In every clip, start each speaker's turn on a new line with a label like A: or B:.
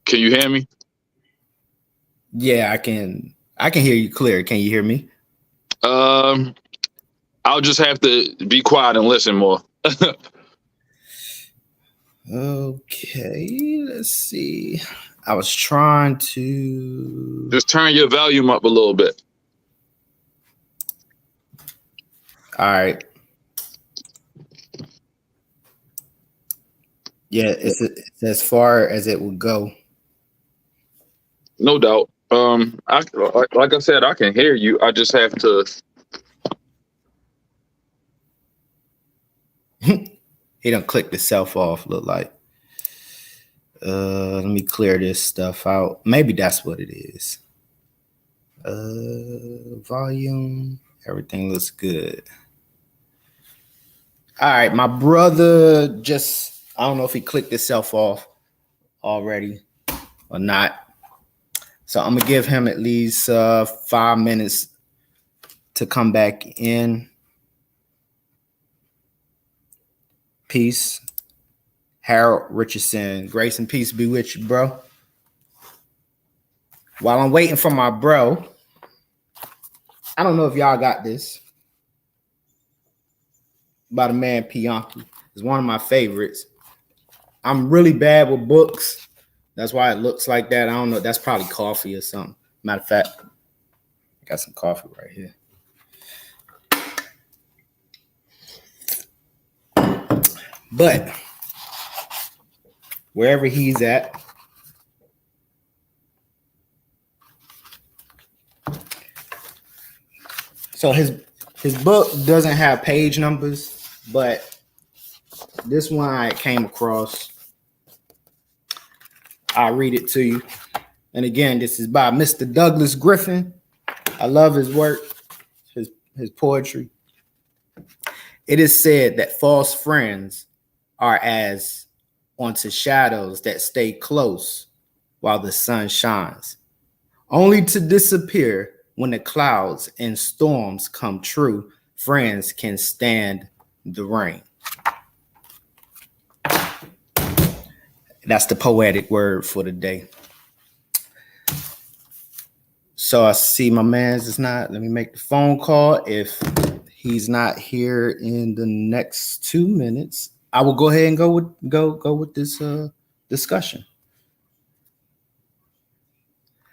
A: Can you hear me?
B: Yeah, I can hear you clear. Can you hear me?
A: I'll just have to be quiet and listen more.
B: Okay, let's see. I was trying to
A: Just turn your volume up a little bit.
B: All right. Yeah, it's as far as it would go.
A: No doubt. Like I said, I can hear you. I just have to.
B: He done clicked himself off, look like. Let me clear this stuff out. Maybe that's what it is. Volume. Everything looks good. All right, my brother just, I don't know if he clicked himself off already or not. So I'm gonna give him at least 5 minutes to come back in. Peace. Harold Richardson, grace and peace be with you, bro. While I'm waiting for my bro, I don't know if y'all got this by the man Pianki. It's one of my favorites. I'm really bad with books. That's why it looks like that. I don't know. That's probably coffee or something. Matter of fact, I got some coffee right here. But wherever he's at, so his book doesn't have page numbers, but this one I came across. I'll read it to you. And again, this is by Mr. Douglas Griffin. I love his work, his poetry. It is said that false friends are as onto shadows that stay close while the sun shines, only to disappear when the clouds and storms come true. Friends can stand the rain. That's the poetic word for the day. So I see my man's is not. Let me make the phone call. If he's not here in the next 2 minutes, I will go ahead and go with this discussion.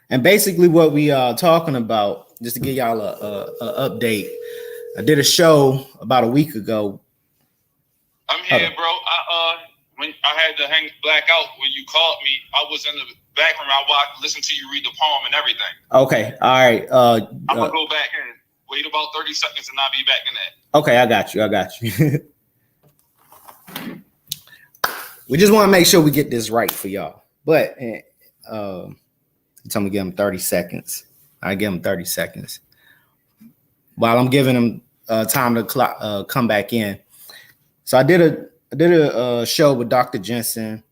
B: And basically what we are talking about, just to give y'all a update, I did a show about a week ago.
A: I'm here, bro. When I had to black out when you called me, I was in the background. I listened to you read the poem and everything.
B: Okay, all right.
A: I'm gonna go back and wait about 30 seconds and I'll be back in that.
B: Okay, I got you. We just want to make sure we get this right for y'all. But you told me to give him 30 seconds. I give him 30 seconds. While I'm giving him time to come back in. So I did a show with Dr. Jeanson,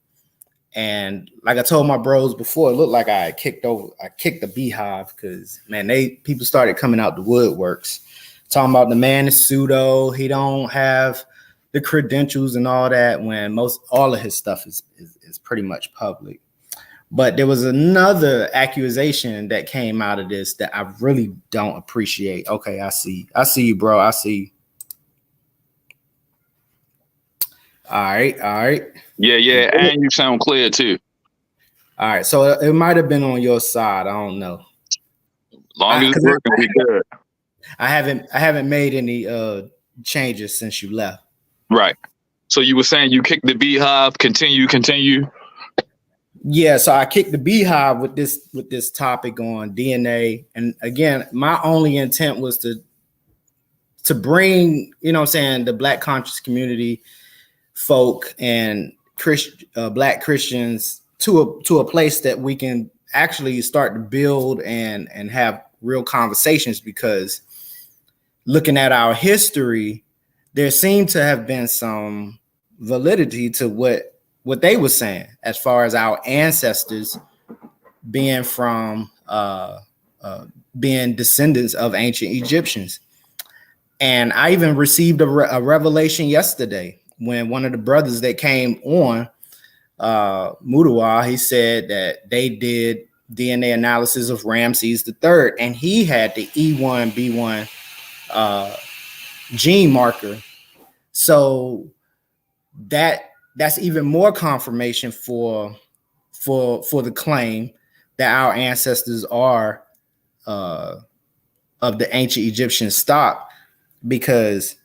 B: and like I told my bros before, it looked like I kicked the beehive because man, people started coming out the woodworks, talking about the man is pseudo, he don't have the credentials and all that, when all of his stuff is pretty much public. But there was another accusation that came out of this that I really don't appreciate. Okay, I see you, bro. I see you. All right.
A: Yeah, and you sound clear too.
B: All right, so it might have been on your side. I don't know.
A: Long as it's working, we good.
B: I haven't made any changes since you left.
A: Right. So you were saying you kicked the beehive. Continue.
B: Yeah, so I kicked the beehive with this topic on DNA, and again, my only intent was to bring, you know what I'm saying, the Black conscious community, folk, and Black Christians to a place that we can actually start to build and have real conversations, because looking at our history, there seemed to have been some validity to what they were saying as far as our ancestors being from being descendants of ancient Egyptians. And I even received a revelation yesterday when one of the brothers that came on Mutawa, he said that they did DNA analysis of Ramses III, and he had the E1B1 gene marker. So that's even more confirmation for the claim that our ancestors are of the ancient Egyptian stock, because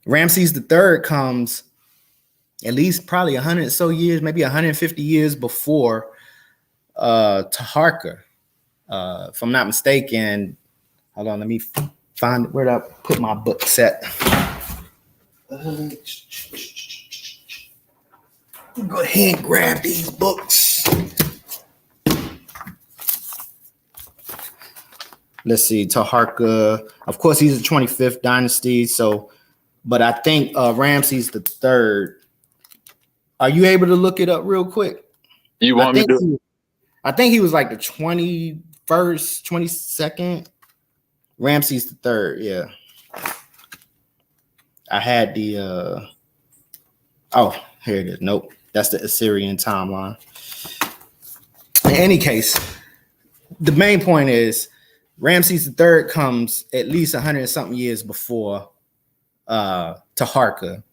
B: Ramses III comes at least probably 100 so years, maybe 150 years before Taharka. If I'm not mistaken, hold on, let me find where did I put my book set. Go ahead and grab these books. Let's see, Taharka. Of course, he's the 25th dynasty. So, but I think Ramses the Third. Are you able to look it up real quick?
A: You want me to?
B: I think he was like the 21st, 22nd. Ramses the Third. Yeah. I had the. Oh, here it is. Nope, that's the Assyrian timeline. In any case, the main point is Ramses III comes at least 100 and something years before Taharka.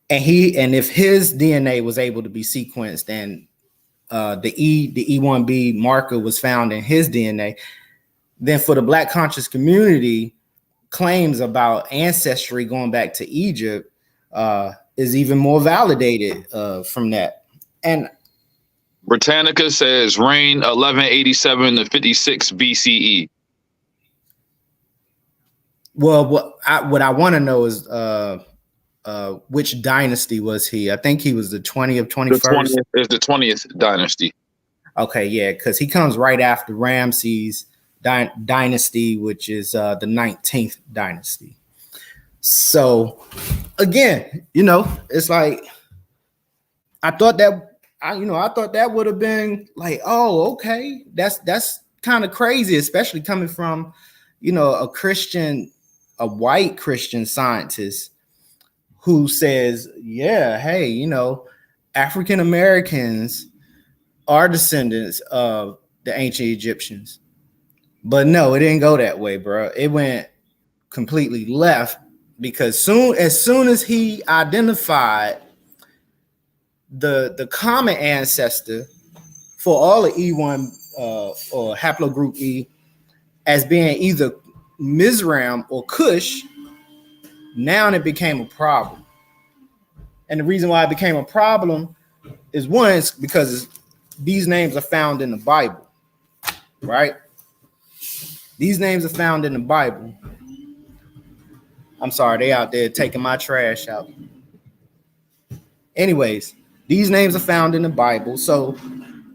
B: And if his DNA was able to be sequenced and the E1B marker was found in his DNA, then for the Black conscious community, claims about ancestry going back to Egypt is even more validated from that. And
A: Britannica says reign 1187 to 56 BCE.
B: Well, what I want to know is which dynasty was he? I think he was the 20th, 21st.
A: The 20th is the 20th dynasty.
B: Okay, yeah, because he comes right after Ramses dynasty, which is the 19th dynasty. So again, it's like I thought that would have been like, oh, okay, that's kind of crazy, especially coming from a white Christian scientist who says, yeah, hey, African Americans are descendants of the ancient Egyptians. But no, it didn't go that way, bro. It went completely left, because as soon as he identified the common ancestor for all of E1 or haplogroup E as being either Mizraim or Cush, now it became a problem. And the reason why it became a problem is, one, because these names are found in the Bible, right? These names are found in the Bible. I'm sorry, they out there taking my trash out. Anyways, these names are found in the Bible, so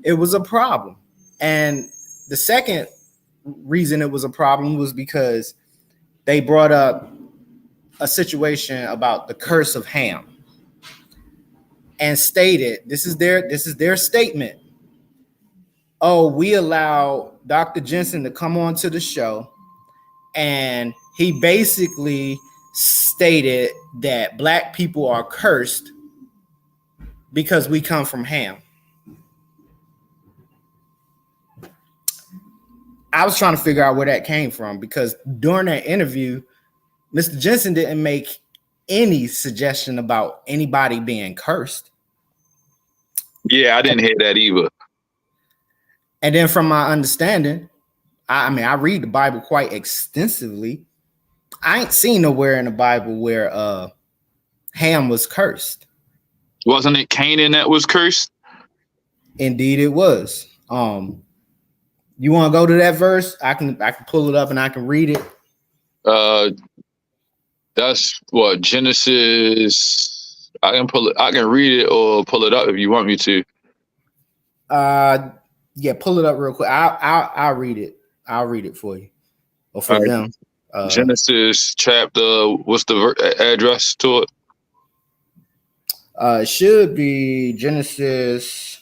B: it was a problem. And the second reason it was a problem was because they brought up a situation about the curse of Ham and stated, this is their statement. Oh, we allow Dr. Jeanson to come on to the show, and he basically stated that Black people are cursed because we come from Ham. I was trying to figure out where that came from, because during that interview, Mr. Jeanson didn't make any suggestion about anybody being cursed.
A: Yeah, I didn't hear that either.
B: And then from my understanding, I read the Bible quite extensively. I ain't seen nowhere in the Bible where Ham was cursed.
A: Wasn't it Canaan that was cursed?
B: Indeed it was. You want to go to that verse? I can pull it up and I can read it.
A: That's what Genesis. I can read it or pull it up if you want me to.
B: Yeah, pull it up real quick. I'll read it. I'll read it for you or for them.
A: Genesis chapter. What's the address to it?
B: It should be Genesis.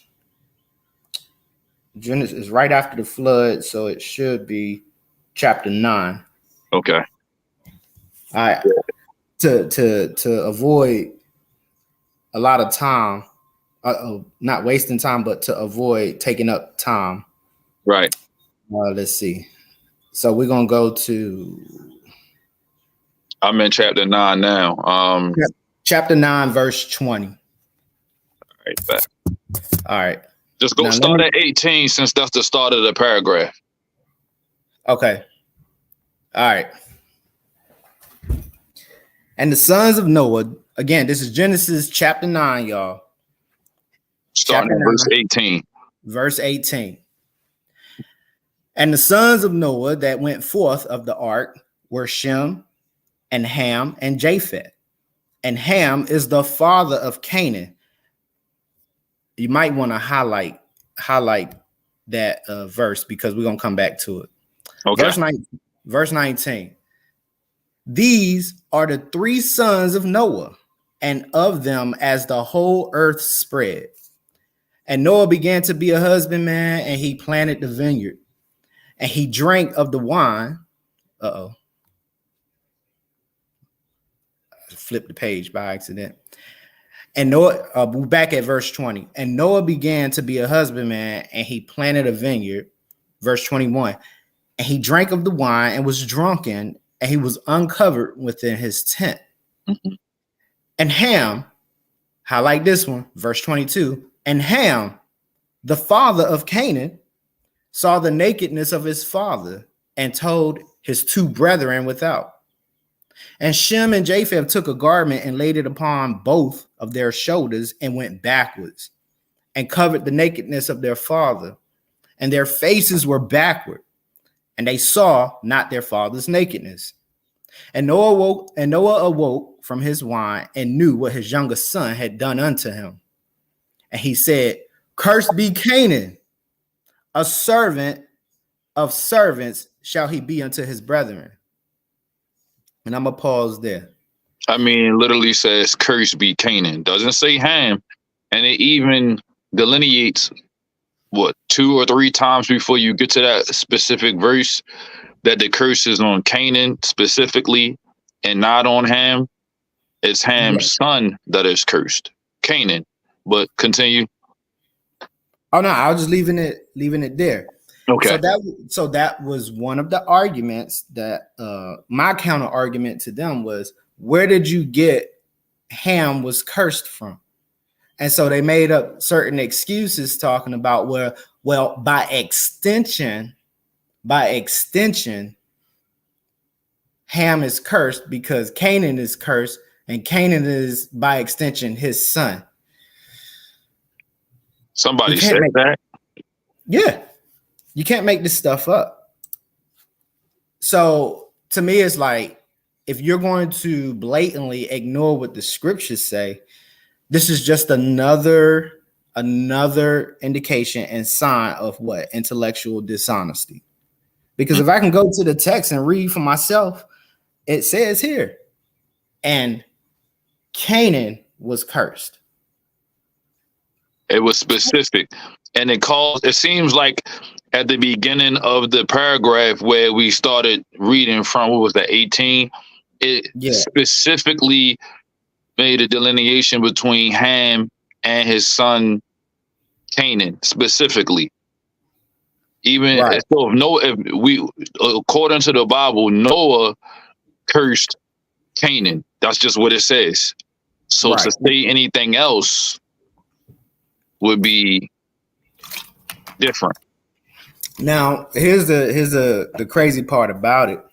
B: Genesis is right after the flood, so it should be chapter 9.
A: Okay.
B: All right. To avoid a lot of time, not wasting time, but to avoid taking up time.
C: Right.
B: Let's see. So we're gonna go to.
C: I'm in chapter 9 now.
B: Chapter 9, verse 20.
C: Right back.
B: All right.
C: Just go start at 18 since that's the start of the paragraph.
B: Okay. All right. And the sons of Noah, again, this is Genesis chapter 9, y'all.
C: Starting at verse 18.
B: Verse 18. And the sons of Noah that went forth of the ark were Shem and Ham and Japheth. And Ham is the father of Canaan. You might want to highlight that verse because we're going to come back to it.
C: Okay.
B: Verse 19. These are the three sons of Noah, and of them as the whole earth spread. And Noah began to be a husbandman, and he planted the vineyard, and he drank of the wine. I flipped the page by accident. And Noah, we're back at verse 20. And Noah began to be a husbandman, and he planted a vineyard. Verse 21. And he drank of the wine and was drunken, and he was uncovered within his tent. Mm-hmm. And Ham, highlight this one, verse 22. And Ham, the father of Canaan, saw the nakedness of his father and told his two brethren without. And Shem and Japheth took a garment and laid it upon both of their shoulders and went backwards and covered the nakedness of their father. And their faces were backward, and they saw not their father's nakedness. And Noah awoke from his wine and knew what his youngest son had done unto him. And he said, Cursed be Canaan, a servant of servants shall he be unto his brethren. And I'm going to pause there.
C: I mean, it literally says, Cursed be Canaan. Doesn't say Ham. And it even delineates, 2 or 3 times before you get to that specific verse, that the curse is on Canaan specifically and not on Ham. It's Ham's son that is cursed, Canaan. But continue.
B: Oh no, I was just leaving it there.
C: Okay.
B: So that was one of the arguments that my counter argument to them was, where did you get Ham was cursed from? And so they made up certain excuses talking about by extension, Ham is cursed because Canaan is cursed, and Canaan is by extension his son.
C: Somebody said that.
B: Yeah. You can't make this stuff up. So to me, it's like, if you're going to blatantly ignore what the scriptures say, this is just another indication and sign of what? Intellectual dishonesty. Because if I can go to the text and read for myself, it says here, and Canaan was cursed.
C: It was specific. And it seems like at the beginning of the paragraph where we started reading from, what was that, 18? It specifically made a delineation between Ham and his son Canaan, specifically. Even so, if we, according to the Bible, Noah cursed Canaan. That's just what it says. So to say anything else would be different.
B: Now, here's the crazy part about it,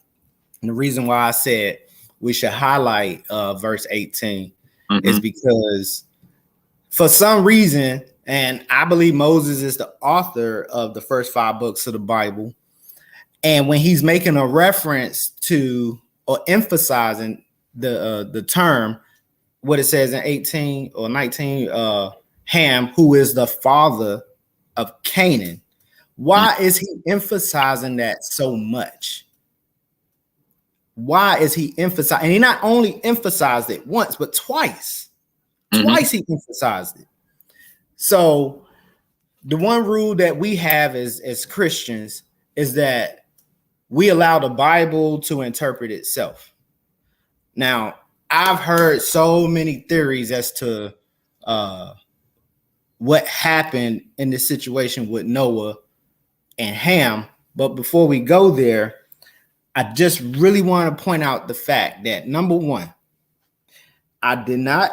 B: and the reason why I said we should highlight verse 18 is because for some reason, and I believe Moses is the author of the first 5 books of the Bible, and when he's making a reference to or emphasizing the term, what it says in 18 or 19, Ham, who is the father of Canaan. Why is he emphasizing that so much? Why is he emphasizing? And he not only emphasized it once, but twice. Twice he emphasized it. So the one rule that we have as Christians is that we allow the Bible to interpret itself. Now, I've heard so many theories as to what happened in this situation with Noah and Ham. But before we go there, I just really want to point out the fact that, number one, I did not,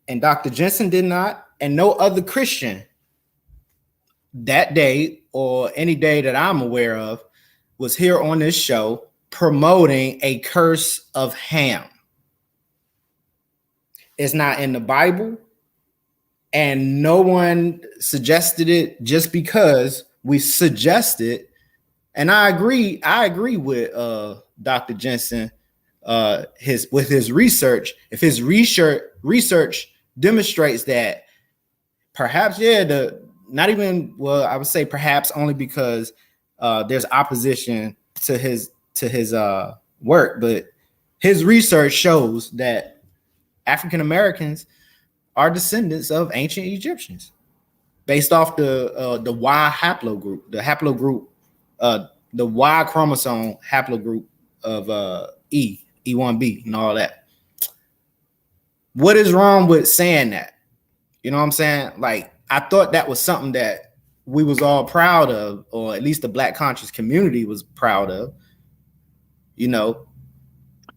B: and Dr. Jeanson did not, and no other Christian that day or any day that I'm aware of was here on this show promoting a curse of Ham. It's not in the Bible, and no one suggested it just because we suggested. And I agree with Dr. Jeanson with his research. If his research demonstrates that perhaps, not even, well, I would say perhaps only because there's opposition to his work, but his research shows that African Americans are descendants of ancient Egyptians, based off the Y haplogroup, the Y chromosome haplogroup of E1B, and all that. What is wrong with saying that? You know what I'm saying? Like, I thought that was something that we was all proud of, or at least the Black conscious community was proud of. You know,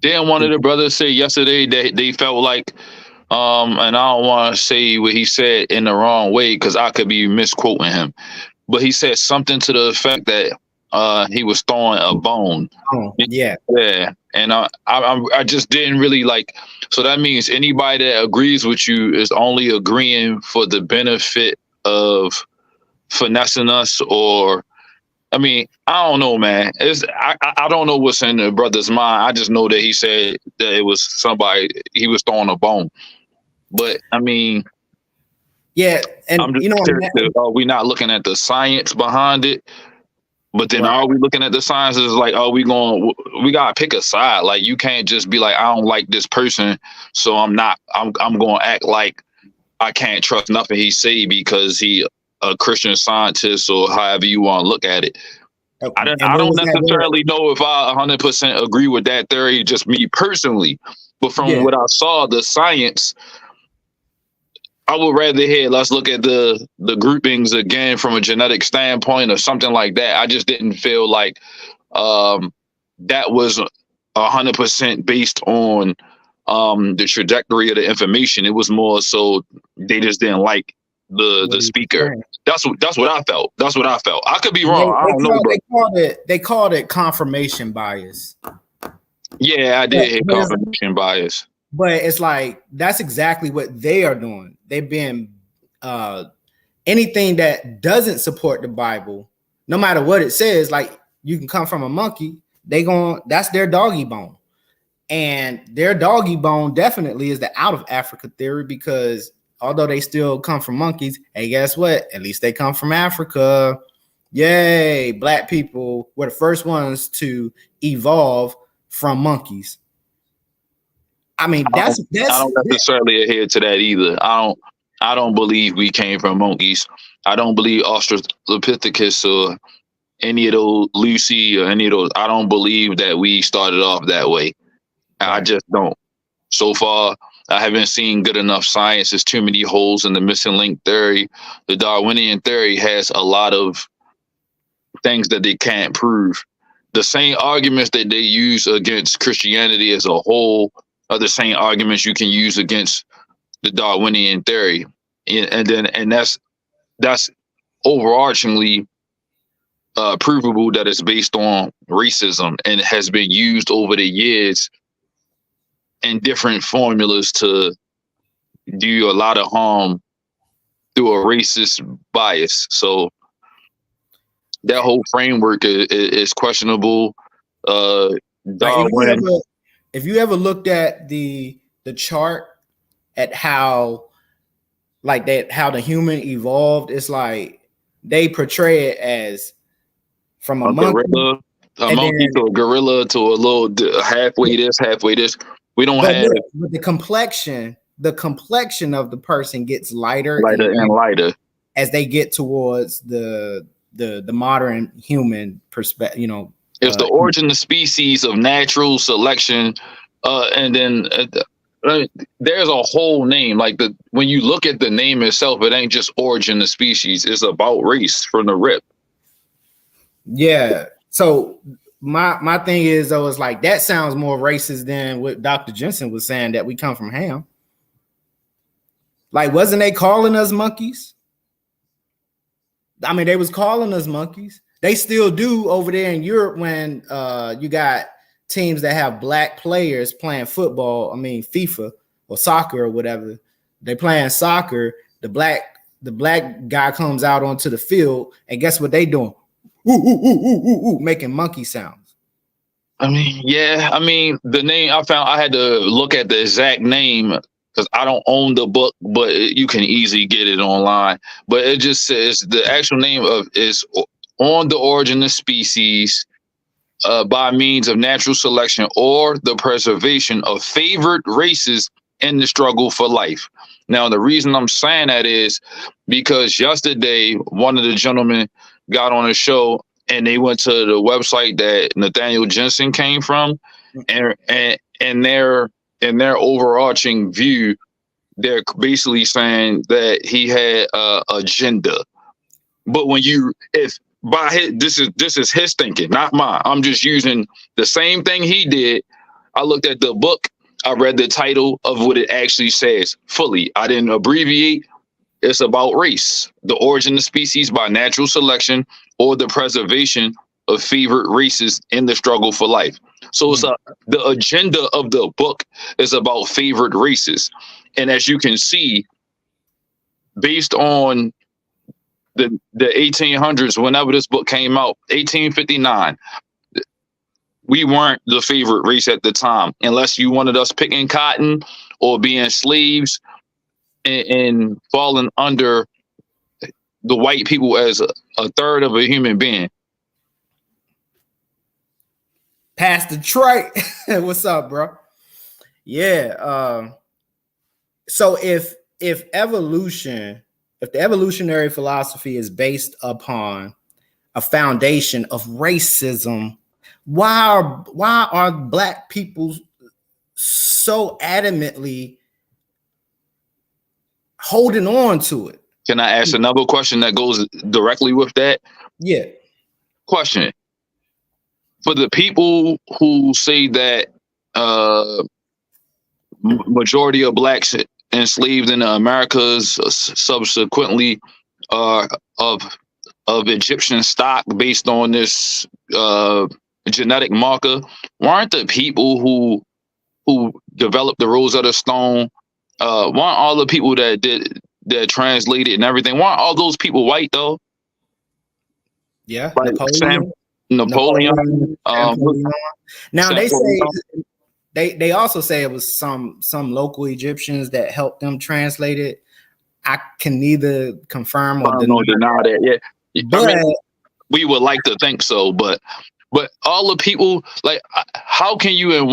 C: Then one of the brothers said yesterday that they felt like, and I don't want to say what he said in the wrong way because I could be misquoting him, but he said something to the effect that he was throwing a bone.
B: Oh, yeah.
C: And I just didn't really like. So that means anybody that agrees with you is only agreeing for the benefit of finessing us, or I mean, I don't know, man. I don't know what's in the brother's mind. I just know that he said that it was somebody, he was throwing a bone. But I mean,
B: yeah, and
C: I'm just curious, are we not looking at the science behind it? But then are we looking at the science as like, we gotta pick a side. Like, you can't just be like, I don't like this person, so I'm gonna act like I can't trust nothing he say because he a Christian scientist, or however you want to look at it. I don't necessarily know if I 100% agree with that theory, just me personally. But from what I saw, the science, I would rather hear, let's look at the groupings again from a genetic standpoint or something like that. I just didn't feel like that was 100% based on the trajectory of the information. It was more so they just didn't like the speaker. That's what I felt. That's what I felt. I could be wrong. I don't know.
B: They called it confirmation bias.
C: Yeah, I did hear confirmation bias.
B: But it's like, that's exactly what they are doing. They've been anything that doesn't support the Bible, no matter what it says, like, you can come from a monkey, that's their doggy bone. And their doggy bone definitely is the out of Africa theory, because although they still come from monkeys, hey, guess what? At least they come from Africa. Yay, Black people were the first ones to evolve from monkeys. I mean, I don't
C: necessarily adhere to that either. I don't believe we came from monkeys. I don't believe Australopithecus or any of those, Lucy or any of those. I don't believe that we started off that way. Right. I just don't. So far, I haven't seen good enough science. There's too many holes in the missing link theory. The Darwinian theory has a lot of things that they can't prove. The same arguments that they use against Christianity as a whole are the same arguments you can use against the Darwinian theory. And that's overarchingly provable that it's based on racism and has been used over the years in different formulas to do a lot of harm through a racist bias. So that whole framework is questionable. Darwin.
B: If you ever looked at the chart at how the human evolved, it's like they portray it as from a monkey,
C: to a gorilla to a little halfway this, halfway this. We don't have
B: but the complexion of the person gets lighter
C: and lighter
B: as they get towards the modern human perspective. You know,
C: it's the origin of species of natural selection, and then there's a whole name. Like when you look at the name itself, it ain't just origin of species. It's about race from the rip.
B: Yeah. So my thing is though, is like that sounds more racist than what Dr. Jeanson was saying, that we come from Ham. Like, wasn't they calling us monkeys? I mean, they was calling us monkeys. They still do over there in Europe when you got teams that have black players playing football. I mean, FIFA or soccer or whatever. They playing soccer. The black guy comes out onto the field, and guess what they doing? Ooh, ooh, ooh, ooh, ooh, ooh, making monkey sounds.
C: I mean, yeah. I mean, the name I had to look at the exact name because I don't own the book, but you can easily get it online. But it just says the actual name is on the origin of species by means of natural selection or the preservation of favored races in the struggle for life. Now, the reason I'm saying that is because yesterday, one of the gentlemen got on a show and they went to the website that Nathaniel Jeanson came from, and their overarching view, they're basically saying that he had an agenda. But when this is his thinking, not mine. I'm just using the same thing he did. I looked at the book. I read the title of what it actually says fully. I didn't abbreviate. It's about race, the origin of species by natural selection or the preservation of favored races in the struggle for life. So the agenda of the book is about favored races. And as you can see, based on the 1800s, whenever this book came out, 1859, we weren't the favorite race at the time, unless you wanted us picking cotton or being slaves and falling under the white people as a third of a human being.
B: Pastor Trey, what's up, bro? Yeah. So if the evolutionary philosophy is based upon a foundation of racism, why are black people so adamantly holding on to it?
C: Can I ask another question that goes directly with that?
B: Yeah.
C: Question. For the people who say that majority of blacks enslaved in the Americas subsequently of Egyptian stock based on this genetic marker, weren't the people who developed the Rosetta Stone, weren't all the people that translated and everything, weren't all those people white though?
B: Yeah,
C: like Napoleon.
B: Now they say they also say it was some local Egyptians that helped them translate it. I can neither confirm or deny
C: that. Yeah,
B: but
C: I mean, we would like to think so, but all the people, like, how can you in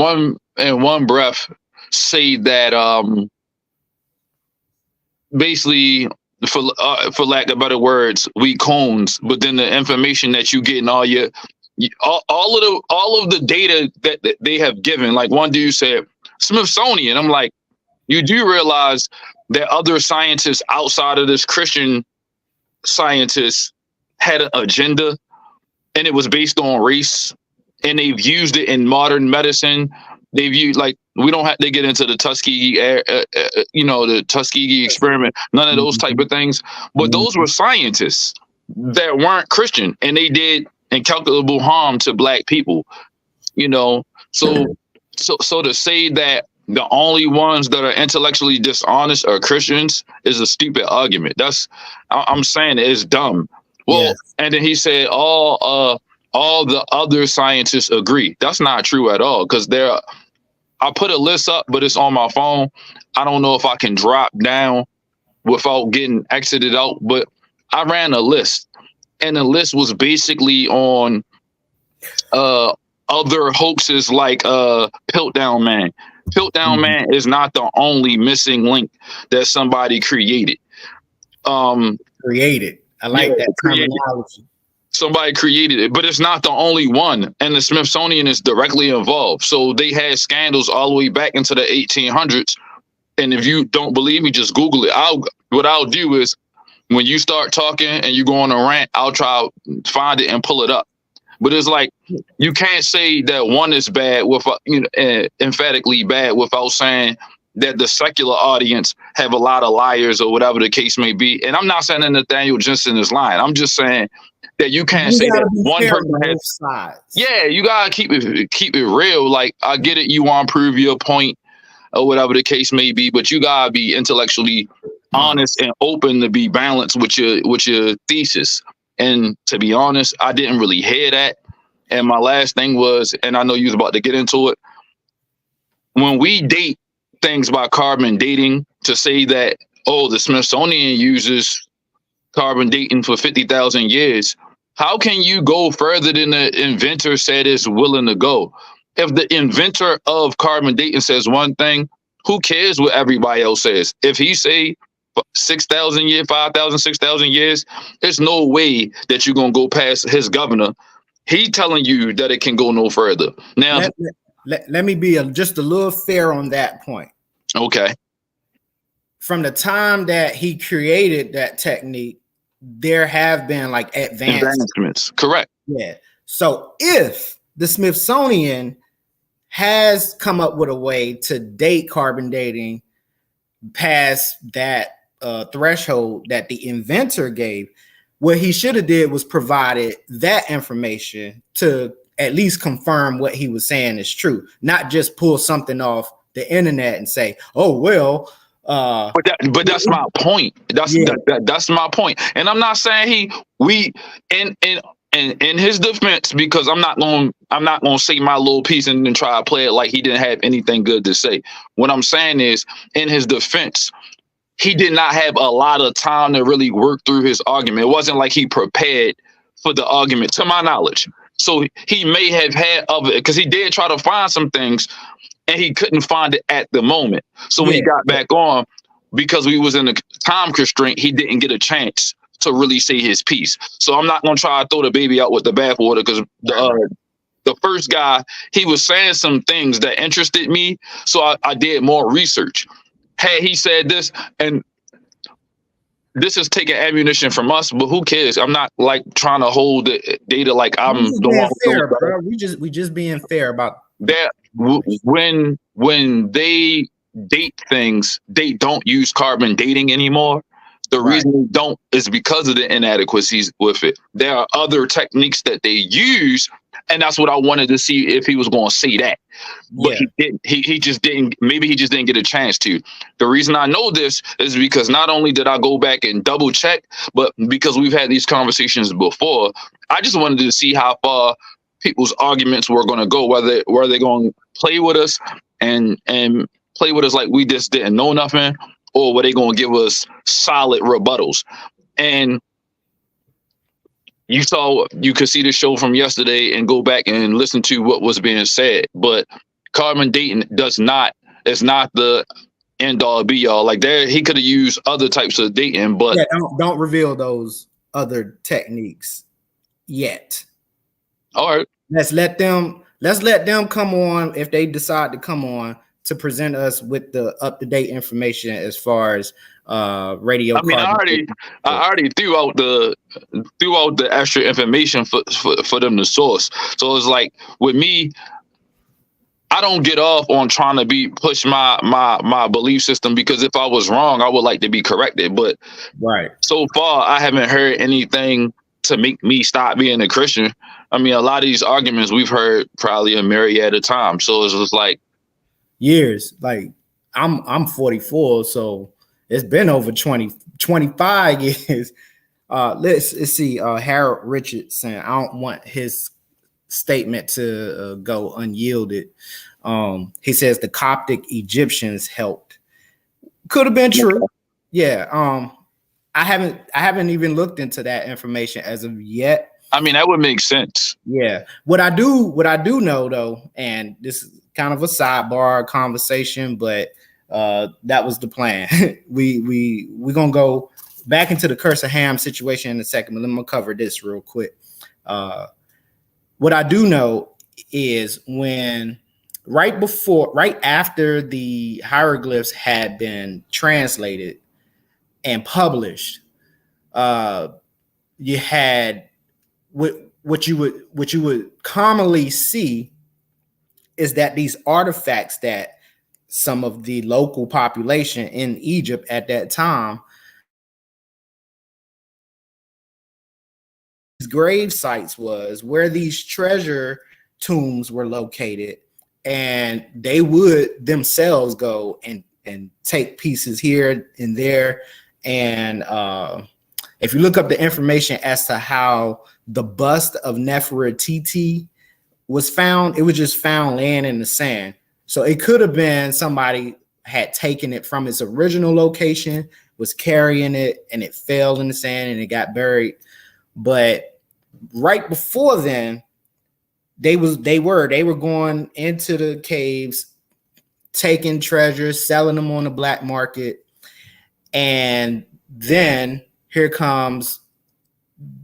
C: one breath say that basically, for lack of better words, we cones, but then the information that you get in all of the data that they have given, like one dude said Smithsonian. I'm like, you do realize that other scientists outside of this Christian scientists had an agenda, and it was based on race, and they've used it in modern medicine. They've used, like, we don't have to get into the Tuskegee, the Tuskegee experiment, none of those type of things. But those were scientists that weren't Christian, and they did incalculable harm to black people. So to say that the only ones that are intellectually dishonest are Christians is a stupid argument. I'm saying it's dumb. Well, yes. And then he said all the other scientists agree. That's not true at all, because I put a list up, but it's on my phone. I don't know if I can drop down without getting exited out, but I ran a list, and the list was basically on other hoaxes like Piltdown Man. Piltdown Man is not the only missing link that somebody created.
B: I like that terminology.
C: Somebody created it, but it's not the only one. And the Smithsonian is directly involved. So they had scandals all the way back into the 1800s. And if you don't believe me, just Google it. What I'll do is when you start talking and you go on a rant, I'll try to find it and pull it up. But it's like you can't say that one is bad without, emphatically bad without saying that the secular audience have a lot of liars or whatever the case may be. And I'm not saying that Nathaniel Jeanson is lying. I'm just saying that you can't say that one person has
B: sides.
C: Yeah, you gotta keep it real. Like, I get it, you want to prove your point or whatever the case may be, but you gotta be intellectually honest and open to be balanced with your thesis. And to be honest, I didn't really hear that. And my last thing was, and I know you was about to get into it, when we date things by carbon dating, to say that, oh, the Smithsonian uses carbon dating for 50,000 years, how can you go further than the inventor said is willing to go? If the inventor of carbon dating says one thing, who cares what everybody else says? If he say 6,000 years, 5,000, 6,000 years, there's no way that you're going to go past his governor. He telling you that it can go no further. Now,
B: let me be just a little fair on that point.
C: Okay.
B: From the time that he created that technique, there have been like advancements.
C: Correct.
B: Yeah. So if the Smithsonian has come up with a way to date carbon dating past that threshold that the inventor gave, what he should have did was provided that information to at least confirm what he was saying is true, not just pull something off the internet and say, oh, well,
C: but that's my point. That's my point. And I'm not saying in his defense, because I'm not gonna say my little piece and then try to play it like he didn't have anything good to say. What I'm saying is, in his defense, he did not have a lot of time to really work through his argument. It wasn't like he prepared for the argument, to my knowledge. So he may have had other, because he did try to find some things and he couldn't find it at the moment. So when he got back on, because we was in a time constraint, he didn't get a chance to really say his piece. So I'm not going to try to throw the baby out with the bathwater, because the first guy, he was saying some things that interested me. So I did more research. Had he said this, and this is taking ammunition from us, but who cares? I'm not like trying to hold the data like I'm the one.
B: Fair, bro. We just being fair about
C: that. When they date things, they don't use carbon dating anymore. The reason they don't is because of the inadequacies with it. There are other techniques that they use, and that's what I wanted to see if he was going to say that. But he didn't. He just didn't. Maybe he just didn't get a chance to. The reason I know this is because not only did I go back and double check, but because we've had these conversations before, I just wanted to see how far people's arguments were going to go, whether they're going to play with us and play with us like we just didn't know nothing, or were they going to give us solid rebuttals. And you could see the show from yesterday and go back and listen to what was being said. But carbon dating is not the end all be all. Like, there, he could have used other types of dating, but
B: don't reveal those other techniques yet.
C: All right.
B: Let's let them come on, if they decide to come on, to present us with the up-to-date information as far as radio.
C: I mean, I already threw out the extra information for them to source. So it's like, with me, I don't get off on trying to push my belief system, because if I was wrong, I would like to be corrected. But so far, I haven't heard anything to make me stop being a Christian. I mean, a lot of these arguments we've heard probably a myriad of times. So it's just like
B: years. Like, I'm 44, so it's been over 25 years. Let's see. Harold Richardson, I don't want his statement to go unyielded. He says the Coptic Egyptians helped. Could have been true. Yeah. I haven't even looked into that information as of yet.
C: I mean, that would make sense.
B: Yeah. What I do know, though, and this is kind of a sidebar conversation, but that was the plan. we gonna go back into the curse of Ham situation in a second, but let me cover this real quick. What I do know is right after the hieroglyphs had been translated and published, you had what you would commonly see is that these artifacts that some of the local population in Egypt at that time, these grave sites was where these treasure tombs were located, and they would themselves go and take pieces here and there. And if you look up the information as to how the bust of Nefertiti was found, it was just found laying in the sand. So it could have been somebody had taken it from its original location, was carrying it, and it fell in the sand and it got buried. But right before then, they were going into the caves, taking treasures, selling them on the black market. And then here comes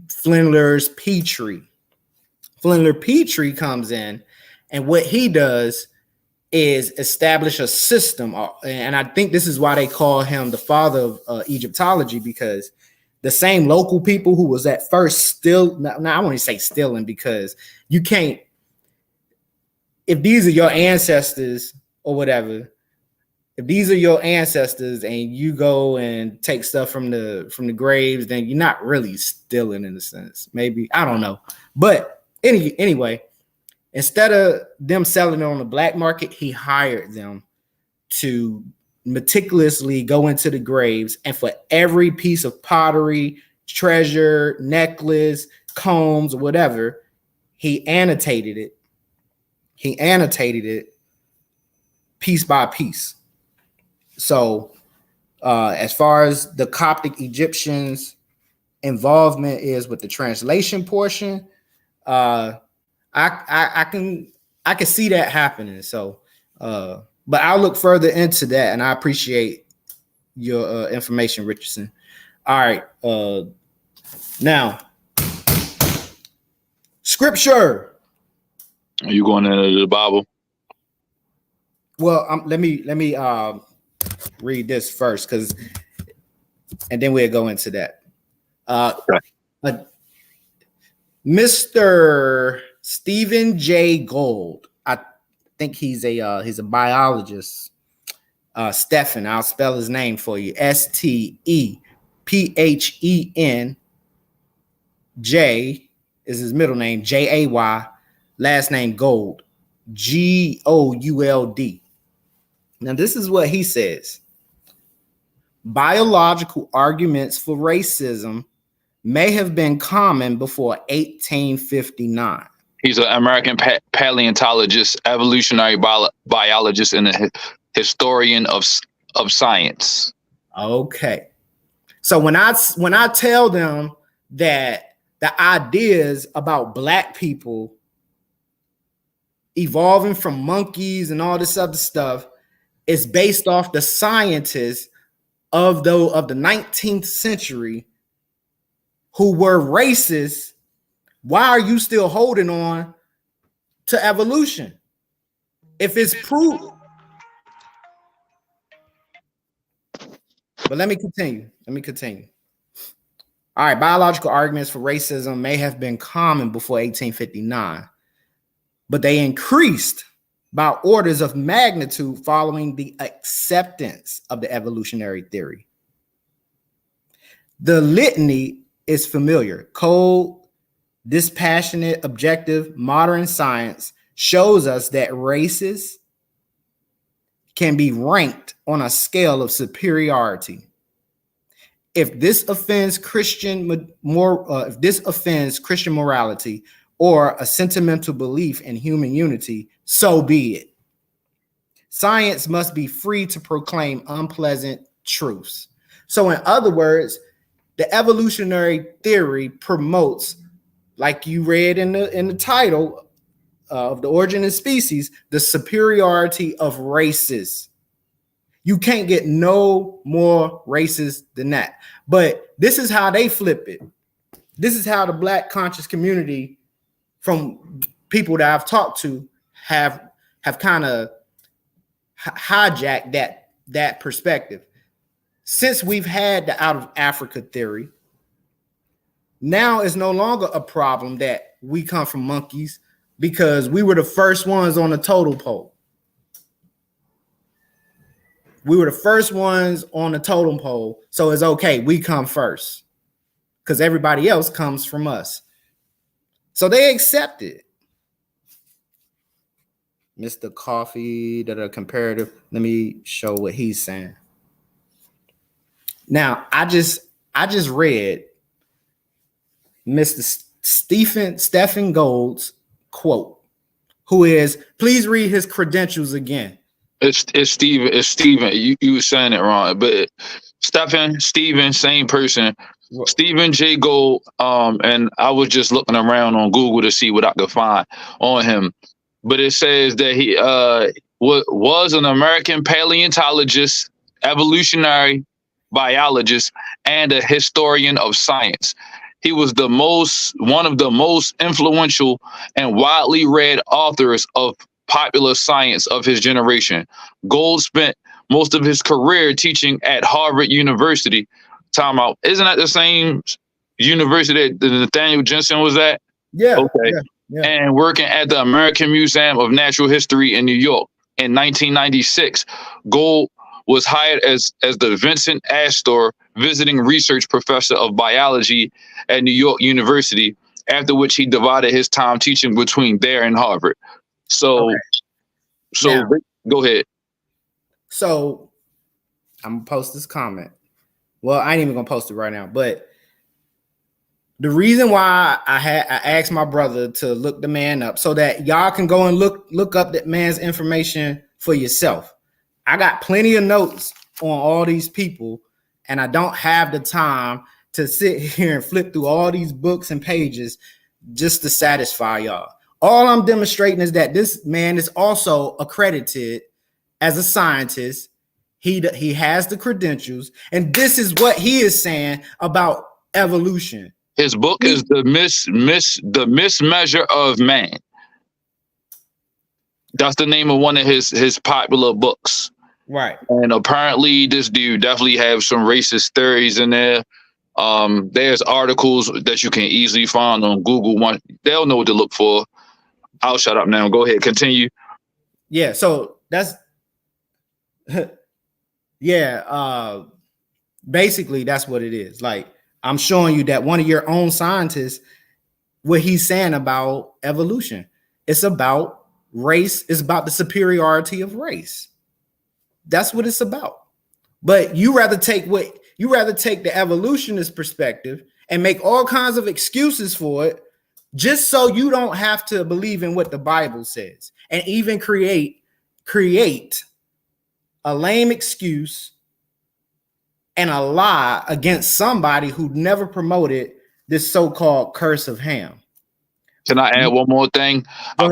B: Flinders Petrie. Flinders Petrie comes in, and what he does is establish a system. And I think this is why they call him the father of Egyptology, because the same local people who was at first still, now I want to say stealing, because you can't, if these are your ancestors or whatever, if these are your ancestors and you go and take stuff from the graves, then you're not really stealing in a sense. Maybe, I don't know. But anyway, instead of them selling it on the black market, he hired them to meticulously go into the graves, and for every piece of pottery, treasure, necklace, combs, whatever, he annotated it. He annotated it piece by piece. So as far as the Coptic Egyptians' involvement is with the translation portion, I can see that happening. So but I'll look further into that, and I appreciate your information, Richardson. All right. Now, scripture.
C: Are you going into the Bible?
B: Well, let me read this first, and then we'll go into that. Mr. Stephen J. Gold, I think he's a biologist. Stephen, I'll spell his name for you. Stephen J is his middle name, Jay, last name Gold, Gould. Now, this is what he says. Biological arguments for racism may have been common before 1859.
C: He's an American paleontologist, evolutionary biologist, and a historian of science.
B: Okay. So when I tell them that the ideas about black people evolving from monkeys and all this other stuff is based off the scientists of the 19th century who were racist, why are you still holding on to evolution? If it's proof. But let me continue. All right, biological arguments for racism may have been common before 1859, but they increased by orders of magnitude following the acceptance of the evolutionary theory. The litany is familiar. Cold, dispassionate, objective, modern science shows us that races can be ranked on a scale of superiority. If this offends Christian morality or a sentimental belief in human unity, so be it. Science must be free to proclaim unpleasant truths. So in other words, the evolutionary theory promotes, like you read in the title of The Origin of Species, the superiority of races. You can't get no more racist than that. But this is how they flip it. This is how the Black conscious community, from people that I've talked to, have kind of hijacked that perspective. Since we've had the out of Africa theory, now it's no longer a problem that we come from monkeys, because we were the first ones on the totem pole. We were the first ones on the totem pole, so it's okay. We come first because everybody else comes from us. So they accept it. Mr. Coffee, that are comparative. Let me show what he's saying. Now, I just read Mr. Stephen Gold's quote, who is, please read his credentials again.
C: It's Steven. It's Steven. You were saying it wrong, but Steven, same person. Stephen J. Gold. And I was just looking around on Google to see what I could find on him. But it says that he was an American paleontologist, evolutionary biologist, and a historian of science. He was one of the most influential and widely read authors of popular science of his generation. Gold spent most of his career teaching at Harvard University. Time out. Isn't that the same university that Nathaniel Jeanson was at?
B: Yeah.
C: Okay. Yeah. And working at the American Museum of Natural History in New York. In 1996, Gold was hired as the Vincent Astor visiting research professor of biology at New York University, after which he divided his time teaching between there and Harvard. So now, go ahead.
B: So I'm gonna post this comment. Well, I ain't even gonna post it right now, but the reason why I asked my brother to look the man up so that y'all can go and look up that man's information for yourself. I got plenty of notes on all these people, and I don't have the time to sit here and flip through all these books and pages just to satisfy y'all. All I'm demonstrating is that this man is also accredited as a scientist. He has the credentials, and this is what he is saying about evolution.
C: His book is the Mismeasure of Man. That's the name of one of his popular books.
B: Right.
C: And apparently this dude definitely have some racist theories in there. There's articles that you can easily find on Google. They'll know what to look for. I'll shut up now. Go ahead. Continue.
B: Yeah. So that's, yeah. Basically that's what it is. Like, I'm showing you that one of your own scientists, what he's saying about evolution, it's about race. It's about the superiority of race. That's what it's about. But you rather take the evolutionist perspective and make all kinds of excuses for it, just so you don't have to believe in what the Bible says, and even create a lame excuse and a lie against somebody who never promoted this so-called curse of Ham.
C: Can I add one more thing? I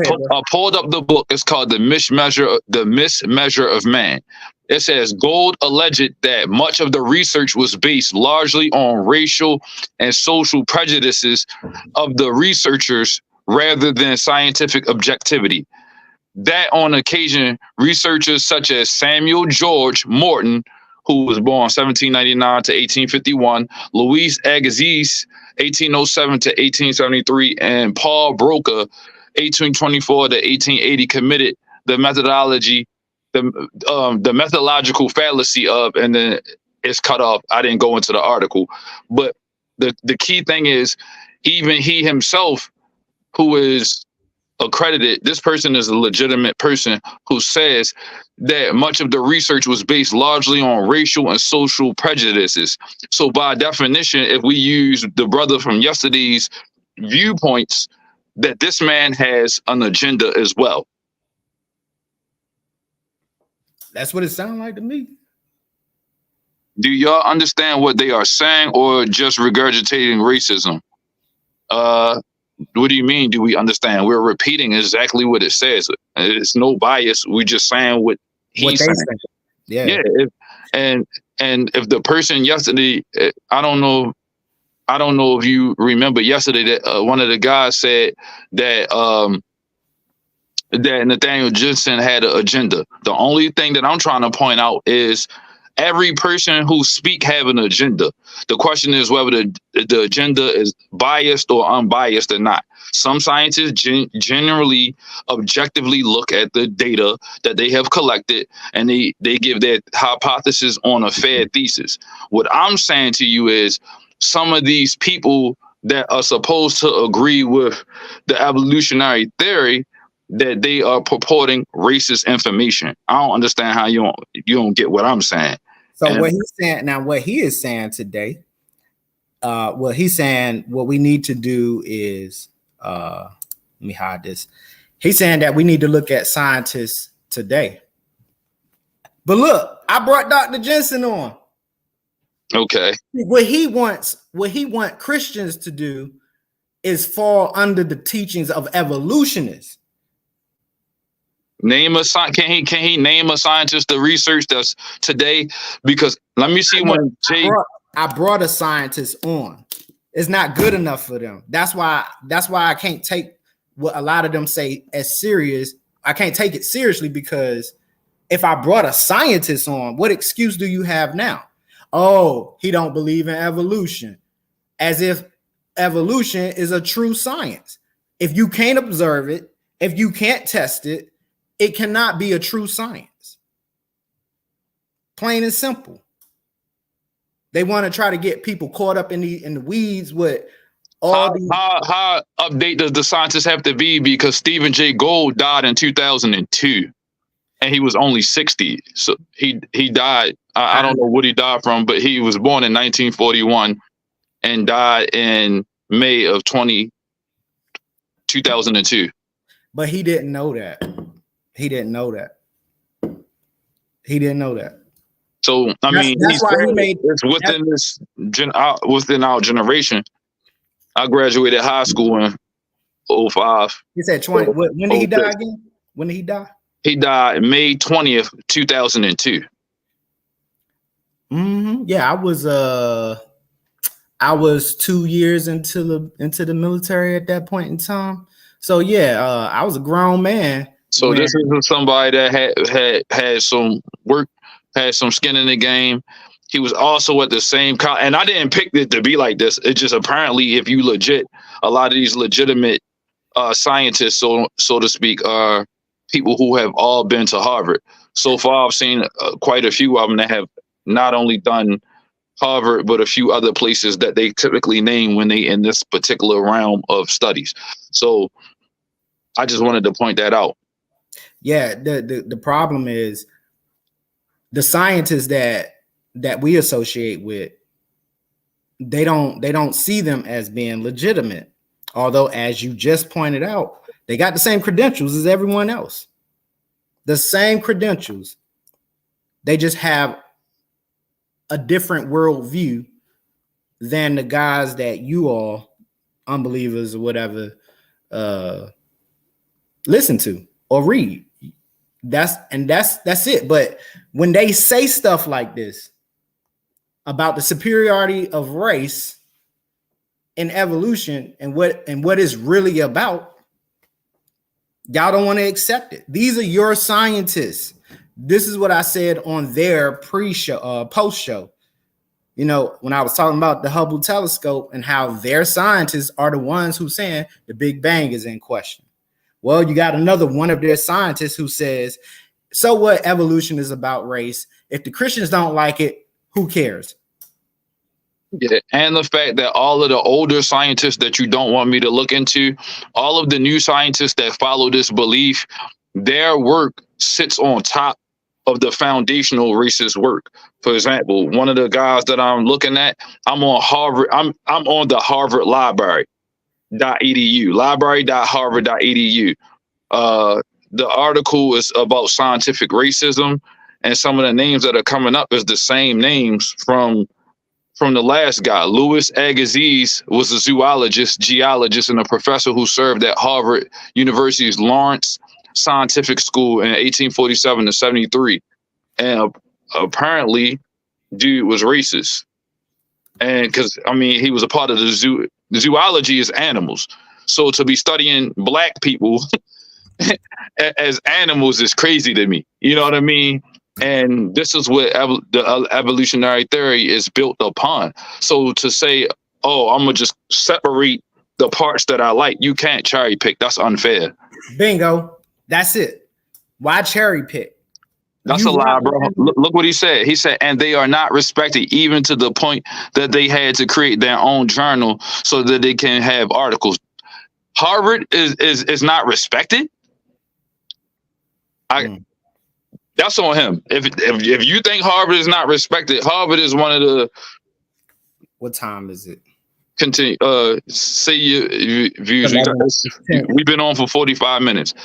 C: pulled up the book. It's called The Mismeasure of Man. It says Gold alleged that much of the research was based largely on racial and social prejudices of the researchers rather than scientific objectivity. That on occasion, researchers such as Samuel George Morton, who was born 1799 to 1851, Louis Agassiz, 1807 to 1873, and Paul Broca, 1824 to 1880, committed the methodological fallacy of, and then it's cut off. I didn't go into the article, but the key thing is, even he himself, who is accredited, this person is a legitimate person who says that much of the research was based largely on racial and social prejudices. So by definition, if we use the brother from yesterday's viewpoints, that this man has an agenda as well.
B: That's what it sounds like to me.
C: Do y'all understand what they are saying, or just regurgitating racism? What do you mean, do we understand? We're repeating exactly what it says. It's no bias. We're just saying what he's saying.
B: Yeah.
C: Yeah. And if the person yesterday, I don't know if you remember yesterday that one of the guys said that that Nathaniel Jeanson had an agenda. The only thing that I'm trying to point out is every person who speak have an agenda. The question is whether the agenda is biased or unbiased or not. Some scientists generally objectively look at the data that they have collected and they give their hypothesis on a fair thesis. What I'm saying to you is some of these people that are supposed to agree with the evolutionary theory that they are purporting racist information. I don't understand how you don't get what I'm saying.
B: So
C: And
B: what he's saying now, what he is saying today, what he's saying, what we need to do is, let me hide this. He's saying that we need to look at scientists today. But look, I brought Dr. Jeanson on.
C: okay,
B: What he wants Christians to do is fall under the teachings of evolutionists.
C: name a can he name a scientist to research that's today? Because let me see when
B: I brought a scientist on. It's not good enough for them. That's why I can't take what a lot of them say as serious. I can't take it seriously because if I brought a scientist on, what excuse do you have now? Oh, he don't believe in evolution, as if evolution is a true science. If you can't observe it, if you can't test it, it cannot be a true science. Plain and simple. They want to try to get people caught up in the weeds with all these.
C: How update does the scientist have to be? Because Stephen Jay Gould died in 2002, and he was only 60. So he died. I don't know what he died from, but he was born in 1941 and died in May of 2002.
B: But he didn't know that. He didn't know that.
C: So I mean,
B: that's why he made
C: it's within our generation. I graduated high school in 2005.
B: He said 20. When did he die again? When did he die?
C: He died May 20th, 2002.
B: Mm-hmm. Yeah, I was 2 years into the military at that point in time. So yeah, I was a grown man.
C: So this is somebody that had some work, had some skin in the game. He was also at the same college, and I didn't pick it to be like this. It's just apparently, if you a lot of these legitimate scientists, so to speak, are people who have all been to Harvard. So far, I've seen quite a few of them that have not only done Harvard, but a few other places that they typically name when they in this particular realm of studies. So I just wanted to point that out.
B: Yeah, the problem is the scientists that we associate with, they don't see them as being legitimate. Although, as you just pointed out, they got the same credentials as everyone else. The same credentials. They just have a different worldview than the guys that you all, unbelievers or whatever, listen to or read. That's it. But when they say stuff like this about the superiority of race in evolution and what it's really about, y'all don't want to accept it. These are your scientists. This is what I said on their pre-show, post-show. You know, when I was talking about the Hubble telescope and how their scientists are the ones who saying the Big Bang is in question. Well, you got another one of their scientists who says, so what, evolution is about race. If the Christians don't like it, who cares?
C: Yeah, and the fact that all of the older scientists that you don't want me to look into, all of the new scientists that follow this belief, their work sits on top of the foundational racist work. For example, one of the guys that I'm looking at, I'm on Harvard. I'm on the Harvard library.edu, library.harvard.edu. The article is about scientific racism, and some of the names that are coming up is the same names from the last guy. Louis Agassiz was a zoologist, geologist, and a professor who served at Harvard University's Lawrence Scientific School in 1847 to 73. And apparently dude was racist. And because I mean he was a part of the zoo. The zoology is animals. So to be studying black people as animals is crazy to me. You know what I mean? And this is what the evolutionary theory is built upon. So to say, oh, I'm gonna just separate the parts that I like, you can't cherry pick. That's unfair.
B: Bingo. That's it. Why cherry pick?
C: That's a lie, bro. Look what he said. He said, and they are not respected even to the point that they had to create their own journal so that they can have articles. Harvard is not respected. That's on him. If you think Harvard is not respected, Harvard is one of the.
B: What time is it?
C: Continue. Say your views. We've been on for 45 minutes.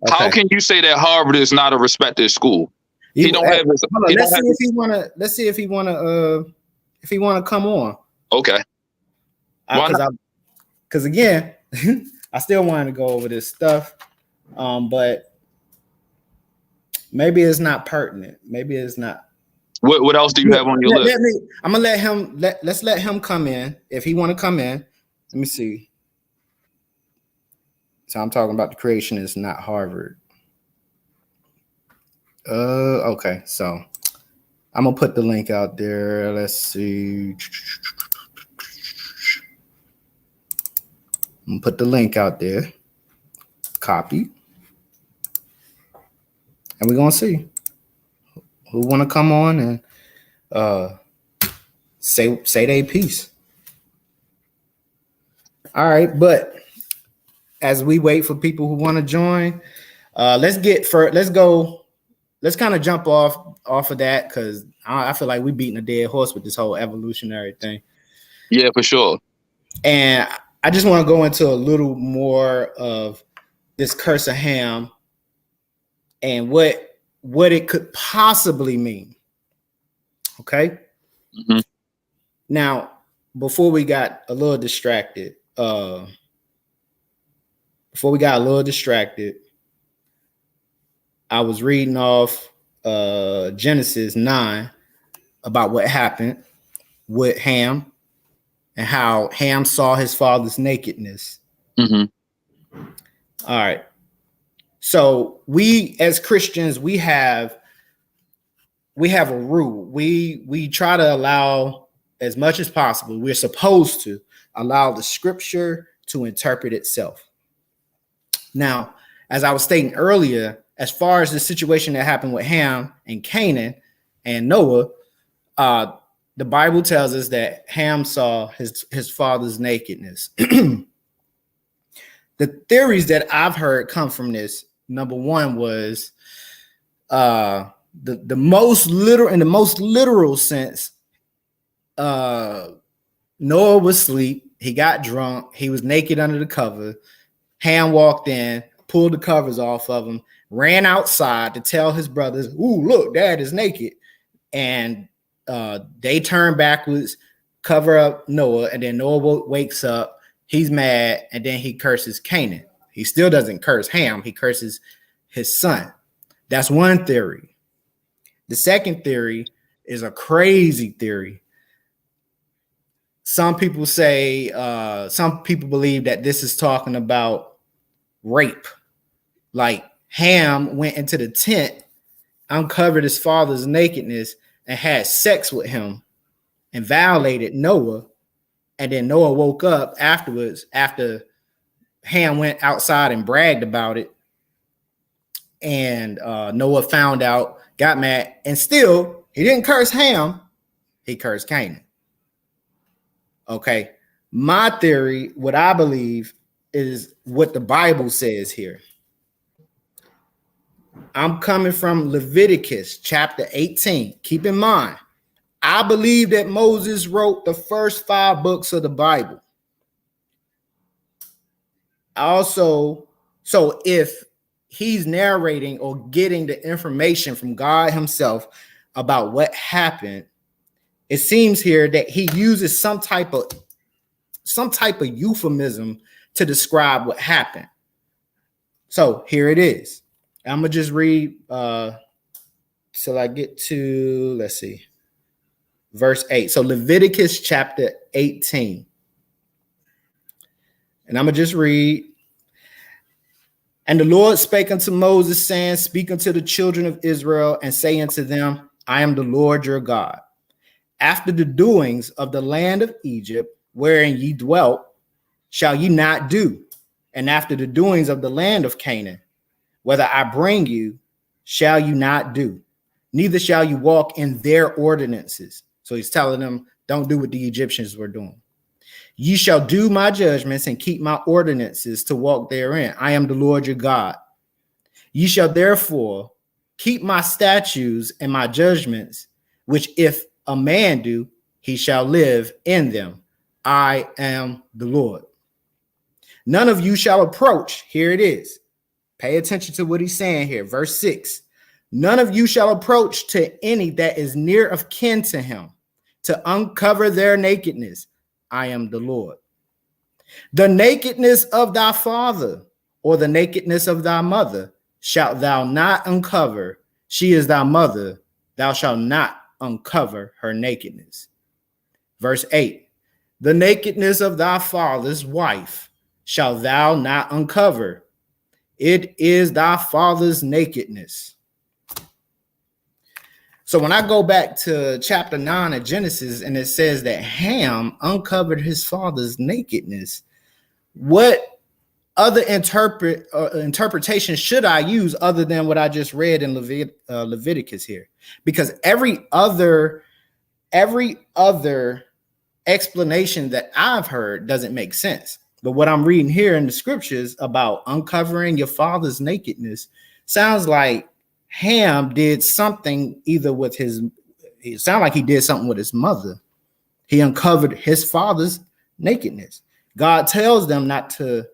C: Okay. How can you say that Harvard is not a respected school? He don't have.
B: Let's see if he wanna come on.
C: Okay.
B: Because again, I still wanted to go over this stuff, but maybe it's not pertinent. Maybe it's not.
C: What else do you have on your list?
B: I'm gonna let him. Let's let him come in if he want to come in. Let me see. So I'm talking about the creationists, not Harvard. Okay. So I'm gonna put the link out there. Let's see. I'm gonna put the link out there. Copy. And we're gonna see who want to come on and say their piece. All right, but as we wait for people who want to join, let's kind of jump off of that because I feel like we're beating a dead horse with this whole evolutionary thing.
C: Yeah, for sure.
B: And I just want to go into a little more of this curse of Ham and what it could possibly mean. Okay.
C: Mm-hmm.
B: Now, before we got a little distracted, I was reading off Genesis 9 about what happened with Ham and how Ham saw his father's nakedness.
C: Mm-hmm.
B: All right. So we as Christians, we have a rule. We try to allow as much as possible. We're supposed to allow the scripture to interpret itself. Now, as I was stating earlier, as far as the situation that happened with Ham and Canaan and Noah, the Bible tells us that Ham saw his father's nakedness. The theories that I've heard come from this, number one was the most literal, in the most literal sense, Noah was asleep. He got drunk. He was naked under the cover. Ham walked in, pulled the covers off of him, ran outside to tell his brothers, "Ooh, look, Dad is naked." And they turn backwards, cover up Noah, and then Noah wakes up. He's mad, and then he curses Canaan. He still doesn't curse Ham. He curses his son. That's one theory. The second theory is a crazy theory. Some people say, some people believe that this is talking about rape. Like Ham went into the tent, uncovered his father's nakedness, and had sex with him and violated Noah. And then Noah woke up afterwards after Ham went outside and bragged about it. And Noah found out, got mad, and still he didn't curse Ham. He cursed Canaan. Okay. My theory, what I believe, is what the Bible says here. I'm coming from Leviticus chapter 18. Keep in mind, I believe that Moses wrote the first 5 books of the Bible. Also, so if he's narrating or getting the information from God himself about what happened, it seems here that he uses some type of euphemism to describe what happened. So here it is. I'm gonna just read till I get to, let's see, verse 8. So Leviticus chapter 18. And I'm going to just read. And the Lord spake unto Moses, saying, speak unto the children of Israel, and say unto them, I am the Lord your God. After the doings of the land of Egypt, wherein ye dwelt, shall ye not do. And after the doings of the land of Canaan, whether I bring you, shall you not do. Neither shall you walk in their ordinances. So he's telling them, don't do what the Egyptians were doing. Ye shall do my judgments and keep my ordinances to walk therein. I am the Lord your God. Ye shall therefore keep my statutes and my judgments, which if a man do, he shall live in them. I am the Lord. None of you shall approach. Here it is. Pay attention to what he's saying here. Verse 6. None of you shall approach to any that is near of kin to him, to uncover their nakedness. I am the Lord. The nakedness of thy father or the nakedness of thy mother shalt thou not uncover. She is thy mother. Thou shalt not uncover her nakedness. Verse 8. The nakedness of thy father's wife shalt thou not uncover. It is thy father's nakedness. So when I go back to chapter 9 of Genesis and it says that Ham uncovered his father's nakedness, what other interpretation should I use other than what I just read in Leviticus here? Because every other explanation that I've heard doesn't make sense. But what I'm reading here in the scriptures about uncovering your father's nakedness sounds like Ham did something either with it sounded like he did something with his mother. He uncovered his father's nakedness. God tells them not to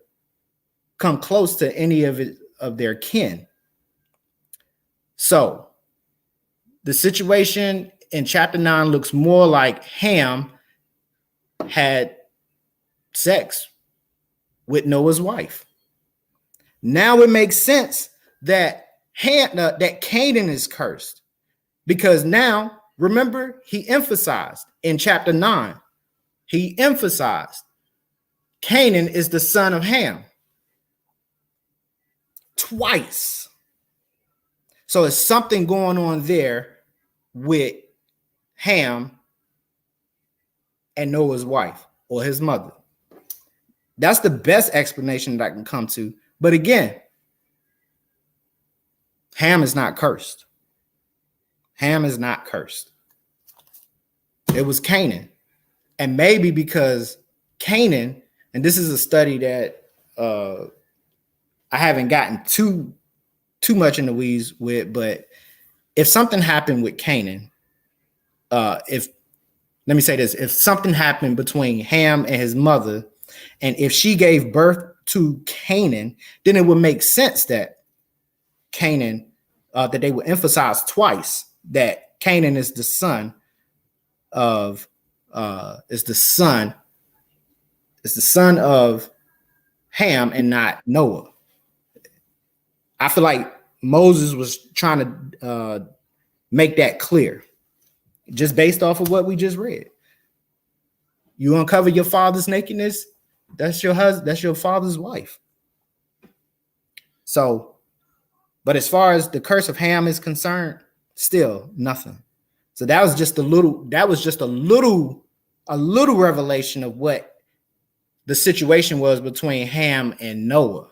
B: come close to any of their kin. So the situation in chapter 9 looks more like Ham had sex with Noah's wife. Now it makes sense that that Canaan is cursed, because now, remember, he emphasized in chapter 9, he emphasized Canaan is the son of Ham twice. So it's something going on there with Ham and Noah's wife or his mother. That's the best explanation that I can come to. But again, Ham is not cursed. Ham is not cursed. It was Canaan. And maybe because Canaan, and this is a study that I haven't gotten too much in the weeds with, but if something happened with Canaan, let me say this, if something happened between Ham and his mother, and if she gave birth to Canaan, then it would make sense that Canaan, that they would emphasize twice that Canaan is the son of Ham and not Noah. I feel like Moses was trying to make that clear, just based off of what we just read. You uncover your father's nakedness, that's your husband, that's your father's wife. So, but as far as the curse of Ham is concerned, still nothing. So that was just a little revelation of what the situation was between Ham and Noah.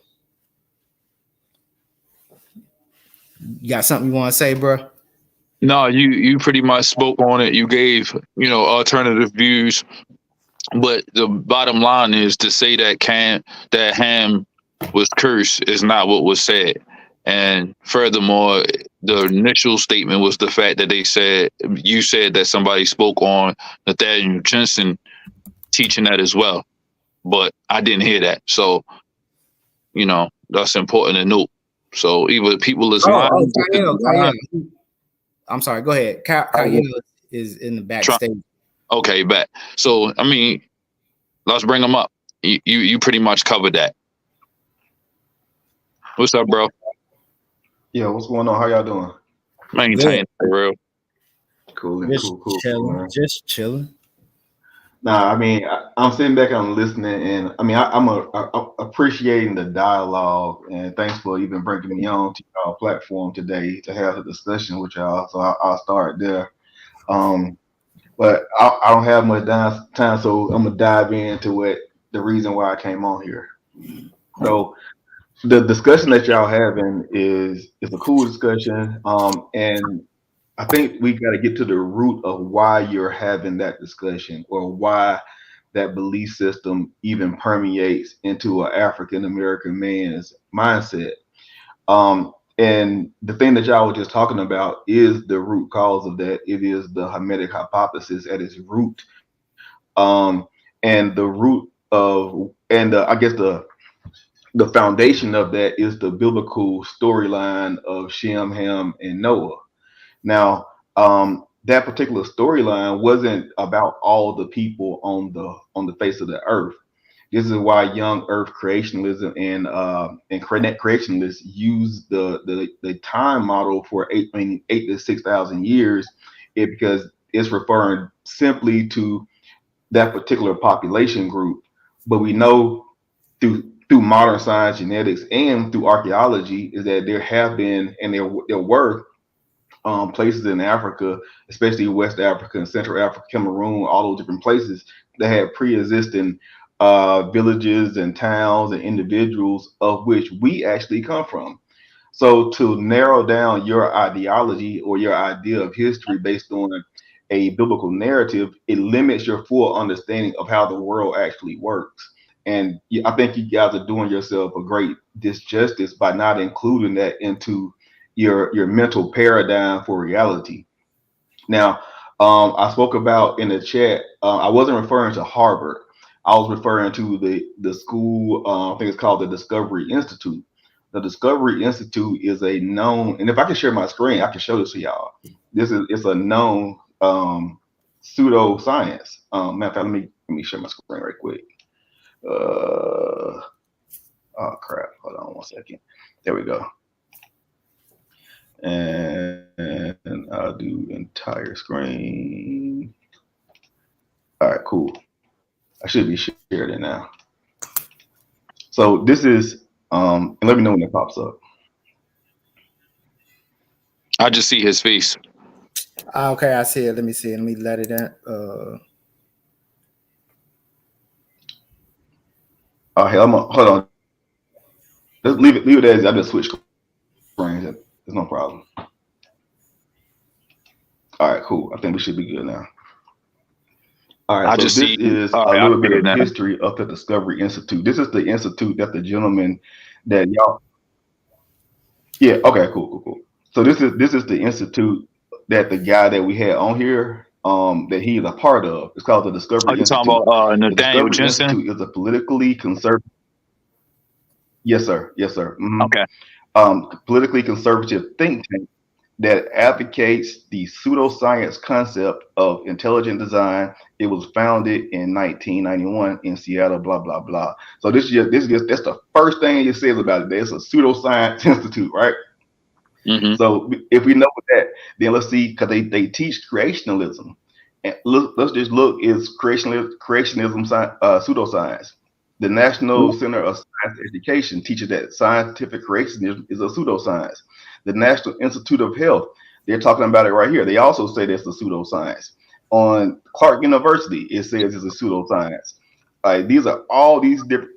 B: You got something you want to say, bro?
C: No, you pretty much spoke on it. You gave, alternative views. But the bottom line is to say that Ham was cursed is not what was said. And furthermore, the initial statement was the fact that you said that somebody spoke on Nathaniel Jeanson teaching that as well. But I didn't hear that. So, that's important to note. So either people is lying.
B: Kyle. I'm sorry, go ahead. Kyle is in the backstage.
C: Okay, back. So, let's bring them up. You pretty much covered that. What's up, bro?
D: Yeah, what's going on? How y'all doing?
C: Maintain for real.
D: Cool and
B: Just
D: cool,
B: chilling.
D: man.
B: Just chilling.
D: Nah, I mean, I'm sitting back, I'm listening, and I mean, I'm appreciating the dialogue, and thanks for even bringing me on to our platform today to have a discussion with y'all. So I'll start there. Um, but I don't have much time, so I'm gonna dive into what the reason why I came on here. So the discussion that y'all having is a cool discussion, and I think we got to get to the root of why you're having that discussion or why that belief system even permeates into an African American man's mindset. And the thing that y'all were just talking about is the root cause of that. It is the Hermetic hypothesis at its root. And the root of, and I guess the foundation of that is the biblical storyline of Shem, Ham, and Noah. Now, that particular storyline wasn't about all the people on the face of the earth. This is why young Earth creationalism and creationalists use the time model for 8 to 6,000 years, because it's referring simply to that particular population group. But we know through modern science, genetics, and through archaeology is that there have been and there were places in Africa, especially West Africa and Central Africa, Cameroon, all those different places that had pre-existing villages and towns and individuals of which we actually come from. So to narrow down your ideology or your idea of history based on a biblical narrative, it limits your full understanding of how the world actually works. And I think you guys are doing yourself a great disjustice by not including that into your mental paradigm for reality. Now, I spoke about in the chat. I wasn't referring to Harvard. I was referring to the school. I think it's called the Discovery Institute. The Discovery Institute is a known, and if I can share my screen, I can show this to y'all. It's a known pseudoscience. Matter of fact, let me share my screen right quick. Oh crap! Hold on one second. There we go. And I'll do entire screen. All right, cool. I should be shared it now. So this is and let me know when it pops up.
C: I just see his face.
B: Okay, I see it. Let me see it. Let me let it in.
D: Oh hell, hold on. Just leave it as I just switch screens. There's no problem. All right, cool. I think we should be good now. All right, so this is a little bit of history of the Discovery Institute. This is the institute that the gentleman that y'all. Yeah. Okay. Cool. So this is the institute that the guy that we had on here, that he is a part of. It's called the Discovery Institute.
C: Talking about
D: the Discovery
C: Jeanson?
D: Institute is a politically conservative. Yes, sir. Mm-hmm.
C: Okay.
D: Politically conservative think tank that advocates the pseudoscience concept of intelligent design. It was founded in 1991 in Seattle, blah, blah, blah. So that's the first thing it says about it. It's a pseudoscience institute, right?
C: Mm-hmm.
D: So if we know that, then let's see, because they teach creationalism. And let's just look, is creationism pseudoscience? The National Center of Science Education teaches that scientific creationism is a pseudoscience. The National Institute of Health, they're talking about it right here. They also say that's a pseudoscience. On Clark University, it says it's a pseudoscience. These are all these different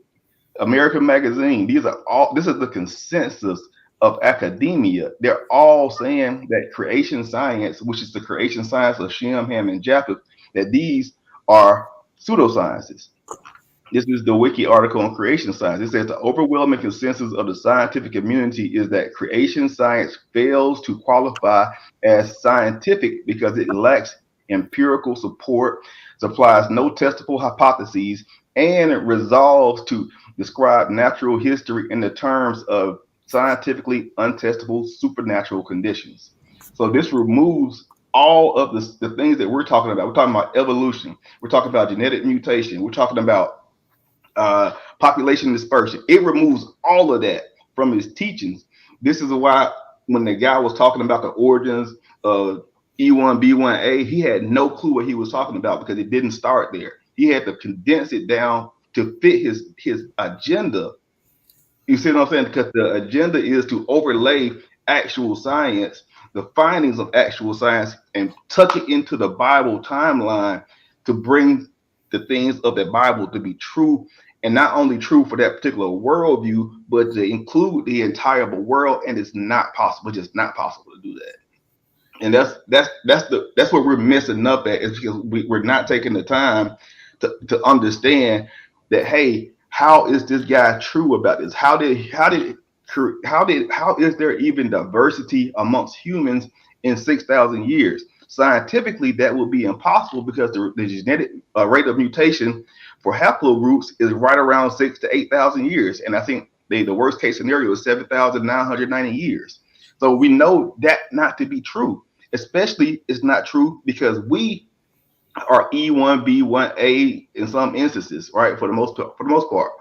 D: American Magazine. This is the consensus of academia. They're all saying that creation science, which is the creation science of Shem, Ham, and Japheth, that these are pseudosciences. This is the wiki article on creation science. It says the overwhelming consensus of the scientific community is that creation science fails to qualify as scientific because it lacks empirical support, supplies no testable hypotheses, and it resolves to describe natural history in the terms of scientifically untestable supernatural conditions. So this removes all of the things that we're talking about. We're talking about evolution. We're talking about genetic mutation. We're talking about population dispersion. It removes all of that from his teachings. This is why when the guy was talking about the origins of E1B1A, he had no clue what he was talking about because it didn't start there. He had to condense it down to fit his agenda. You see what I'm saying? Because the agenda is to overlay actual science, the findings of actual science, and tuck it into the Bible timeline to bring the things of the Bible to be true, and not only true for that particular worldview, but to include the entire world. And it's not possible, just not possible to do that. And that's what we're messing up at, is because we're not taking the time to understand that, hey, how is this guy true about this? How is there even diversity amongst humans in 6,000 years? Scientifically, that would be impossible because the genetic rate of mutation for haplogroups is right around 6,000 to 8,000 years, and I think the worst case scenario is 7,990 years. So we know that not to be true. Especially, it's not true because we are E1B1A in some instances, right? For the most part,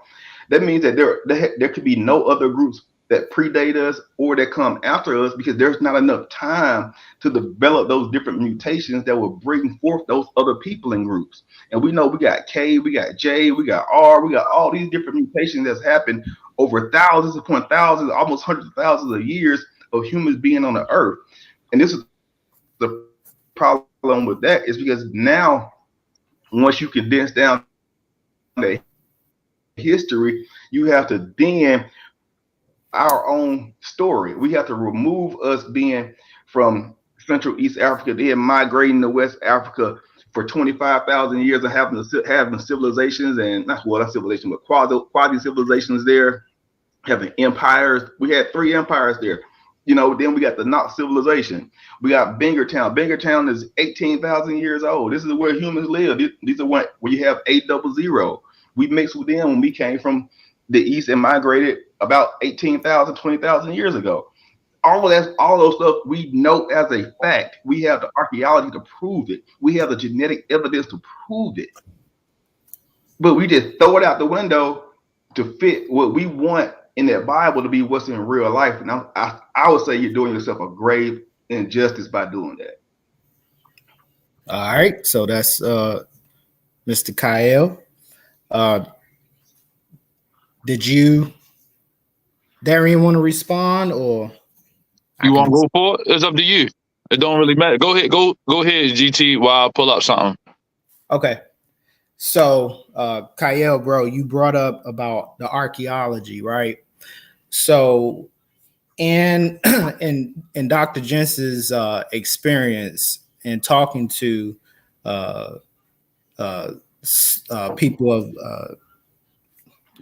D: that means that there could be no other groups that predate us or that come after us, because there's not enough time to develop those different mutations that will bring forth those other people in groups. And we know we got K, we got J, we got R, we got all these different mutations that's happened over thousands upon thousands, almost hundreds of thousands of years of humans being on the earth. And this is the problem with that, is because now, once you condense down the history, you have to then our own story. We have to remove us being from Central East Africa, then migrating to West Africa for 25,000 years and having civilizations, and not civilization, but quasi civilizations there, having empires. We had 3 empires there. Then we got the Knox civilization. We got Bingertown. Bingertown is 18,000 years old. This is where humans live. These are where you have 800. We mixed with them when we came from the East and migrated about 18,000, 20,000 years ago. All those stuff we know as a fact. We have the archaeology to prove it. We have the genetic evidence to prove it. But we just throw it out the window to fit what we want in that Bible to be what's in real life. And I would say you're doing yourself a grave injustice by doing that.
B: All right. So that's Mr. Kyle. Did Darian, want to respond, or
C: you want to go for it? It's up to you. It don't really matter. Go ahead, GT, while I pull up something.
B: Okay. So, Kyle, bro, you brought up about the archaeology, right? So, in Dr. Jeanson's experience in talking to people of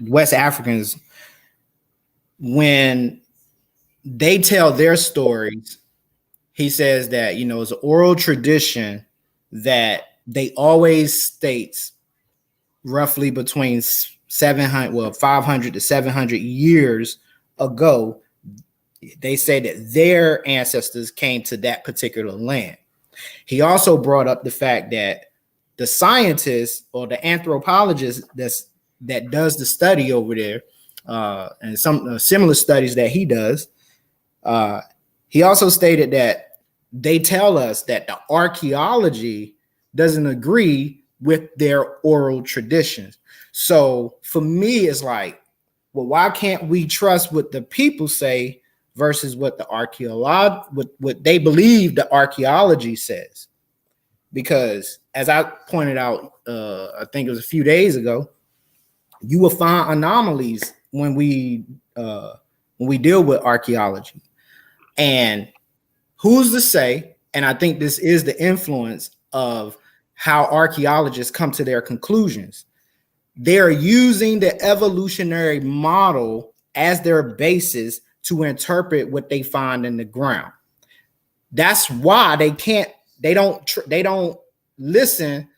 B: West Africans, when they tell their stories, he says that, it's an oral tradition that they always states roughly between 500 to 700 years ago, they say that their ancestors came to that particular land. He also brought up the fact that the scientist or the anthropologist that does the study over there, and some similar studies that he does, he also stated that they tell us that the archaeology doesn't agree with their oral traditions. So for me, it's like, well, why can't we trust what the people say versus what the what they believe the archaeology says? Because as I pointed out, I think it was a few days ago, you will find anomalies when we deal with archaeology. And who's to say, and I think this is the influence of how archaeologists come to their conclusions. They're using the evolutionary model as their basis to interpret what they find in the ground. That's why they don't listen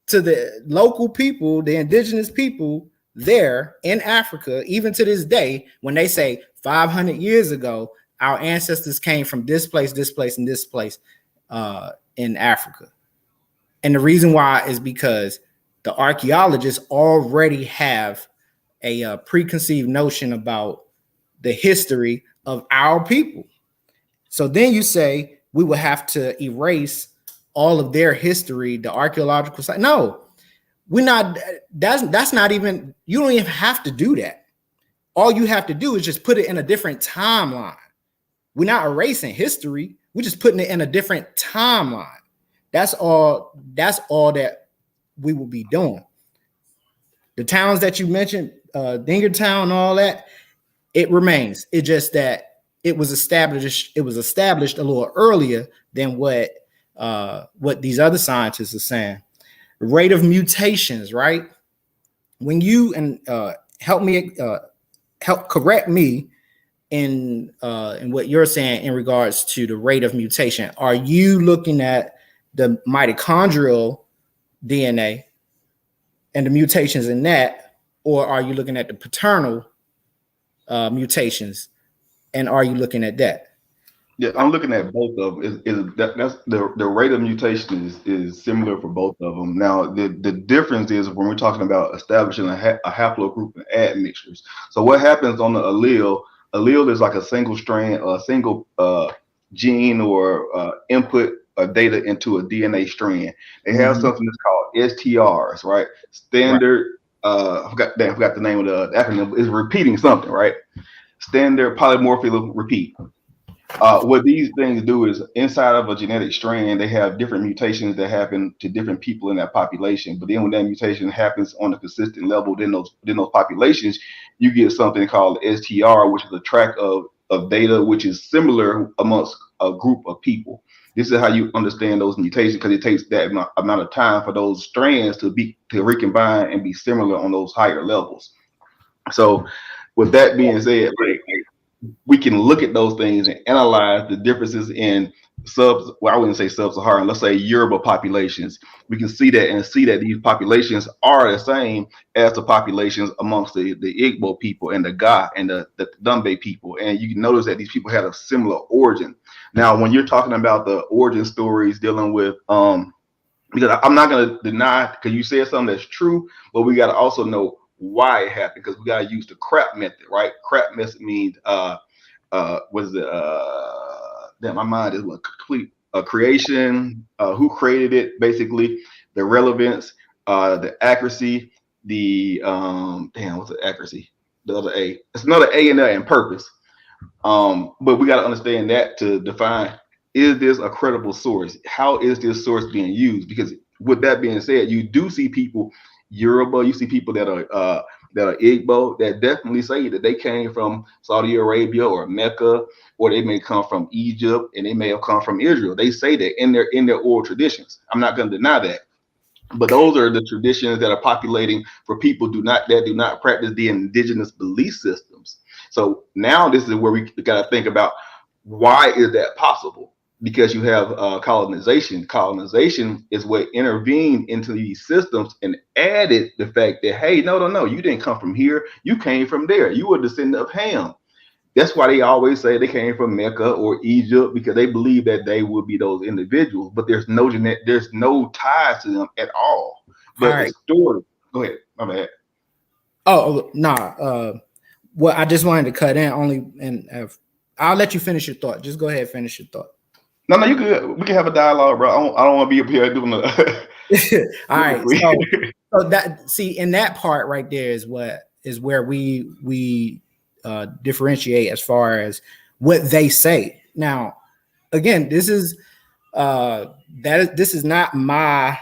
B: to the local people, the indigenous people there in Africa, even to this day, when they say 500 years ago, our ancestors came from this place, and this place in Africa. And the reason why is because the archaeologists already have a preconceived notion about the history of our people. So then you say we would have to erase all of their history, the archaeological site. No, we're not. That's not even. You don't even have to do that. All you have to do is just put it in a different timeline. We're not erasing history. We're just putting it in a different timeline. That's all that we will be doing. The towns that you mentioned, Dingertown and all that, it remains. It's just that it was established a little earlier than what these other scientists are saying. The rate of mutations, right? When you help correct me in what you're saying in regards to the rate of mutation, are you looking at the mitochondrial DNA and the mutations in that, or are you looking at the paternal mutations, and are you looking at that?
D: Yeah, I'm looking at both of them. That's the rate of mutation is similar for both of them. Now, the difference is when we're talking about establishing a haplogroup and admixtures. So what happens on the allele? Allele is like a single strand, a single gene or input data into a DNA strand. They have something that's called STRs, right? Standard. Right. I forgot the name of the acronym. Is repeating something, right? Standard polymorphic repeat. What these things do is inside of a genetic strand, they have different mutations that happen to different people in that population. But then when that mutation happens on a consistent level within those populations, you get something called STR, which is a track of data, which is similar amongst a group of people. This is how you understand those mutations, because it takes that amount of time for those strands to recombine and be similar on those higher levels. So with that being said, we can look at those things and analyze the differences in I wouldn't say sub-Saharan, let's say Yoruba populations. We can see that these populations are the same as the populations amongst the Igbo people and the Ga and the Dumbe people. And you can notice that these people had a similar origin. Now, when you're talking about the origin stories dealing with, because I'm not going to deny, because you said something that's true, but we got to also know why it happened, because we got to use the CRAP method, right? CRAP method means what is it? My mind is complete creation, who created it, basically, the relevance, the accuracy, the what's the accuracy? The other A. It's another A in there, and purpose. But we got to understand that to define, is this a credible source? How is this source being used? Because with that being said, you do see people Yoruba, you see people that are Igbo that definitely say that they came from Saudi Arabia or Mecca, or they may come from Egypt, and they may have come from Israel. They say that in their oral traditions. I'm not going to deny that. But those are the traditions that are populating for people that do not practice the indigenous belief systems. So now this is where we got to think about, why is that possible? Because you have colonization. Colonization is what intervened into these systems and added the fact that, hey, no, you didn't come from here. You came from there. You were a descendant of Ham. That's why they always say they came from Mecca or Egypt, because they believe that they would be those individuals. But there's no ties to them at all. But the story. Go ahead. My bad.
B: Oh, nah. Well, I just wanted to cut in and I'll let you finish your thought. Just go ahead and finish your thought.
D: No, you good. We can have a dialogue, bro. I don't want to be up here doing the.
B: All right. So that, see, in that part right there is where we differentiate as far as what they say. Now, again, this is not my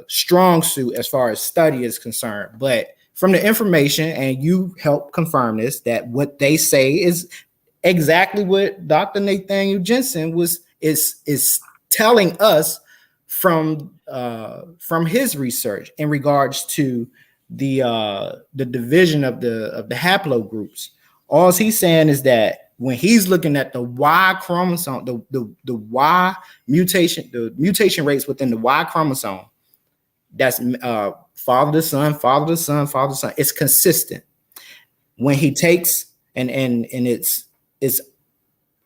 B: strong suit as far as study is concerned, but from the information, and you help confirm this, that what they say is exactly what Dr. Nathaniel Jeanson is telling us from his research in regards to the division of the haplogroups. All he's saying is that when he's looking at the Y chromosome, the Y mutation, the mutation rates within the Y chromosome, that's father to son, father to son, father to son. It's consistent. When he takes and it's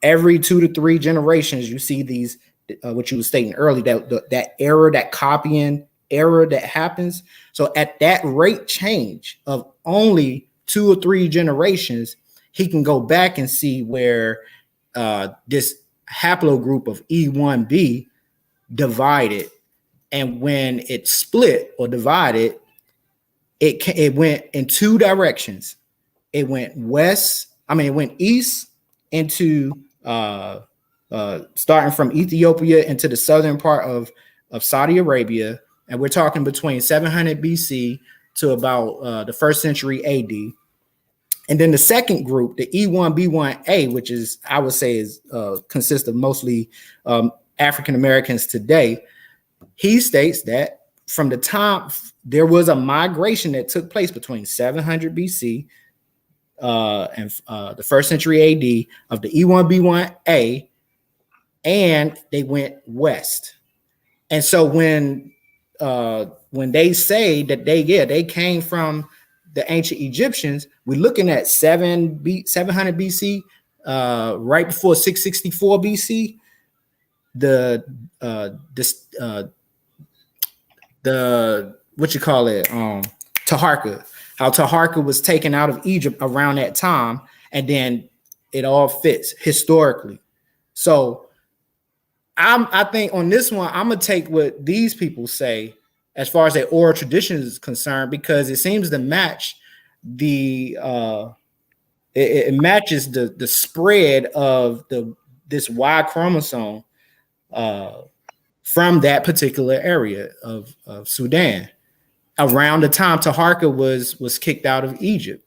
B: every 2 to 3 generations, you see these, what you were stating earlier, that error, that copying error that happens. So at that rate change of only 2 or 3 generations, he can go back and see where this haplogroup of E1b divided, and when it split or divided, it went in two directions. It went it went east into starting from Ethiopia into the southern part of Saudi Arabia, and we're talking between 700 BC to about the first century AD. And then the second group, the E1B1A, which is, I would say, is consists of mostly African Americans today. He states that from the time there was a migration that took place between 700 BC and the first century AD of the E1B1A, and they went west. And so when they say that they came from the ancient Egyptians, we're looking at 700 BC, right before 664 BC. The what you call it, Taharka, how Taharka was taken out of Egypt around that time, and then it all fits historically. So I think on this one, I'm gonna take what these people say as far as their oral tradition is concerned, because it seems to match it matches the spread of this Y chromosome from that particular area of Sudan around the time Taharka was kicked out of Egypt.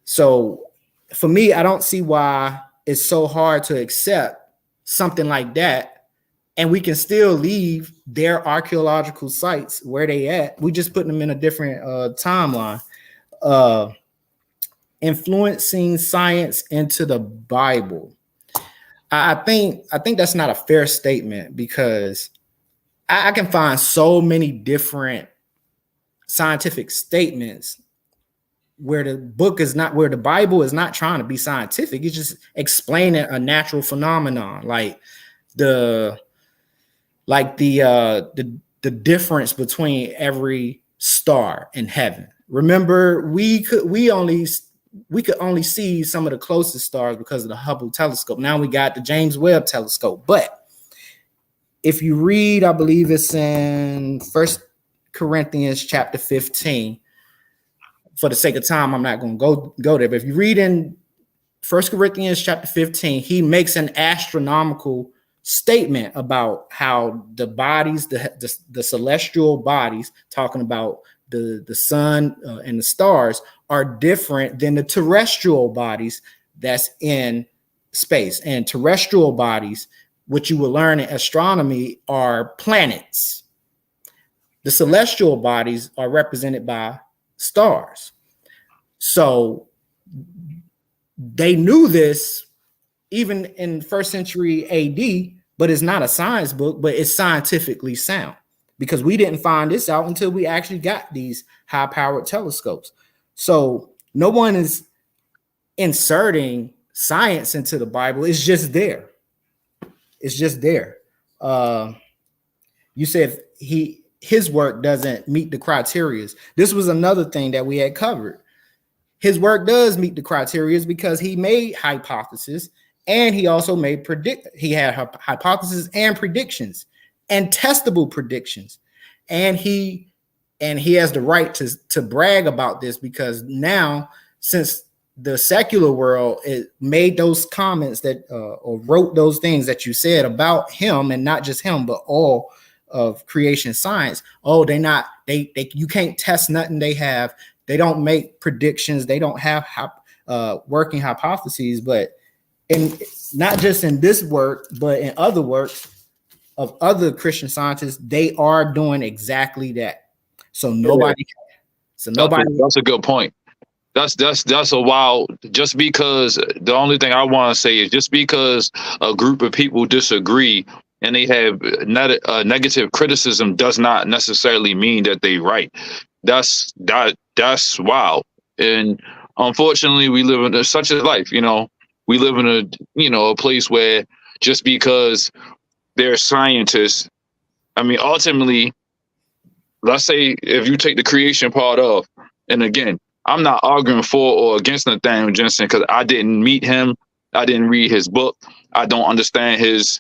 B: So for me, I don't see why it's so hard to accept something like that, and we can still leave their archaeological sites where they at. We just put them in a different timeline. Influencing science into the Bible. I think that's not a fair statement, because I can find so many different scientific statements where the Bible is not trying to be scientific. It's just explaining a natural phenomenon, like the difference between every star in heaven. Remember, we could only see some of the closest stars because of the Hubble telescope. Now we got the James Webb telescope. But if you read, I believe it's in 1 Corinthians chapter 15. For the sake of time, I'm not going to go there. But if you read in 1 Corinthians chapter 15, he makes an astronomical statement about how the bodies, the celestial bodies, talking about the sun and the stars, are different than the terrestrial bodies that's in space. And terrestrial bodies, which you will learn in astronomy, are planets. The celestial bodies are represented by stars. So they knew this even in first century AD, but it's not a science book, but it's scientifically sound, because we didn't find this out until we actually got these high-powered telescopes. So no one is inserting science into the Bible. It's just there. It's just there. You said his work doesn't meet the criteria. This was another thing that we had covered. His work does meet the criteria because he made hypotheses, and he also made he had hypotheses and predictions and testable predictions. And he has the right to brag about this, because now, since the secular world made those comments that or wrote those things that you said about him, and not just him, but all of creation science. Oh, you can't test nothing they have. They don't make predictions. They don't have working hypotheses. But not just in this work, but in other works of other Christian scientists, they are doing exactly that. So nobody.
C: That's a good point. That's a wild. Just because the only thing I want to say is, just because a group of people disagree and they have negative criticism does not necessarily mean that they right. That's wild. And unfortunately, we live in such a life. We live in a place where just because they're scientists, I mean, ultimately, let's say if you take the creation part of, and again, I'm not arguing for or against Nathaniel Jeanson, because I didn't meet him. I didn't read his book. I don't understand his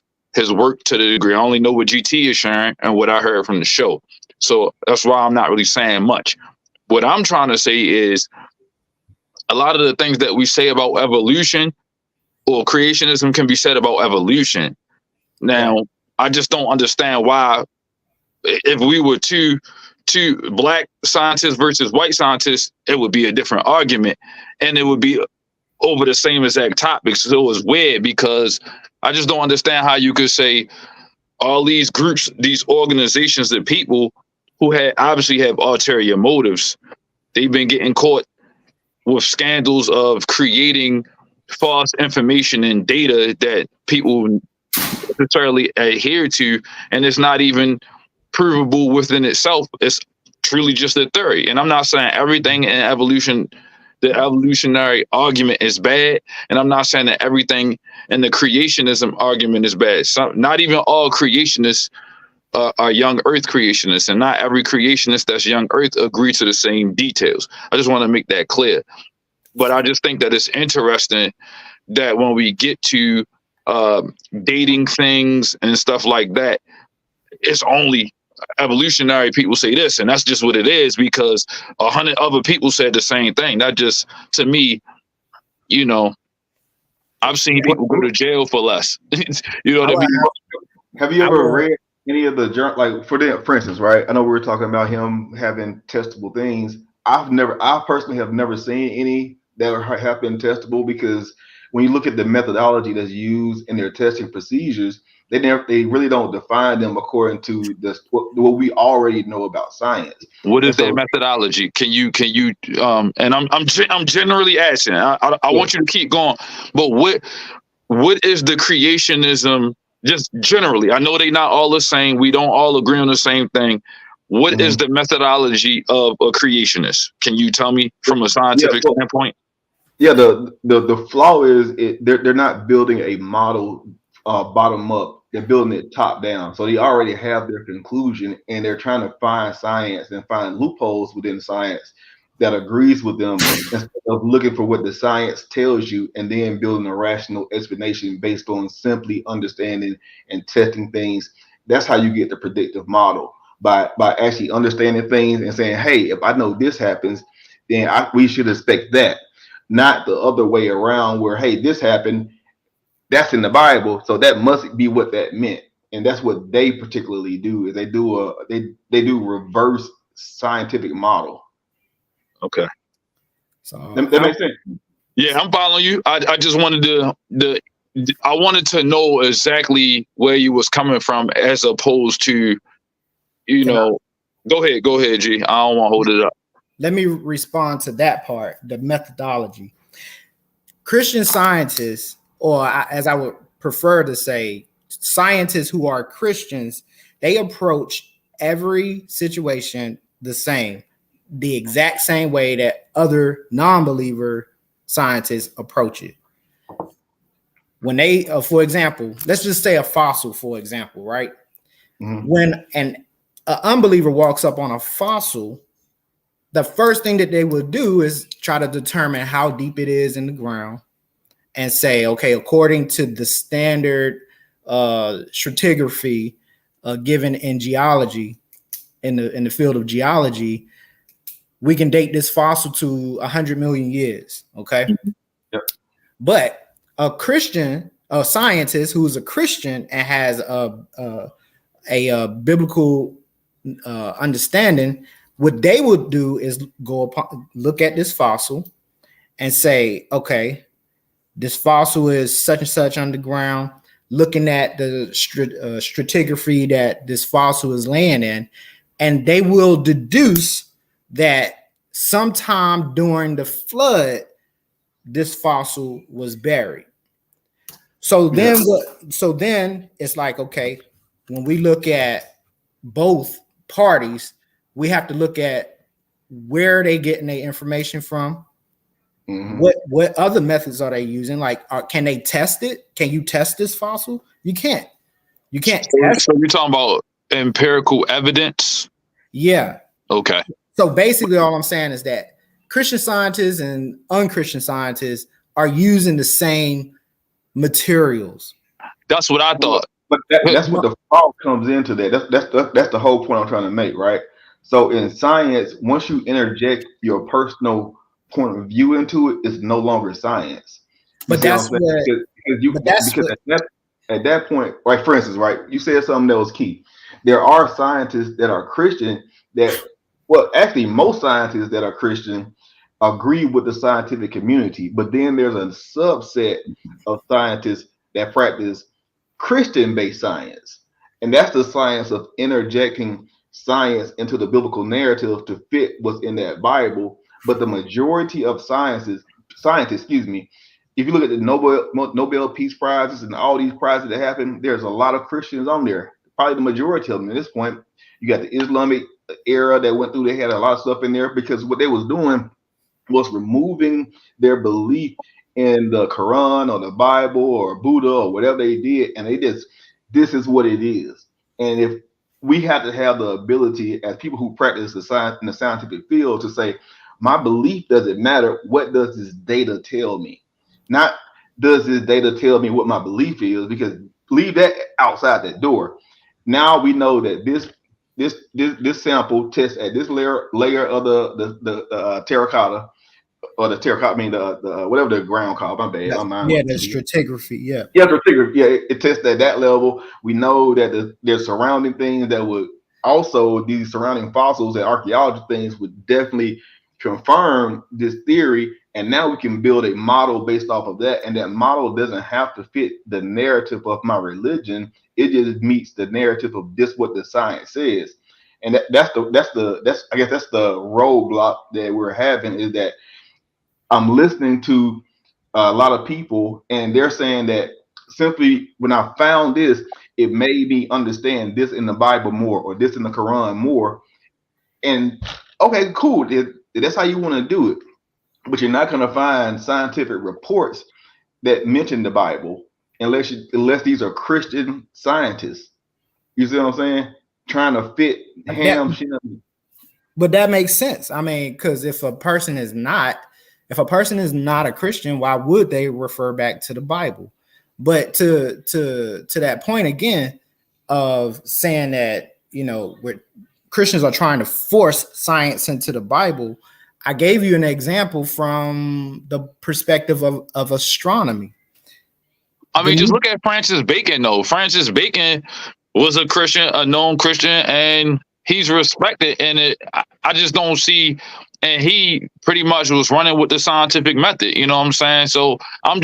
C: work to the degree. I only know what GT is sharing and what I heard from the show. So that's why I'm not really saying much. What I'm trying to say is a lot of the things that we say about evolution or creationism can be said about evolution. Now, I just don't understand why, if we were two black scientists versus white scientists, it would be a different argument, and it would be over the same exact topics. So it was weird because I just don't understand how you could say all these groups, these organizations of people who obviously have ulterior motives, they've been getting caught with scandals of creating false information and data that people necessarily adhere to, and it's not even provable within itself. It's truly just a theory. And I'm not saying everything in evolution, the evolutionary argument is bad, and I'm not saying that everything in the creationism argument is bad. Not even all creationists are young earth creationists, and not every creationist that's young earth agree to the same details. I just want to make that clear. But I just think that it's interesting that when we get to dating things and stuff like that, it's only evolutionary people say this, and that's just what it is, because 100 other people said the same thing. That just, to me, I've seen people go to jail for less. You know what I mean?
D: Have you ever read any of the like for instance, right? I know we were talking about him having testable things. I personally have never seen any that have been testable, because when you look at the methodology that's used in their testing procedures, they really don't define them according to what we already know about science.
C: What is their methodology? Can you and I'm generally asking. I want you to keep going, but what is the creationism just generally? I know they're not all the same. We don't all agree on the same thing. What is the methodology of a creationist? Can you tell me from a scientific standpoint?
D: Yeah, the flaw is they're not building a model bottom up. They're building it top down. So they already have their conclusion, and they're trying to find science and find loopholes within science that agrees with them, instead of looking for what the science tells you and then building a rational explanation based on simply understanding and testing things. That's how you get the predictive model, by actually understanding things and saying, hey, if I know this happens, then we should expect that. Not the other way around where, hey, this happened, that's in the Bible, so that must be what that meant. And that's what they particularly do, is they do reverse scientific model.
C: Okay.
D: So that makes sense.
C: Yeah, I'm following you. I just wanted I wanted to know exactly where you was coming from, as opposed to, go ahead, G. I don't want to hold it up.
B: Let me respond to that part, the methodology. Christian scientists, or as I would prefer to say, scientists who are Christians, they approach every situation the exact same way that other non-believer scientists approach it. When they, for example, let's just say a fossil, for example, right? Mm-hmm. When an unbeliever walks up on a fossil, the first thing that they will do is try to determine how deep it is in the ground, and say, okay, according to the standard stratigraphy given in geology, in the field of geology, we can date this fossil to 100 million years. Okay.
D: Yep.
B: But a scientist who's a Christian and has a biblical understanding, what they would do is look at this fossil and say, okay, this fossil is such and such underground, looking at the stratigraphy that this fossil is laying in, and they will deduce that sometime during the flood, this fossil was buried. So then it's like, okay, when we look at both parties, we have to look at where they getting their information from. Mm-hmm. What other methods are they using? Like, can they test it? Can you test this fossil? You can't.
C: So you're talking about empirical evidence?
B: Yeah.
C: Okay.
B: So basically, all I'm saying is that Christian scientists and unchristian scientists are using the same materials.
C: That's what I thought.
D: But that's what the fall comes into that. That's the whole point I'm trying to make, right? So in science, once you interject your personal point of view into it, it's no longer science. You
B: But
D: see
B: that's
D: what I'm saying? Because at that point, like for instance, right, you said something that was key. There are scientists that are Christian that, well, actually, most scientists that are Christian agree with the scientific community, but then there's a subset of scientists that practice Christian-based science, and that's the science of interjecting science into the biblical narrative to fit what's in that Bible. But the majority of scientists, excuse me, if you look at the Nobel Peace Prizes and all these prizes that happen, there's a lot of Christians on there. Probably the majority of them at this point. You got the Islamic era that went through. They had a lot of stuff in there because what they was doing was removing their belief in the Quran or the Bible or Buddha or whatever they did, and they just, this is what it is. And if we have to have the ability as people who practice the science in the scientific field to say, my belief doesn't matter. What does this data tell me? Not does this data tell me what my belief is, because leave that outside that door. Now we know that this sample tests at this layer of the terracotta, or the terracotta, I mean the whatever the ground called. My bad. My mind.
B: Yeah, the stratigraphy. Yeah.
D: Yeah, stratigraphy. Yeah, it tests at that level. We know that there's surrounding things that would also, these surrounding fossils and archaeology things would definitely confirm this theory. And now we can build a model based off of that. And that model doesn't have to fit the narrative of my religion. It just meets the narrative of this, what the science says. And that's I guess that's the roadblock that we're having, is that I'm listening to a lot of people and they're saying that simply when I found this, it made me understand this in the Bible more, or this in the Quran more. And okay, cool. That's how you want to do it. But you're not going to find scientific reports that mention the Bible unless these are Christian scientists. You see what I'm saying? Trying to fit ham.
B: But that makes sense. I mean, because if a person is not a Christian, why would they refer back to the Bible? But to that point again of saying that, you know, Christians are trying to force science into the Bible, I gave you an example from the perspective of astronomy.
C: I mean, just look at Francis Bacon, though. Francis Bacon was a Christian, a known Christian, and he's respected in it. I just don't see, and he pretty much was running with the scientific method. You know what I'm saying? So I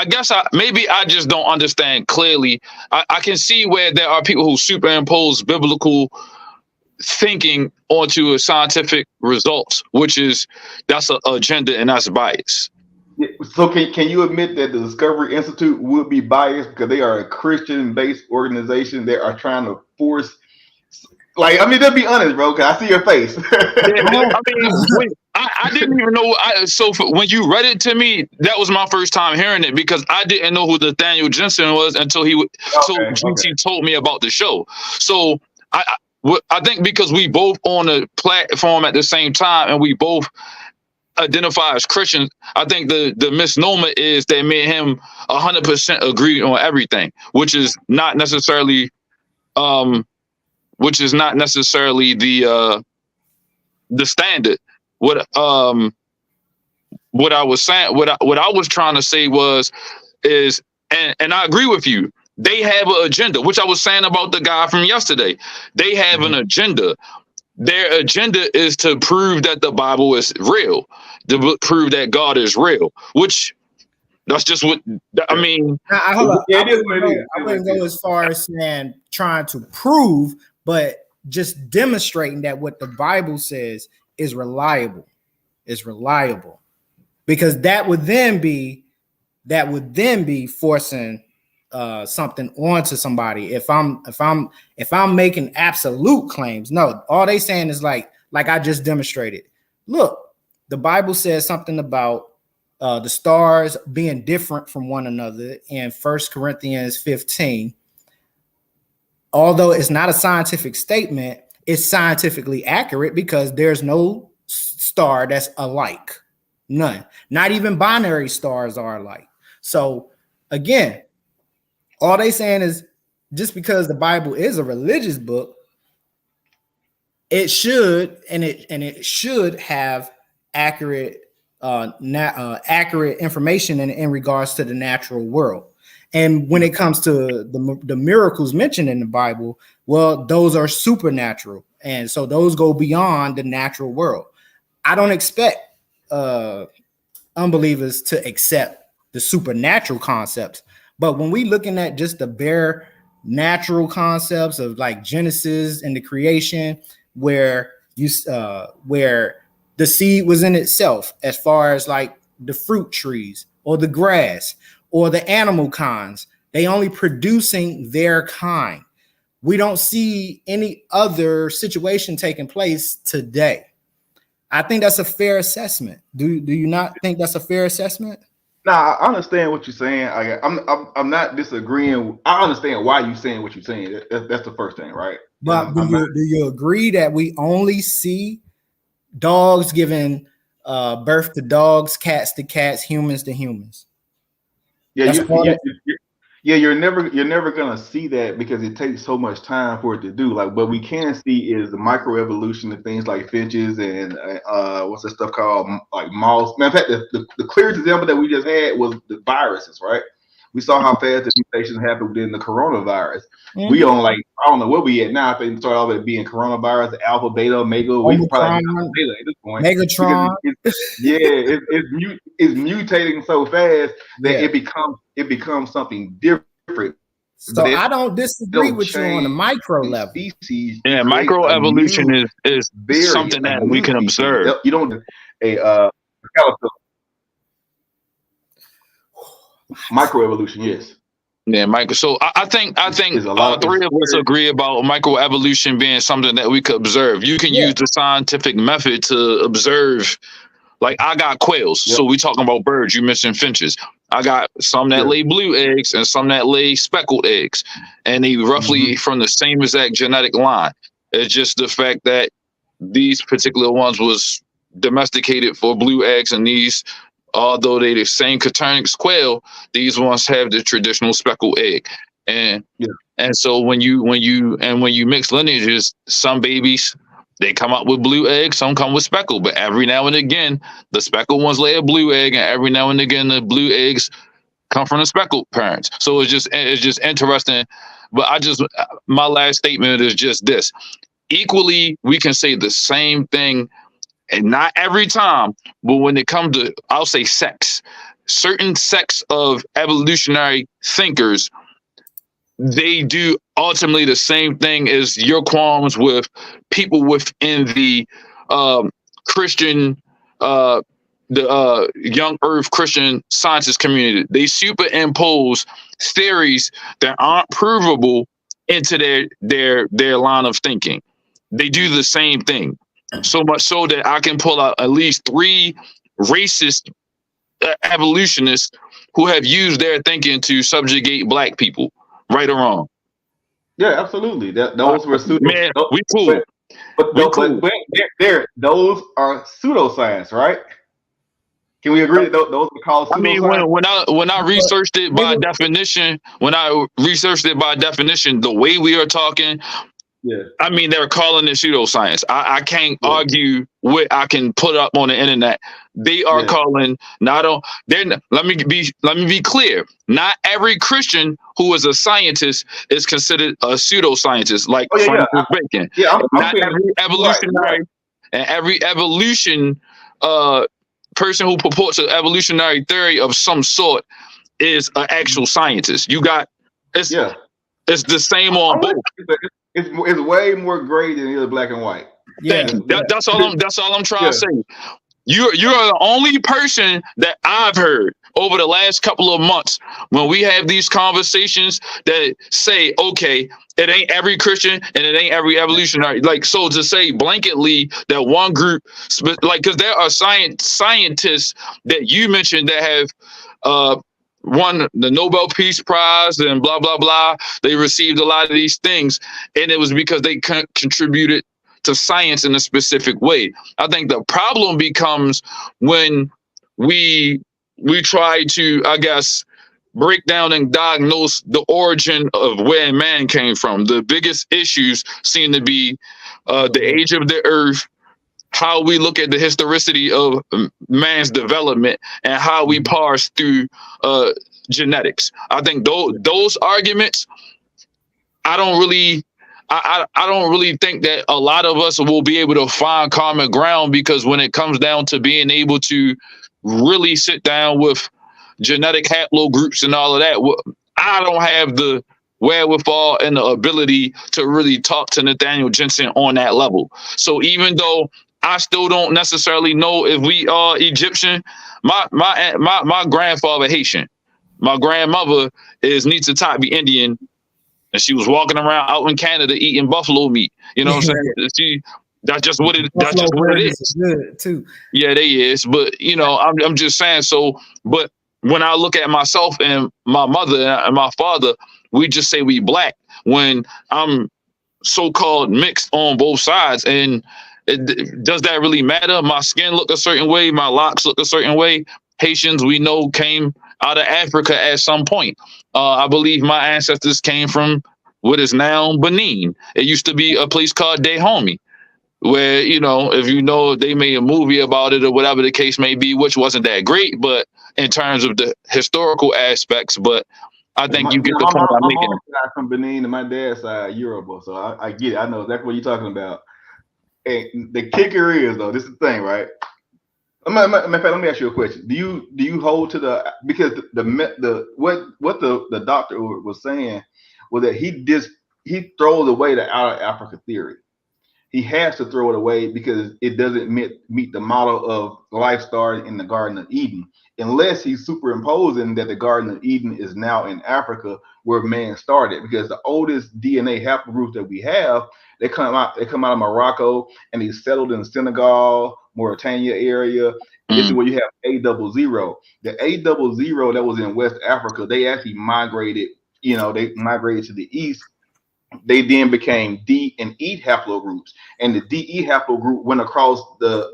C: guess I just don't understand clearly. I can see where there are people who superimpose biblical thinking onto a scientific results, that's an agenda and that's bias.
D: So can you admit that the Discovery Institute would be biased because they are a Christian-based organization that are trying to force? Like, I mean, to be honest, bro, because I see your face.
C: I didn't even know. When you read it to me, that was my first time hearing it, because I didn't know who Nathaniel Jeanson was until Jeanson told me about the show. So I think because we both on a platform at the same time and we both identify as Christians, I think the misnomer is that me and him 100% agree on everything, which is not necessarily the standard. What I was saying, what I was trying to say is, and I agree with you. They have an agenda, which I was saying about the guy from yesterday. They have an agenda. Their agenda is to prove that the Bible is real, to prove that God is real, which that's just what I mean.
B: I wouldn't go as far as saying trying to prove, but just demonstrating that what the Bible says is reliable. Because that would then be forcing something onto somebody. If I'm making absolute claims, no, all they saying is like I just demonstrated. Look, the Bible says something about the stars being different from one another in 1 Corinthians 15. Although it's not a scientific statement, it's scientifically accurate because there's no star that's alike. None. Not even binary stars are alike. So again, all they saying is just because the Bible is a religious book, it should have accurate accurate information in regards to the natural world. And when it comes to the miracles mentioned in the Bible, well, those are supernatural, and so those go beyond the natural world. I don't expect unbelievers to accept the supernatural concepts, but when we looking at just the bare natural concepts of like Genesis and the creation, where the seed was in itself, as far as like the fruit trees or the grass or the animal kinds, they only producing their kind. We don't see any other situation taking place today. I think that's a fair assessment. Do you not think that's a fair assessment?
D: Nah, I understand what you're saying. I'm not disagreeing. I understand why you're saying what you're saying. That's the first thing, right?
B: But do you agree that we only see dogs giving birth to dogs, cats to cats, humans to humans?
D: Yeah, you're never gonna see that because it takes so much time for it to do. Like, what we can see is the microevolution of things like finches and what's that stuff called, like moths. Matter of fact, the clearest example that we just had was the viruses, right? We saw how fast the mutations happened within the coronavirus. Mm-hmm. We on, like, I don't know what we at now. I think it started off at being coronavirus, alpha, beta, omega. We probably beta at this point.
B: Megatron.
D: It's mutating so fast that it becomes something different.
B: So I don't disagree with you on the micro level.
C: Species, yeah, microevolution is something that we can observe.
D: You don't microevolution, yes.
C: Yeah, Michael. So I think all three of us agree about microevolution being something that we could observe. You can use the scientific method to observe. Like, I got quails, so we talking about birds. You mentioned finches. I got some that lay blue eggs and some that lay speckled eggs, and they roughly from the same exact genetic line. It's just the fact that these particular ones was domesticated for blue eggs, and these, although they the same Coturnix quail, these ones have the traditional speckled egg. And so when you mix lineages, some babies, they come out with blue eggs, some come with speckled, but every now and again, the speckled ones lay a blue egg, and every now and again, the blue eggs come from the speckled parents. So it's just interesting. But my last statement is just this: equally, we can say the same thing, and not every time, but when it comes to, I'll say, sex, certain sects of evolutionary thinkers, they do ultimately the same thing as your qualms with people within the Christian, the young earth Christian scientist community. They superimpose theories that aren't provable into their line of thinking. They do the same thing. So much so that I can pull out at least 3 racist evolutionists who have used their thinking to subjugate black people, right or wrong.
D: Yeah, absolutely. Those were pseudo.
C: Man, we cool.
D: But those are pseudoscience, right? Can we agree that those are called pseudoscience?
C: I mean, when I researched it by definition, the way we are talking. Yeah, I mean, they're calling it pseudoscience. I can't argue what I can put up on the internet. They are calling let me be clear. Not every Christian who is a scientist is considered a pseudoscientist, like Francis Bacon. Not every evolutionary and every evolution person who purports an evolutionary theory of some sort is an actual scientist. It's the same on both.
D: It's way more gray than either black and white.
C: Thank you. That's all I'm trying to say. You're the only person that I've heard over the last couple of months when we have these conversations that say, okay, it ain't every Christian and it ain't every evolutionary. Like, so to say blanketly that one group, like, because there are scientists that you mentioned that have won the Nobel Peace Prize and blah, blah, blah. They received a lot of these things, and it was because they contributed to science in a specific way. I think the problem becomes when we try to, I guess, break down and diagnose the origin of where man came from. The biggest issues seem to be the age of the earth, how we look at the historicity of man's development, and how we parse through genetics. I think those arguments, I don't really think that a lot of us will be able to find common ground, because when it comes down to being able to really sit down with genetic haplogroups and all of that, I don't have the wherewithal and the ability to really talk to Nathaniel Jeanson on that level. So even though I still don't necessarily know if we are Egyptian, my grandfather Haitian, my grandmother is Negetee Indian, and she was walking around out in Canada eating buffalo meat. You know what I'm saying? That's just what it is.
B: Good too.
C: Yeah, they is. But I'm just saying. So, but when I look at myself and my mother and my father, we just say we black when I'm so-called mixed on both sides. And does that really matter? My skin look a certain way, my locks look a certain way. Haitians, we know, came out of Africa at some point. I believe my ancestors came from what is now Benin. It used to be a place called Dahomey, where, if they made a movie about it or whatever the case may be, which wasn't that great, but in terms of the historical aspects. But I think you get the point I'm making.
D: My mom's side from Benin and my dad's side Yoruba, so I get it. I know exactly what you're talking about. And the kicker is, though, this is the thing, right? Let me ask you a question. Do you hold to because what the doctor was saying was that he throws away the out of Africa theory. He has to throw it away because it doesn't meet the model of life starting in the Garden of Eden, unless he's superimposing that the Garden of Eden is now in Africa where man started. Because the oldest DNA haplogroup that we have, they come out of Morocco, and they settled in Senegal, Mauritania area. This is where you have A00. The A00 that was in West Africa, they actually migrated. They migrated to the east. They then became D and E haplogroups, and the DE haplogroup went across the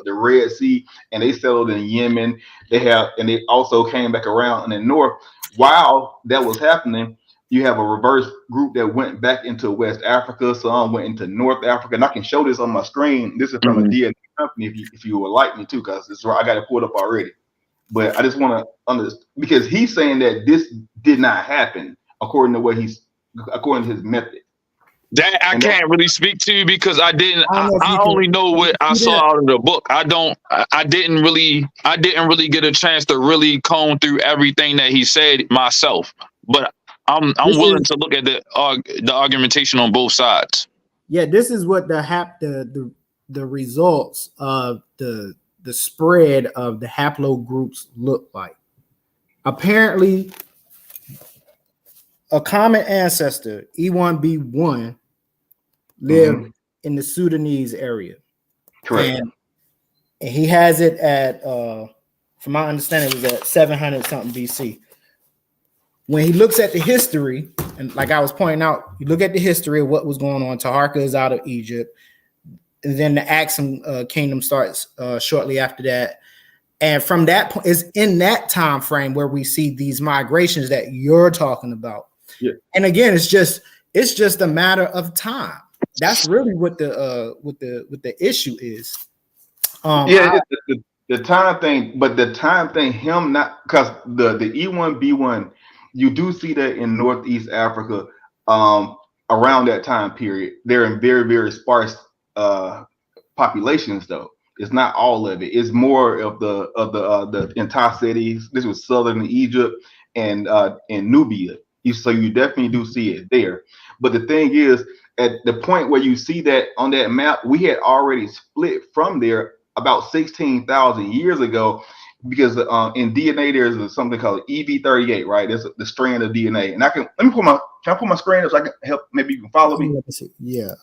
D: Red Sea, and they settled in Yemen. They also came back around in the north. While that was happening, you have a reverse group that went back into West Africa. Some went into North Africa, and I can show this on my screen. This is from a DNA company, if you would like me to, because I got it pulled up already. But I just want to understand, because he's saying that this did not happen according to his method.
C: That I can't really speak to, because I only know what I saw out of the book. I didn't really get a chance to really comb through everything that he said myself. But I'm willing to look at the argumentation on both sides.
B: Yeah, this is what the results of the spread of the haplogroups look like. Apparently, a common ancestor, E1B1, lived in the Sudanese area.
D: Correct.
B: And he has it at, from my understanding, it was at 700 something BC. When he looks at the history, and like I was pointing out, you look at the history of what was going on. Taharka is out of Egypt. And then the Axum kingdom starts shortly after that. And from that point, is in that time frame where we see these migrations that you're talking about. Yeah. And again, it's just a matter of time. That's really what the issue is.
D: The time thing, but the time thing, him not, because the E1B1, you do see that in Northeast Africa around that time period. They're in very, very sparse populations, though. It's not all of it. It's more of the entire cities. This was southern Egypt and Nubia. So you definitely do see it there. But the thing is, at the point where you see that on that map, we had already split from there about 16,000 years ago, because in DNA there's something called EV38, right? That's the strand of DNA. And can I put my screen up so I can help? Maybe you can follow me.
B: Yeah.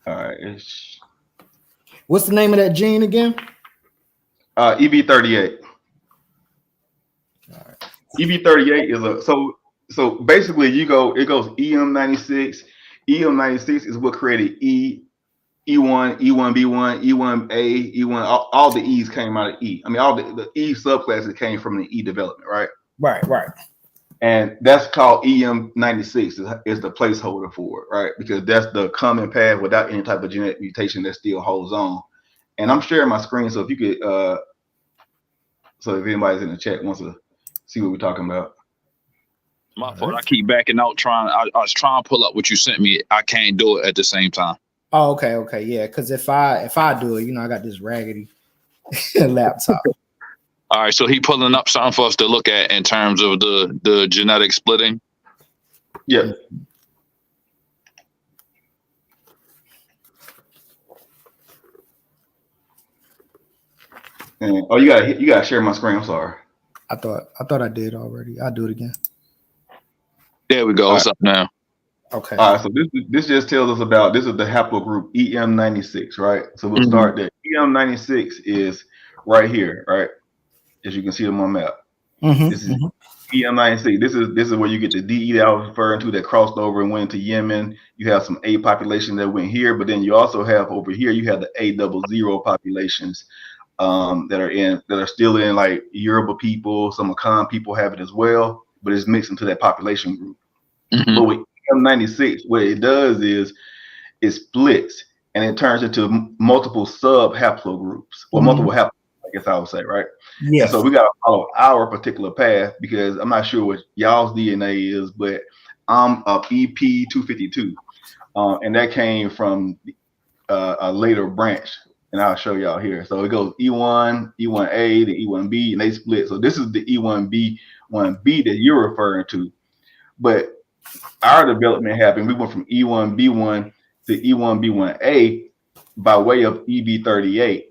D: All right.
B: What's the name of that gene again?
D: EV38. All right. EV38 is so basically it goes EM96, EM96 is what created E1, E1B1, E1A, E1. All the E's came out of E. I mean, all the E subclasses came from the E development, right?
B: Right.
D: And that's called EM96 is the placeholder for it, right? Because that's the common path without any type of genetic mutation that still holds on. And I'm sharing my screen, so if you could, so if anybody's in the chat wants to see what we're talking about.
C: My fault. I keep backing out I was trying to pull up what you sent me. I can't do it at the same time.
B: Oh, okay, yeah. Because if I do it, I got this raggedy laptop.
C: All right, so he pulling up something for us to look at in terms of the genetic splitting.
D: Yeah. And, oh, you gotta share my screen. I'm sorry.
B: I thought I did already. I'll do it again.
C: There we go.
D: All
C: it's
D: right.
C: Up now.
B: Okay.
D: All right. So this just tells us about, this is the haplogroup EM96, right? So we'll start there. EM96 is right here, right? As you can see on my map. This is EM96. This is where you get the DE that I was referring to that crossed over and went to Yemen. You have some A population that went here, but then you also have over here, you have the A00 populations that are still in, like Yoruba people, some Akan people have it as well, but it's mixed into that population group. But with EM96, what it does is it splits and it turns into multiple sub haplogroups or multiple haplogroups, I guess I would say, right? Yeah. So we got to follow our particular path because I'm not sure what y'all's DNA is, but I'm of EP252, and that came from a later branch, and I'll show y'all here. So it goes E1, E1A, the E1B, and they split. So this is the E1B, 1B that you're referring to, but our development happened. We went from E1B1 to E1B1A by way of EB38.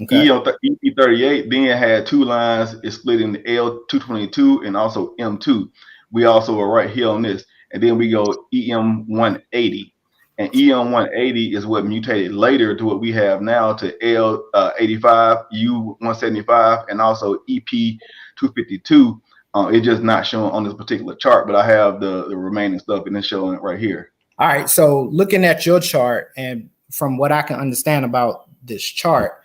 D: Okay. EB38 then had two lines. It split into L222 and also M2. We also are right here on this. And then we go EM180. And EM180 is what mutated later to what we have now to L85, U175, and also EP252. It's just not shown on this particular chart, but I have the remaining stuff and it's showing it right here.
B: All right. So looking at your chart, and from what I can understand about this chart,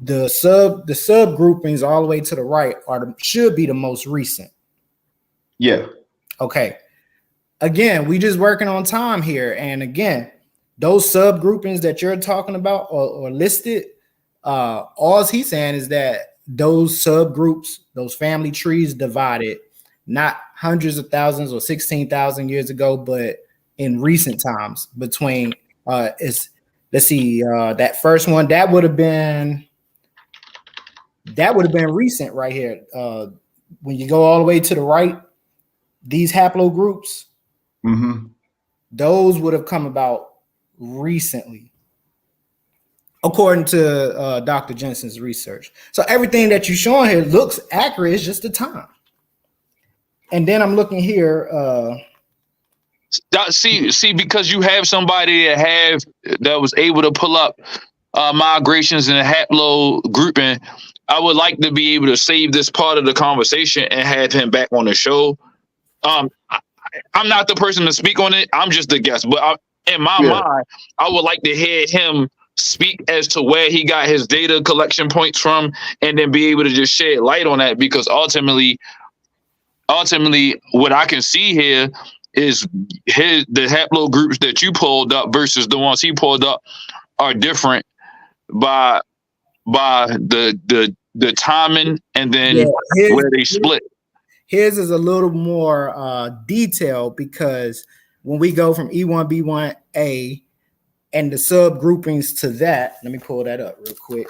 B: the sub groupings all the way to the right should be the most recent.
D: Yeah. Okay.
B: Again, we just working on time here, and again, those sub groupings that you're talking about or listed, all he's saying is that those subgroups, those family trees divided not hundreds of thousands or 16,000 years ago, but in recent times between let's see, that first one that would have been recent right here. When you go all the way to the right, these haplogroups, those would have come about recently, according to Dr. Jeanson's research. So everything that you're showing here looks accurate. It's just the time. And then I'm looking here.
C: See, because you have somebody that was able to pull up migrations and haplo grouping, I would like to be able to save this part of the conversation and have him back on the show. I'm not the person to speak on it. I'm just the guest. But in my mind, I would like to hear him speak as to where he got his data collection points from, and then be able to just shed light on that, because ultimately what I can see here is the haplogroups that you pulled up versus the ones he pulled up are different by the timing and then where they split.
B: His is a little more detailed, because when we go from E1B1A and the subgroupings to that, let me pull that up real quick.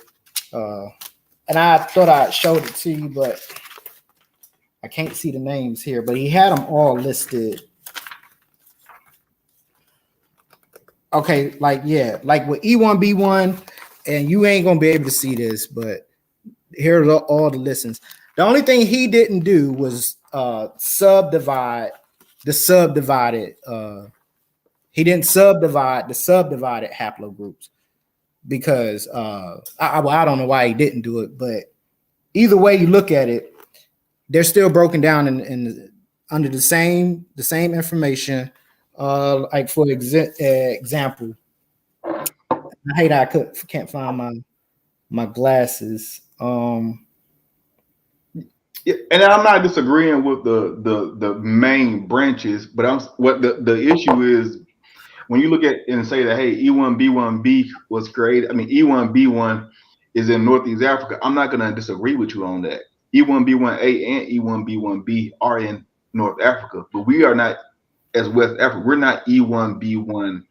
B: And I thought I showed it to you, but I can't see the names here, but he had them all listed. Okay, like with E1B1, and you ain't gonna be able to see this, but here are all the listings. The only thing he didn't do was subdivide the subdivided. He didn't subdivide the subdivided haplogroups, because I don't know why he didn't do it, but either way you look at it, they're still broken down in under the same information Like for example, I hate I can't find my glasses.
D: Yeah, and I'm not disagreeing with the main branches, but what the issue is when you look at and say that, hey, E1B1B was created. I mean, E1B1 is in Northeast Africa. I'm not going to disagree with you on that. E1B1A and E1B1B are in North Africa, but we are not, as West Africa. We're not E1B1A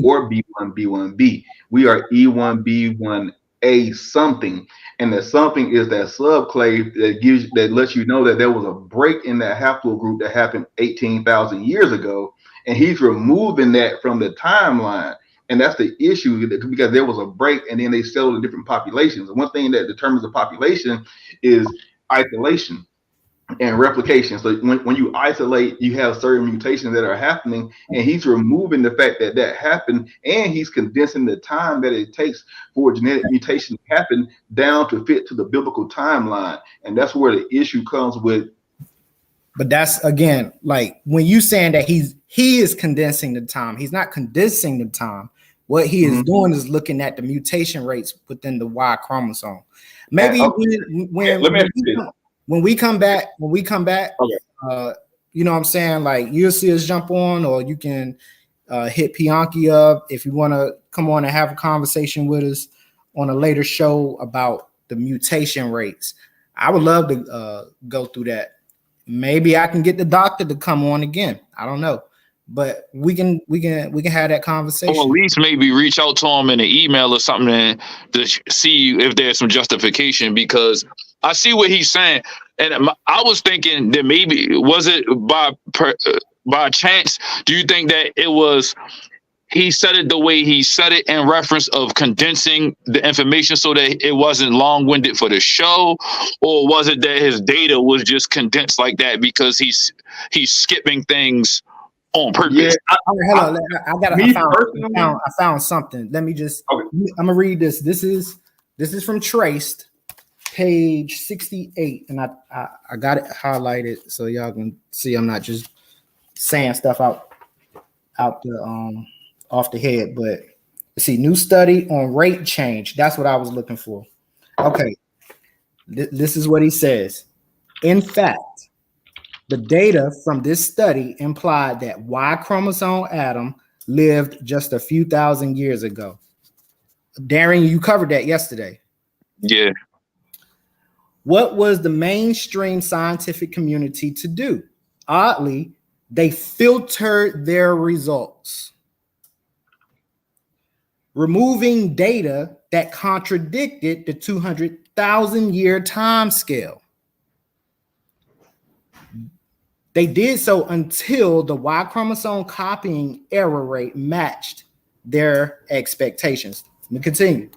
D: or B1B1B. We are E1B1A something, and the something is that subclave that lets you know that there was a break in that haplogroup that happened 18,000 years ago, and he's removing that from the timeline. And that's the issue, because there was a break, and then they settled in different populations. And one thing that determines a population is isolation and replication. So when you isolate, you have certain mutations that are happening, and he's removing the fact that that happened, and he's condensing the time that it takes for a genetic mutation to happen down to fit to the biblical timeline. And that's where the issue comes with.
B: But that's, again, like when you saying that he is condensing the time, he's not condensing the time. What he is doing is looking at the mutation rates within the Y chromosome. Maybe when we come back,
D: Okay.
B: You know what I'm saying? Like, you'll see us jump on, or you can hit Pianki up if you want to come on and have a conversation with us on a later show about the mutation rates. I would love to go through that. Maybe I can get the doctor to come on again. I don't know, but we can have that conversation.
C: Or at least maybe reach out to him in an email or something to see if there's some justification, because I see what he's saying, and I was thinking that maybe was it by chance? Do you think that it was he said it the way he said it in reference of condensing the information so that it wasn't long-winded for the show, or was it that his data was just condensed like that because he's skipping things on purpose?
D: Yeah,
B: I found something. Let me just. Okay. I'm gonna read this. This is from Traced, page 68, and I got it highlighted so y'all can see I'm not just saying stuff out the off the head. But let's see, new study on rate change. That's what I was looking for. Okay, this is what he says. In fact, the data from this study implied that Y chromosome Adam lived just a few thousand years ago. Darren, you covered that yesterday.
C: Yeah.
B: What was the mainstream scientific community to do? Oddly, they filtered their results, removing data that contradicted the 200,000 year time scale. They did so until the Y chromosome copying error rate matched their expectations. Let me continue.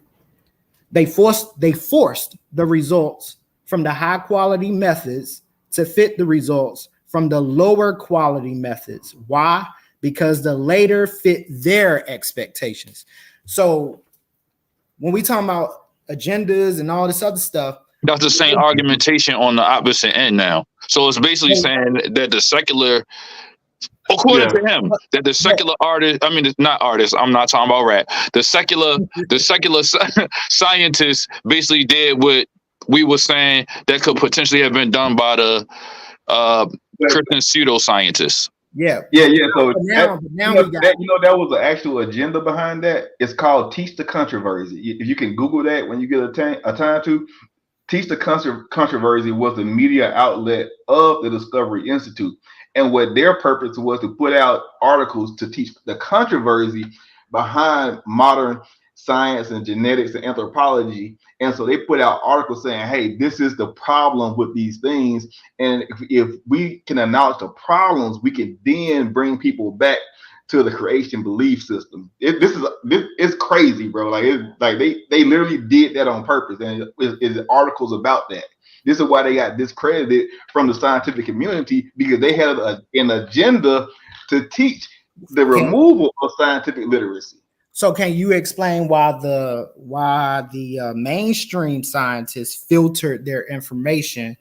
B: They forced the results from the high quality methods to fit the results from the lower quality methods. Why? Because the later fit their expectations. So when we talk about agendas and all this other stuff,
C: that's the same argumentation on the opposite end now. So it's basically saying that the secular, according to him, that the secular artist, I mean, not artists, I'm not talking about rap. The secular scientists basically did what we were saying that could potentially have been done by the Christian pseudoscientists.
B: Yeah.
D: So now that was an actual agenda behind that. It's called Teach the Controversy. If you can Google that when you get a time to. Teach the Controversy was the media outlet of the Discovery Institute. And what their purpose was to put out articles to teach the controversy behind modern science and genetics and anthropology. And so they put out articles saying, hey, this is the problem with these things. And if we can acknowledge the problems, we can then bring people back to the creation belief system. It's crazy, bro. Like they literally did that on purpose, and it's articles about that. This is why they got discredited from the scientific community, because they had an agenda to teach the removal of scientific literacy.
B: So can you explain why the mainstream scientists filtered their information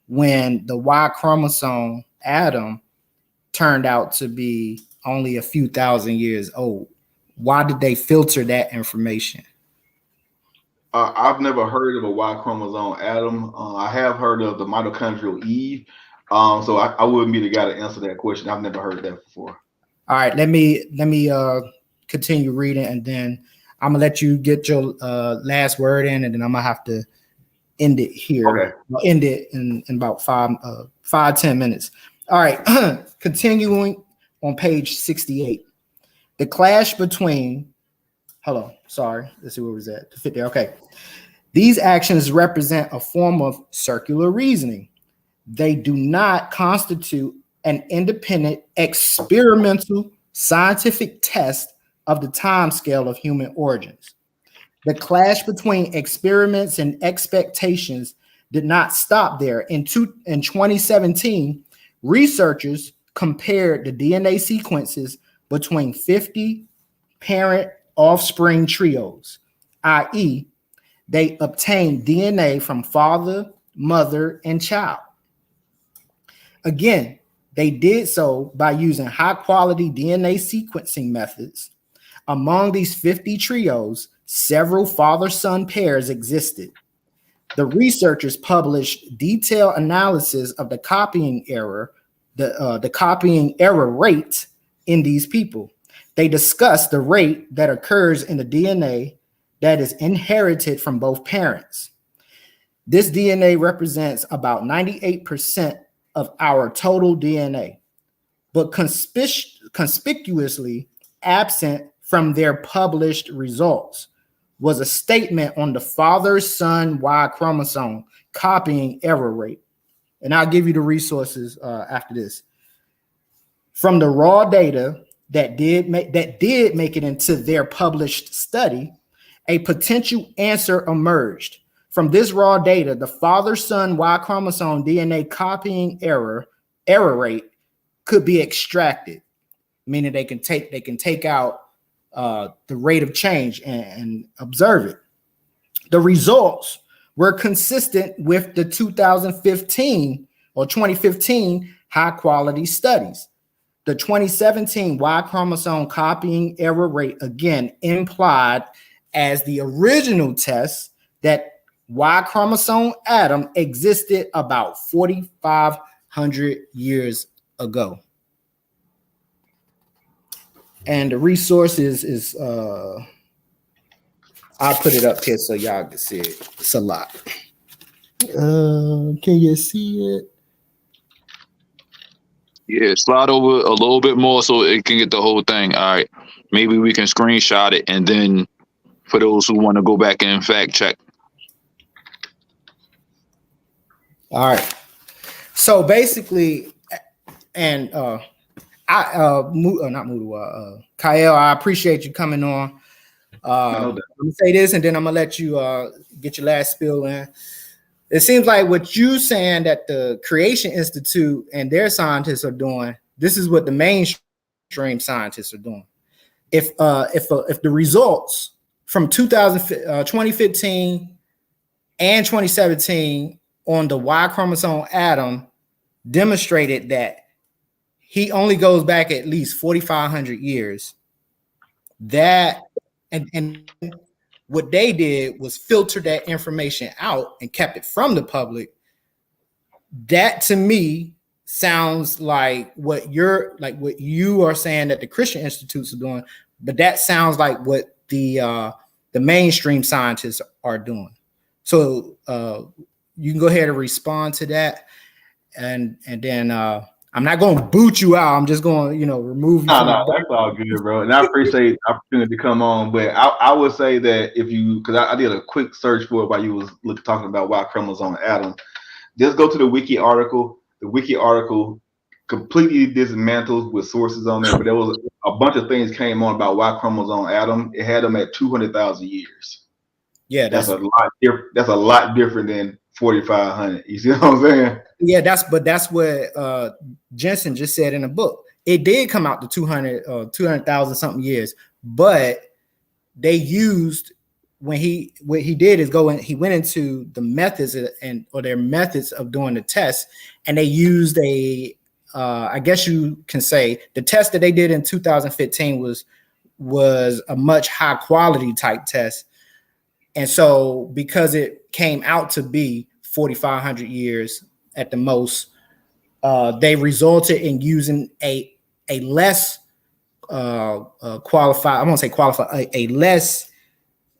B: when the Y chromosome Adam turned out to be only a few thousand years old. Why did they filter that information?
D: I've never heard of a Y chromosome atom. I have heard of the mitochondrial Eve. So I wouldn't be the guy to answer that question. I've never heard that before.
B: All right, let me continue reading, and then I'm gonna let you get your last word in, and then I'm gonna have to end it here.
D: Okay.
B: I'll end it in about 10 minutes. All right, continuing on page 68. The clash between, let's see where was that? To fit there. Okay. These actions represent a form of circular reasoning. They do not constitute an independent experimental scientific test of the time scale of human origins. The clash between experiments and expectations did not stop there. In 2017, researchers compared the DNA sequences between 50 parent offspring trios, i.e., they obtained DNA from father, mother, and child. Again, they did so by using high-quality DNA sequencing methods. Among these 50 trios, several father-son pairs existed. The researchers published detailed analysis of the copying error, the copying error rate in these people. They discussed the rate that occurs in the DNA that is inherited from both parents. This DNA represents about 98% of our total DNA, but conspicuously absent from their published results was a statement on the father-son Y chromosome copying error rate. And I'll give you the resources after this. From the raw data that did make it into their published study, a potential answer emerged. From this raw data, the father-son Y chromosome DNA copying error rate could be extracted, meaning they can take out the rate of change and observe it. The results were consistent with the 2015 high quality studies. The 2017 Y chromosome copying error rate again implied as the original test that Y chromosome atom existed about 4,500 years ago. And the resources is I'll put it up here so y'all can see it. It's a lot. Can you see it?
C: Yeah, slide over a little bit more so it can get the whole thing. All right. Maybe we can screenshot it, and then for those who want to go back and fact check.
B: All right. So basically, and Kyle, I appreciate you coming on. I'm gonna say this, and then I'm gonna let you get your last spill in. It seems like what you saying that the Creation Institute and their scientists are doing, this is what the mainstream scientists are doing. If the results from 2015 and 2017 on the Y chromosome atom demonstrated that he only goes back at least 4,500 years. That and what they did was filter that information out and kept it from the public. That to me sounds like what you are saying that the Christian Institutes are doing, but that sounds like what the mainstream scientists are doing. So you can go ahead and respond to that, and then I'm not going to boot you out. I'm just going to, remove you.
D: No, that's all good, bro. And I appreciate the opportunity to come on. But I would say that because I did a quick search for it while you was talking about Y chromosome atom. Just go to the wiki article. The wiki article completely dismantled with sources on there, but there was a bunch of things came on about Y chromosome atom. It had them at 200,000 years.
B: Yeah,
D: that's a lot different. That's a lot different than 4,500. You see what I'm saying?
B: Yeah, that's what Jeanson just said in the book. It did come out to 200,000 something years, but they used what he did is he went into the methods or their methods of doing the test, and they used a I guess you can say the test that they did in 2015 was a much high quality type test. And so because it came out to be 4,500 years at the most, they resulted in using a less qualified, I won't say qualified, a less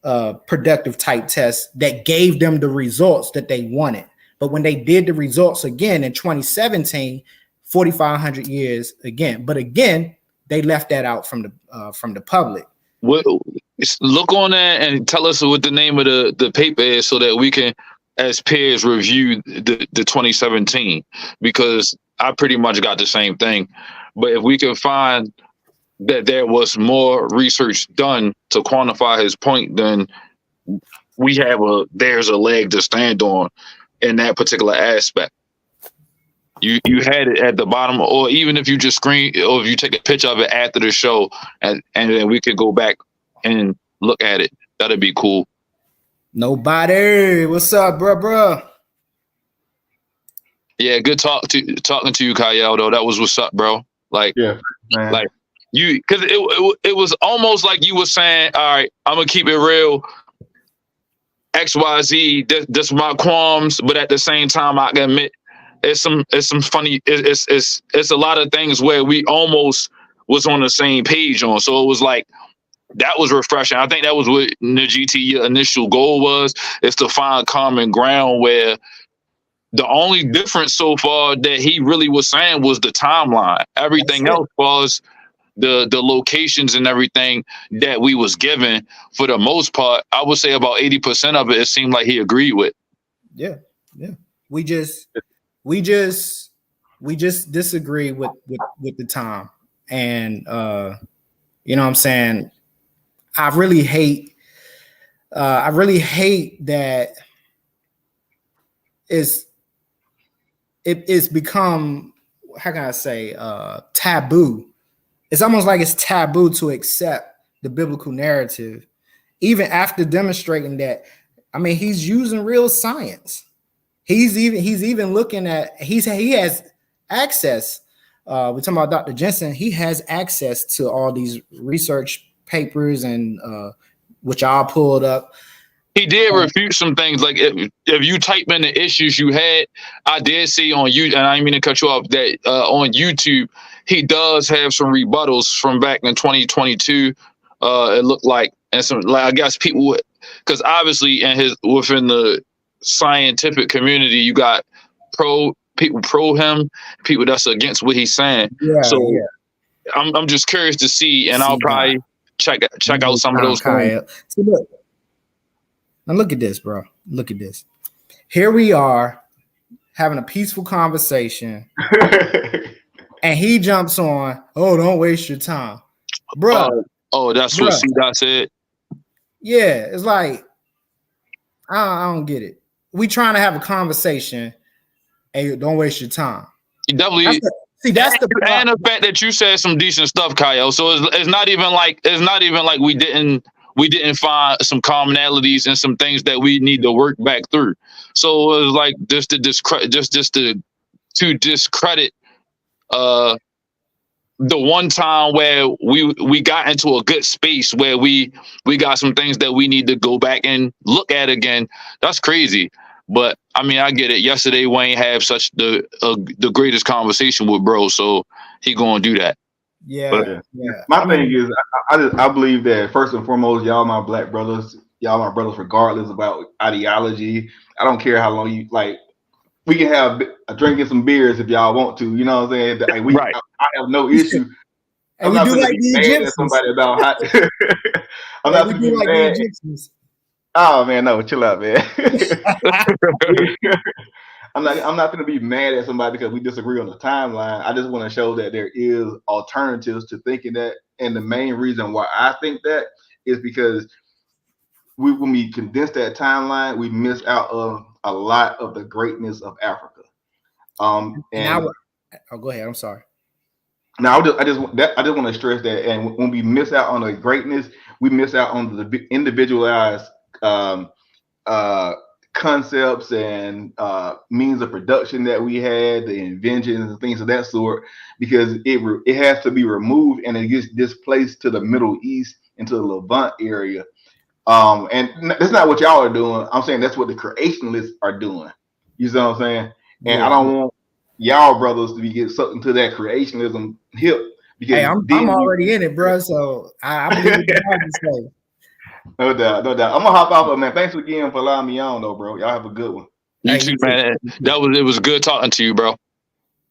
B: productive type test that gave them the results that they wanted. But when they did the results again in 2017, 4,500 years again. But again, they left that out from the public.
C: What, look on that and tell us what the name of the paper is so that we can, as peers, review the 2017, because I pretty much got the same thing. But if we can find that there was more research done to quantify his point, then there's a leg to stand on in that particular aspect. You had it at the bottom, or even if you just screen, or if you take a picture of it after the show, and then we could go back and look at it. That'd be cool.
B: Nobody, what's up, bro?
C: Yeah, good talking to you, Kyle. Though that was what's up, bro. Like,
D: yeah, man.
C: Like you, because it was almost like you were saying, all right, I'm gonna keep it real. XYZ, this my qualms, but at the same time, I can admit it's some funny. It's a lot of things where we almost was on the same page on. So it was like that was refreshing. I think that was what Negetee, your initial goal was, is to find common ground where the only difference so far that he really was saying was the timeline. Everything else was the locations and everything that we was given. For the most part, I would say about 80% of it seemed like he agreed with.
B: Yeah. We just disagree with the time. And you know what I'm saying? I really hate that it's become, how can I say, taboo. It's almost like it's taboo to accept the biblical narrative, even after demonstrating that. I mean, he's using real science. He's even looking at, he has access. We're talking about Dr. Jeanson. He has access to all these research papers and which I pulled up.
C: He did refute some things. Like if you type in the issues you had, I did see on YouTube, and I didn't mean to cut you off, that on YouTube, he does have some rebuttals from back in 2022. It looked like, and some, like, I guess people, because obviously within the scientific community, you got people pro him, people that's against what he's saying. I'm just curious to see, and I'll probably check out some of those things.
B: See, look at this, bro. Look at this. Here we are having a peaceful conversation, and he jumps on. Oh, don't waste your time, bro.
C: That's what C-Dot said.
B: Yeah, it's like I don't get it. We trying to have a conversation. Hey, don't waste your time.
C: You definitely. That's the problem. And the fact that you said some decent stuff, Kyle. So it's not even like we didn't find some commonalities and some things that we need to work back through. So it was like just to discredit the one time where we got into a good space where we got some things that we need to go back and look at again. That's crazy. But I mean, I get it. Yesterday, Wayne had such the greatest conversation with bro, so he gonna do that.
B: Yeah.
D: My thing is, I believe that first and foremost, y'all my black brothers, y'all my brothers, regardless about ideology. I don't care how long you like. We can have drinking some beers if y'all want to. You know what I'm saying? Like I have no issue. I'm not going to be mad at somebody about how. I'm not going to be mad. Oh man, no, chill out, man. I'm not going to be mad at somebody because we disagree on the timeline. I just want to show that there is alternatives to thinking that, and the main reason why I think that is because when we condense that timeline, we miss out on a lot of the greatness of Africa.
B: Go ahead. I'm sorry.
D: Now, I just want to stress that, and when we miss out on the greatness, we miss out on the individualized concepts and means of production that we had, the inventions and things of that sort, because it has to be removed and it gets displaced to the Middle East into the Levant area. And that's not what y'all are doing. I'm saying that's what the creationists are doing. You see what I'm saying? And I don't want y'all brothers to be get sucked into that creationism hip. Because
B: hey, I'm already in it, bro. So I believe what you have to say.
D: No doubt. I'm gonna hop off, man. Thanks again for allowing me on, though, bro. Y'all have a good one.
C: You too, man. It was good talking to you, bro.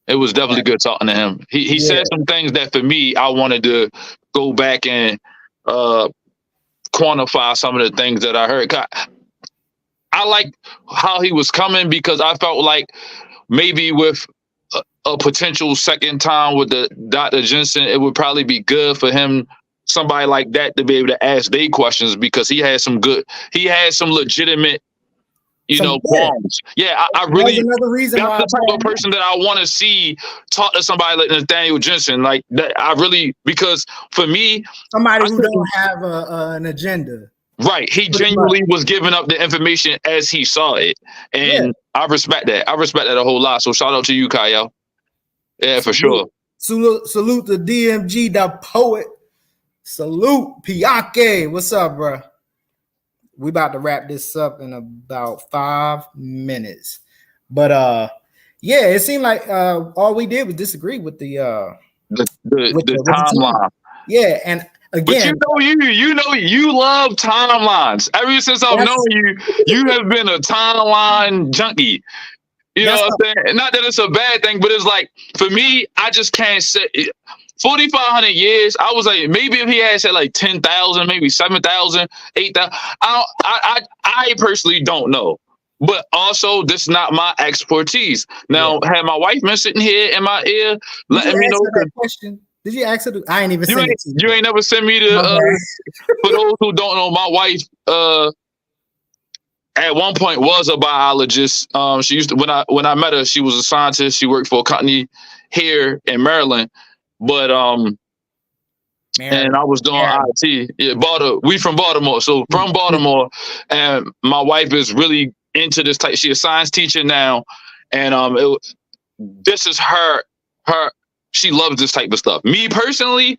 C: It was definitely good talking to him. He said some things that for me, I wanted to go back and quantify some of the things that I heard. I like how he was coming because I felt like maybe with a potential second time with the Dr. Jeanson, it would probably be good for him, somebody like that, to be able to ask they questions because he had some legitimate, qualms. Yeah, I really,
B: that's another reason
C: that's the type of person that I want to see talk to somebody like Nathaniel Jeanson. Like that, because for me,
B: somebody who don't have an agenda.
C: Right. He genuinely was giving up the information as he saw it. And I respect that. I respect that a whole lot. So shout out to you, Kyle. Yeah, for sure.
B: Salute to DMG, the poet. Salute, Pianke. What's up, bro? We about to wrap this up in about 5 minutes. But it seemed like all we did was disagree with the
C: timeline.
B: Yeah, and again,
C: but you love timelines. Ever since I've known you, you have been a timeline junkie. You know what I'm saying? Not that it's a bad thing, but it's like, for me, I just can't say 4,500 years. I was like, maybe if he had said like 10,000, maybe 7,000, 8,000. I personally don't know. But also, this is not my expertise. Now, had my wife been sitting here in my ear, letting me know.
B: That question? Did you ask her? I ain't even sent it to you.
C: You ain't never sent me the. For those who don't know, my wife at one point was a biologist. She used to, when I met her, she was a scientist. She worked for a company here in Maryland, but and I was doing IT. Yeah, we from Baltimore, so from Baltimore, and my wife is really into this type. She's a science teacher now, and this is her. She loves this type of stuff. Me personally,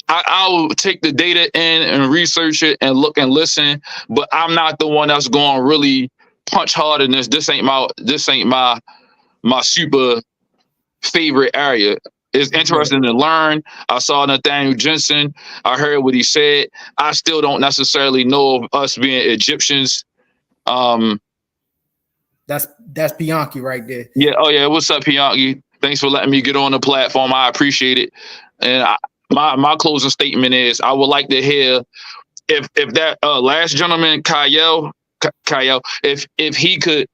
C: I'll take the data in and research it and look and listen, but I'm not the one that's going to really punch hard in this. This ain't my super favorite area. It's interesting to learn. I saw Nathaniel Jeanson. I heard what he said. I still don't necessarily know of us being Egyptians.
B: That's Bianchi right there.
C: Yeah. Oh yeah. What's up, Bianchi? Thanks for letting me get on the platform. I appreciate it. And my closing statement is I would like to hear if that last gentleman, Kyle, if he could,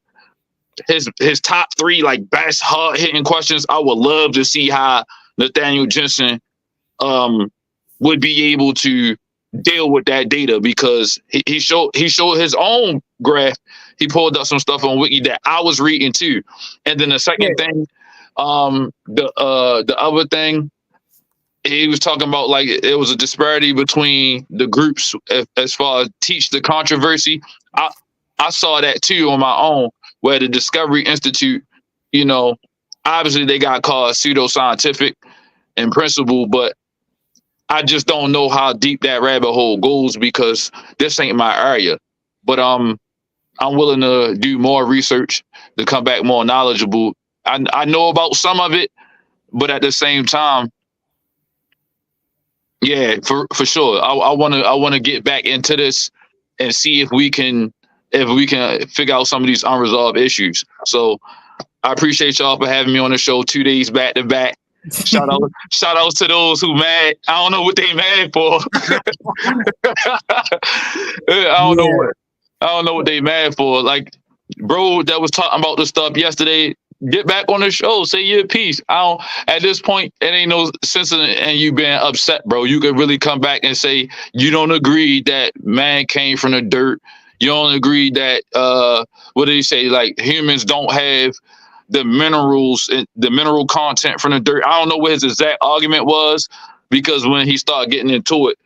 C: his top 3 like best hard hitting questions, I would love to see how Nathaniel Jeanson would be able to deal with that data, because he showed his own graph. He pulled up some stuff on Wiki that I was reading too. And then the second thing, the other thing, he was talking about like it was a disparity between the groups as far as teach the controversy. I saw that too on my own, where the Discovery Institute, obviously they got called pseudoscientific in principle, but I just don't know how deep that rabbit hole goes because this ain't my area. But I'm willing to do more research to come back more knowledgeable. I know about some of it, but at the same time, yeah, for sure. I want to get back into this and see if we can figure out some of these unresolved issues. So I appreciate y'all for having me on the show 2 days back to back. Shout out to those who mad. I don't know what they mad for. I don't know what they mad for. Like, bro, that was talking about the stuff yesterday. Get back on the show. Say your piece. At this point, it ain't no sense in you being upset, bro. You could really come back and say you don't agree that man came from the dirt. You don't agree that what did he say? Like humans don't have the minerals, the mineral content from the dirt. I don't know what his exact argument was, because when he started getting into it,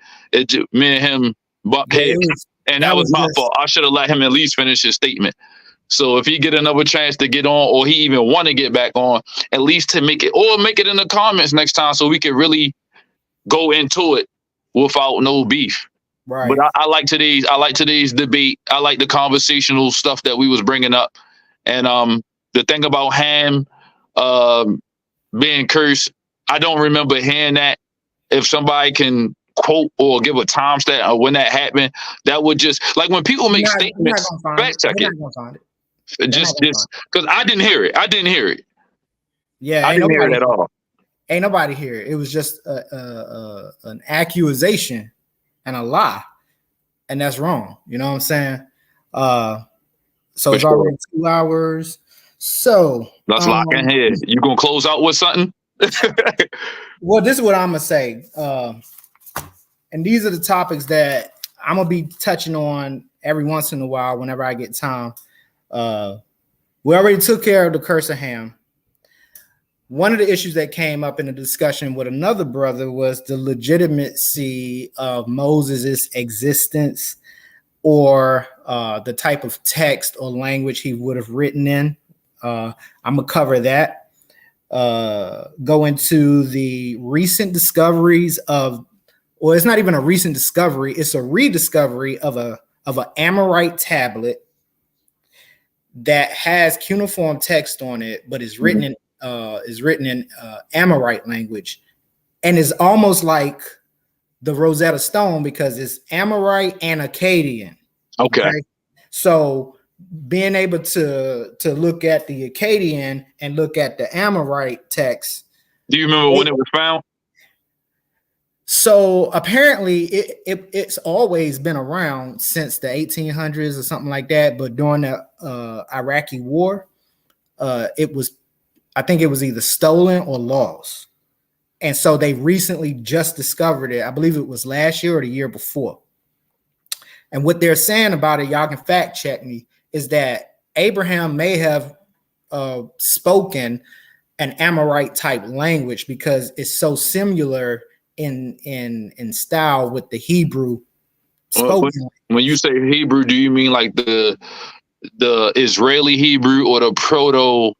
C: me and him bumped heads. And that was my fault. I should have let him at least finish his statement. So if he get another chance to get on, or he even want to get back on, at least to make it in the comments next time, so we can really go into it without no beef.
B: Right.
C: But I like today's debate. I like the conversational stuff that we was bringing up, and the thing about Ham being cursed, I don't remember hearing that. If somebody can quote or give a timestamp of when that happened, that would just like when people make statements. Fact check it. Just because I didn't hear it.
B: Yeah,
C: I didn't hear it at all.
B: Ain't nobody here. It was just an accusation and a lie, and that's wrong. You know what I'm saying? So it's already 2 hours. So
C: let's lock in here. You gonna close out with something?
B: Well, this is what I'm gonna say, and these are the topics that I'm gonna be touching on every once in a while whenever I get time. We already took care of the curse of Ham. One of the issues that came up in the discussion with another brother was the legitimacy of Moses' existence, or the type of text or language he would have written in. I'm gonna cover that. Go into the recent discoveries of, or it's not even a recent discovery, it's a rediscovery of an Amorite tablet that has cuneiform text on it, but is written in Amorite language, and is almost like the Rosetta Stone because it's Amorite and Akkadian.
C: Okay.
B: So being able to look at the Akkadian and look at the Amorite text.
C: Do you remember when it was found?
B: So apparently it's always been around since the 1800s or something like that. But during the Iraqi war, I think it was either stolen or lost. And so they recently just discovered it. I believe it was last year or the year before. And what they're saying about it, y'all can fact check me, is that Abraham may have spoken an Amorite type language because it's so similar in style with the Hebrew spoken.
C: When you say Hebrew, do you mean like the Israeli Hebrew or the proto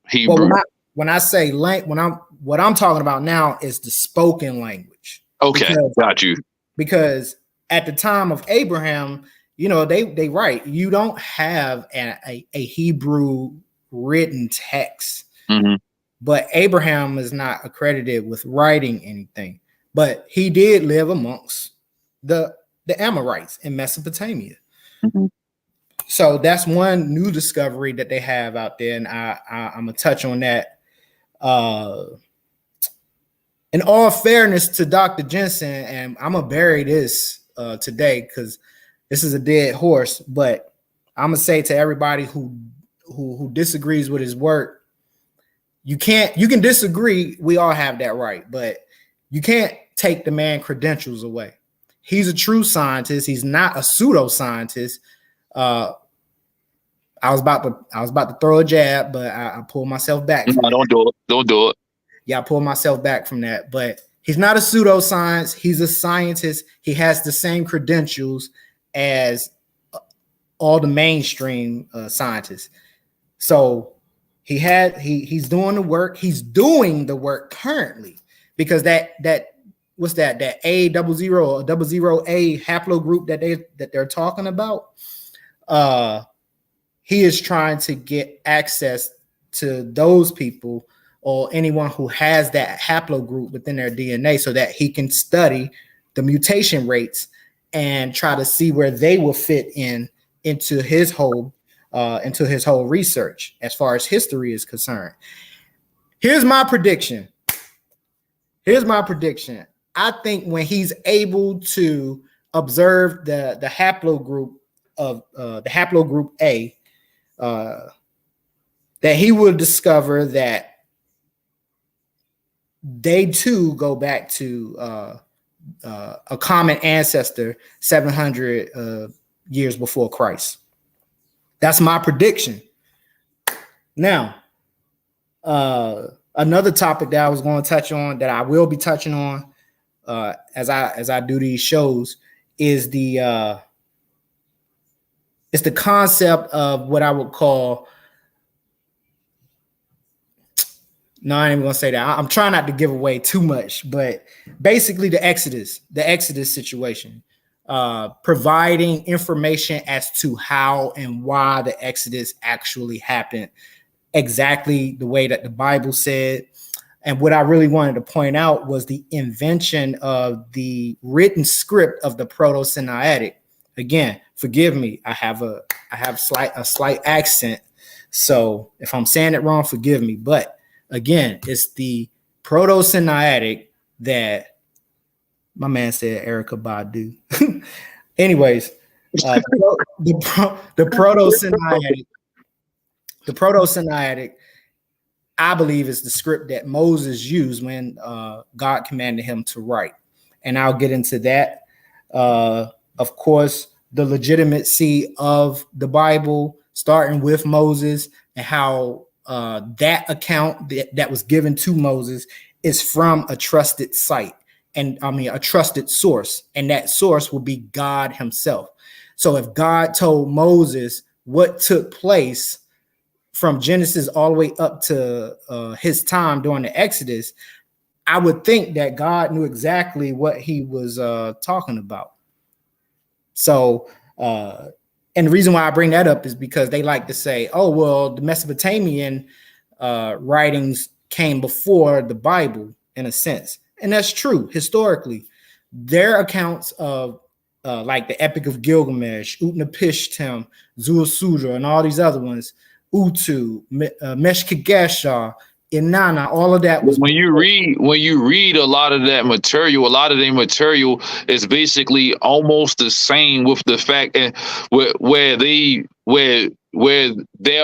C: Hebrew?
B: Well, when I say what I'm talking about now is the spoken language.
C: Okay, got you.
B: Because at the time of Abraham, they write, you don't have a Hebrew written text.
C: Mm-hmm.
B: But Abraham is not accredited with writing anything. But he did live amongst the Amorites in Mesopotamia.
C: Mm-hmm.
B: So that's one new discovery that they have out there, and I'm gonna touch on that. In all fairness to Dr. Jeanson, and I'm gonna bury this today because this is a dead horse, but I'm gonna say to everybody who disagrees with his work, you can disagree. We all have that right, but you can't take the man credentials away. He's a true scientist. He's not a pseudoscientist. I was about to throw a jab, but I pulled myself back.
C: No, don't do it. Don't do it.
B: Yeah, I pulled myself back from that. But he's not a pseudoscience. He's a scientist. He has the same credentials as all the mainstream scientists. So he's doing the work. He's doing the work currently because that what's that A00 or 00A haplogroup that they're talking about. He is trying to get access to those people or anyone who has that haplogroup within their DNA so that he can study the mutation rates and try to see where they will fit into his whole research as far as history is concerned. Here's my prediction. I think when he's able to observe the haplogroup of the haplogroup A, that he will discover that they too go back to a common ancestor 700 years before Christ. That's my prediction. Now, another topic that I was going to touch on, that I will be touching on as I do these shows, is the it's the concept of what I would call. No, I ain't even gonna say that. I'm trying not to give away too much, but basically the Exodus situation, providing information as to how and why the Exodus actually happened, exactly the way that the Bible said. And what I really wanted to point out was the invention of the written script of the Proto-Sinaitic. Again, forgive me. I have a slight accent, so if I'm saying it wrong, forgive me. But again, it's the Proto-Sinaitic that my man said Erica Badu. Anyways, the Proto-Sinaitic, I believe, is the script that Moses used when God commanded him to write. And I'll get into that. Of course, the legitimacy of the Bible, starting with Moses, and how that account that was given to Moses is from a trusted site, and a trusted source, and that source will be God himself. So if God told Moses what took place from Genesis all the way up to his time during the Exodus, I would think that God knew exactly what he was talking about. So, and the reason why I bring that up is because they like to say, oh, well, the Mesopotamian writings came before the Bible in a sense. And that's true. Historically, their accounts of like the Epic of Gilgamesh, Utnapishtim, Zuasudra, and all these other ones, Utu, Meshkagesha, Inanna, all of that was
C: when you read a lot of that material, a lot of the material is basically almost the same, with the fact and where there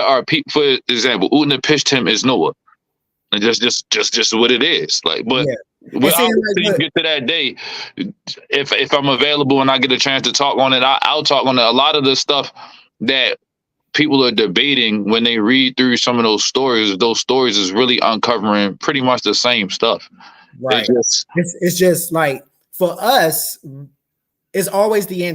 C: are people. For example, Utnapishtim is Noah, and just what it is. Like, but I'll get to that day. If I'm available and I get a chance to talk on it, I'll talk on it. A lot of the stuff that people are debating when they read through some of those stories is really uncovering pretty much the same stuff.
B: Right. It's just like, for us, it's always the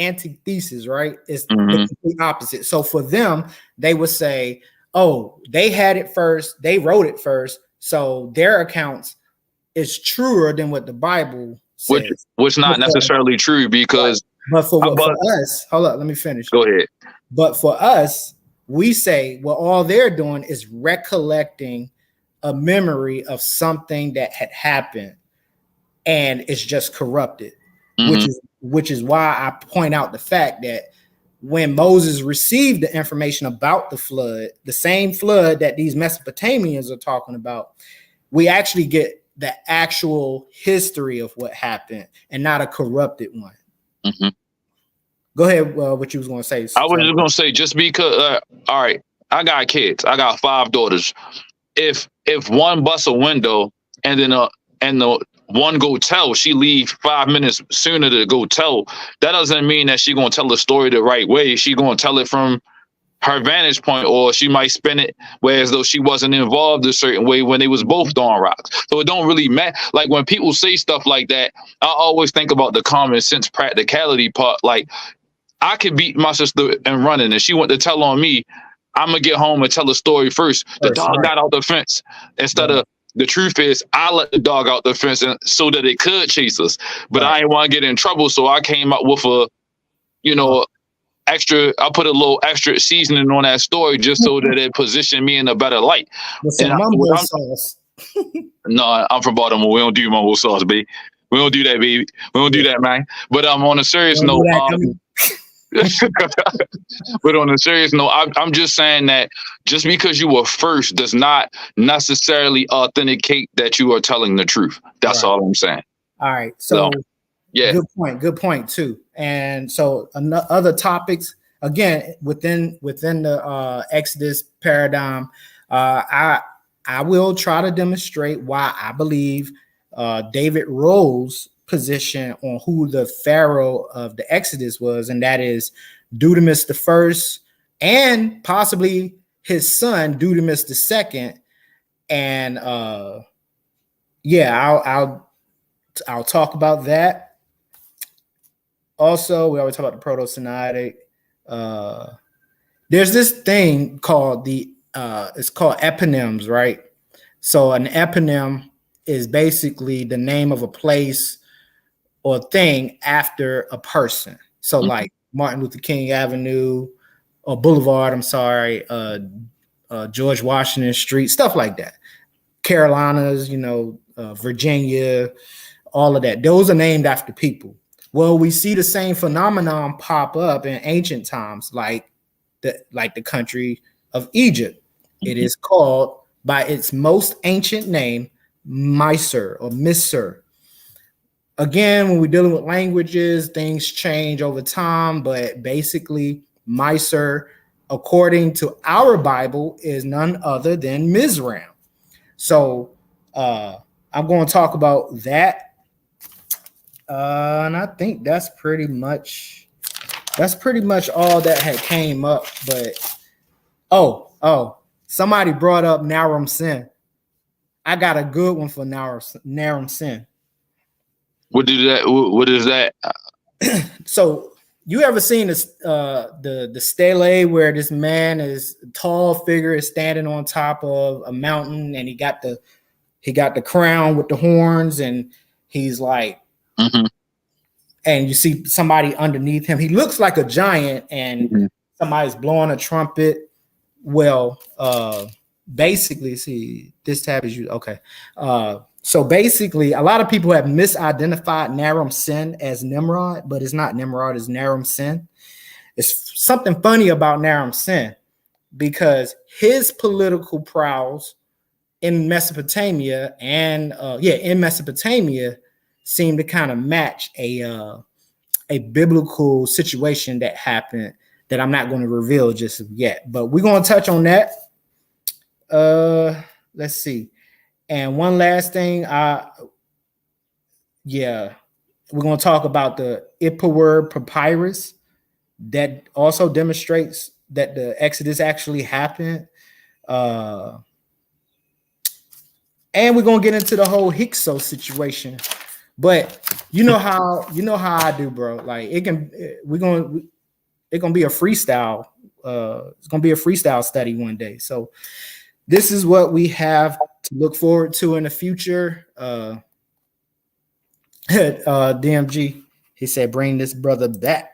B: antithesis, right? It's the complete opposite. So for them, they would say, oh, they had it first, they wrote it first, so their accounts is truer than what the Bible says.
C: Which not necessarily true, because
B: but for us, hold up, let me finish.
C: Go ahead.
B: But for us, we say, well, all they're doing is recollecting a memory of something that had happened, and it's just corrupted, which is why I point out the fact that when Moses received the information about the flood, the same flood that these Mesopotamians are talking about, we actually get the actual history of what happened and not a corrupted one. Go ahead. What you was going to say?
C: I was just going to say, just because, all right, I got kids. I got 5 daughters. If one busts a window and then the one go tell, she leave 5 minutes sooner to go tell, that doesn't mean that she going to tell the story the right way. She going to tell it from her vantage point, or she might spin it whereas though she wasn't involved a certain way when they was both throwing rocks. So it don't really matter. Like, when people say stuff like that, I always think about the common sense practicality part. Like, I could beat my sister and running, and she went to tell on me. I'm gonna get home and tell the story first. The dog got out the fence instead of, the truth is, I let the dog out the fence so that it could chase us. But I didn't want to get in trouble, so I came up with extra. I put a little extra seasoning on that story just so that it positioned me in a better light.
B: Sauce.
C: No, I'm from Baltimore. We don't do mumbo sauce, baby. We don't do that, baby. We don't do that, man. But on a serious note. But on a serious note, I'm just saying that just because you were first does not necessarily authenticate that you are telling the truth. That's all I'm saying.
B: All right. So
C: yeah,
B: good point too. And so other topics, again, within the Exodus paradigm, I will try to demonstrate why I believe David Rowe's position on who the Pharaoh of the Exodus was, and that is Dudamus the first, and possibly his son Dudamus the second. And I'll talk about that. Also, we always talk about the Proto-Sinaitic. There's this thing called it's called eponyms, right? So an eponym is basically the name of a place or thing after a person. So like Martin Luther King Avenue or Boulevard, I'm sorry, George Washington Street, stuff like that. Carolinas, Virginia, all of that. Those are named after people. Well, we see the same phenomenon pop up in ancient times, like the country of Egypt. It is called by its most ancient name, Mysore or Misr. Again, when we're dealing with languages, things change over time, but basically, Mysore, according to our Bible, is none other than Mizraim. So I'm going to talk about that. And I think that's pretty much all that had came up. But somebody brought up Naram Sin. I got a good one for Naram Sin.
C: What is that?
B: So you ever seen the stele where this man is a tall figure is standing on top of a mountain and he got the crown with the horns and he's like, and you see somebody underneath him. He looks like a giant and somebody's blowing a trumpet. Well, basically, see, this tab is you. Okay. So basically, a lot of people have misidentified Naram Sin as Nimrod, but it's not Nimrod, it's Naram Sin. It's something funny about Naram Sin because his political prowess in Mesopotamia seem to kind of match a biblical situation that happened that I'm not going to reveal just yet, but we're going to touch on that. Let's see. And one last thing, we're going to talk about the Ipuwer Papyrus that also demonstrates that the Exodus actually happened. And we're going to get into the whole Hyksos situation. But you know how I do, bro. Like it's gonna be a freestyle. It's gonna be a freestyle study one day. So this is what we have to look forward to in the future. DMG, he said, bring this brother back.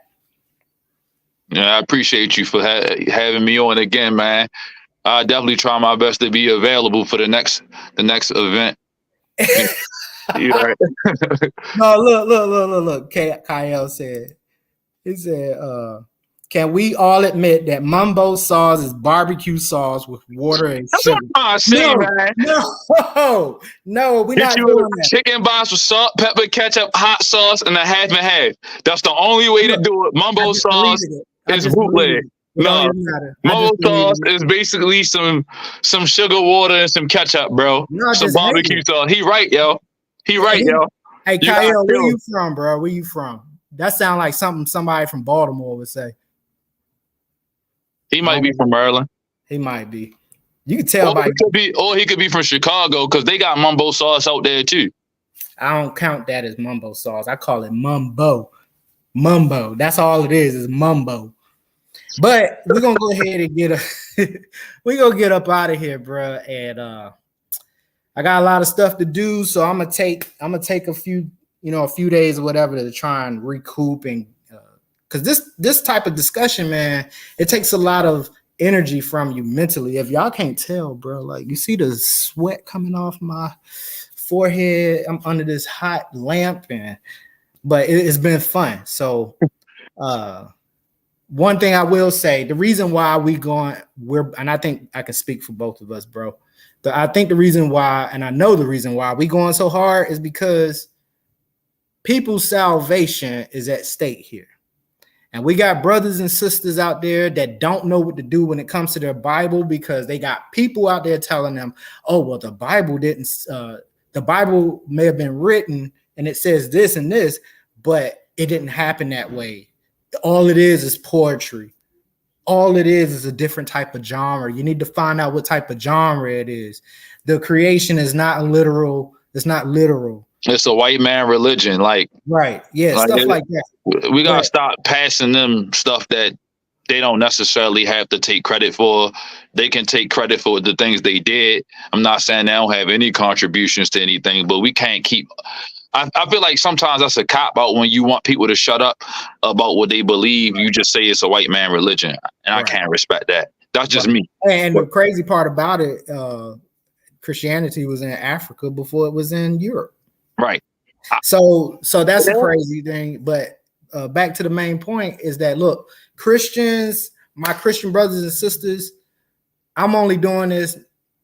C: Yeah, I appreciate you for having me on again, man. I definitely try my best to be available for the next event. You right.
B: No, look. Kyle said, can we all admit that mumbo sauce is barbecue sauce with water and sugar? No, we're not doing that.
C: Chicken box with salt, pepper, ketchup, hot sauce, and a half and half. That's the only way to do it. Mumbo sauce is bootleg. No, mumbo sauce is basically some sugar water and some ketchup, bro. Some barbecue sauce. He right, yo. Yo.
B: Hey, Kyle, where you from, bro? Where you from? That sounds like something somebody from Baltimore would say.
C: He might be from Maryland.
B: He might be. You can tell by
C: he could be from Chicago because they got mumbo sauce out there too.
B: I don't count that as mumbo sauce. I call it mumbo. Mumbo. That's all it is mumbo. But we're gonna go ahead and get up out of here, bro. And I got a lot of stuff to do, so I'm gonna take a few days or whatever to try and recoup and because this type of discussion, man, it takes a lot of energy from you mentally. If y'all can't tell, bro, like you see the sweat coming off my forehead. I'm under this hot lamp, but it's been fun. So one thing I will say, the reason why and I think I can speak for both of us, bro. I think the reason why, and I know the reason why we going so hard is because people's salvation is at stake here. And we got brothers and sisters out there that don't know what to do when it comes to their Bible because they got people out there telling them, oh, well, the Bible may have been written and it says this and this, but it didn't happen that way. All it is poetry. All it is a different type of genre. You need to find out what type of genre it is. The creation is not literal. It's not literal.
C: It's a white man religion. Like,
B: right. Yeah, stuff like that.
C: we gotta
B: But-
C: stop passing them stuff that they don't necessarily have to take credit for. They can take credit for the things they did. I'm not saying they don't have any contributions to anything, but we can't keep. I feel like sometimes that's a cop out when you want people to shut up about what they believe. You just say it's a white man religion, and I can't respect that. That's just me.
B: And the crazy part about it, Christianity was in Africa before it was in Europe.
C: Right.
B: So that's a crazy thing. But back to the main point is that, look, Christians, my Christian brothers and sisters, I'm only doing this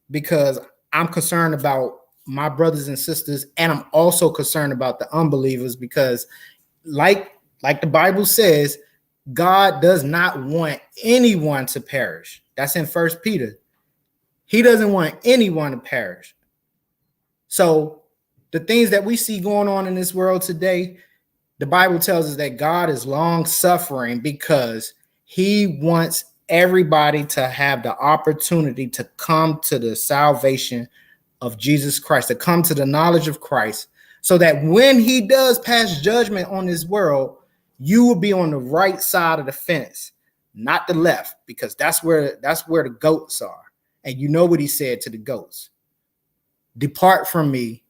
B: because I'm concerned about my brothers and sisters, and I'm also concerned about the unbelievers because, like the Bible says, God does not want anyone to perish. That's in 1 Peter. He doesn't want anyone to perish. So the things that we see going on in this world today, the Bible tells us that God is long suffering because he wants everybody to have the opportunity to come to the salvation of Jesus Christ, to come to the knowledge of Christ, so that when he does pass judgment on this world, you will be on the right side of the fence, not the left, because that's where the goats are. And you know what he said to the goats: depart from me,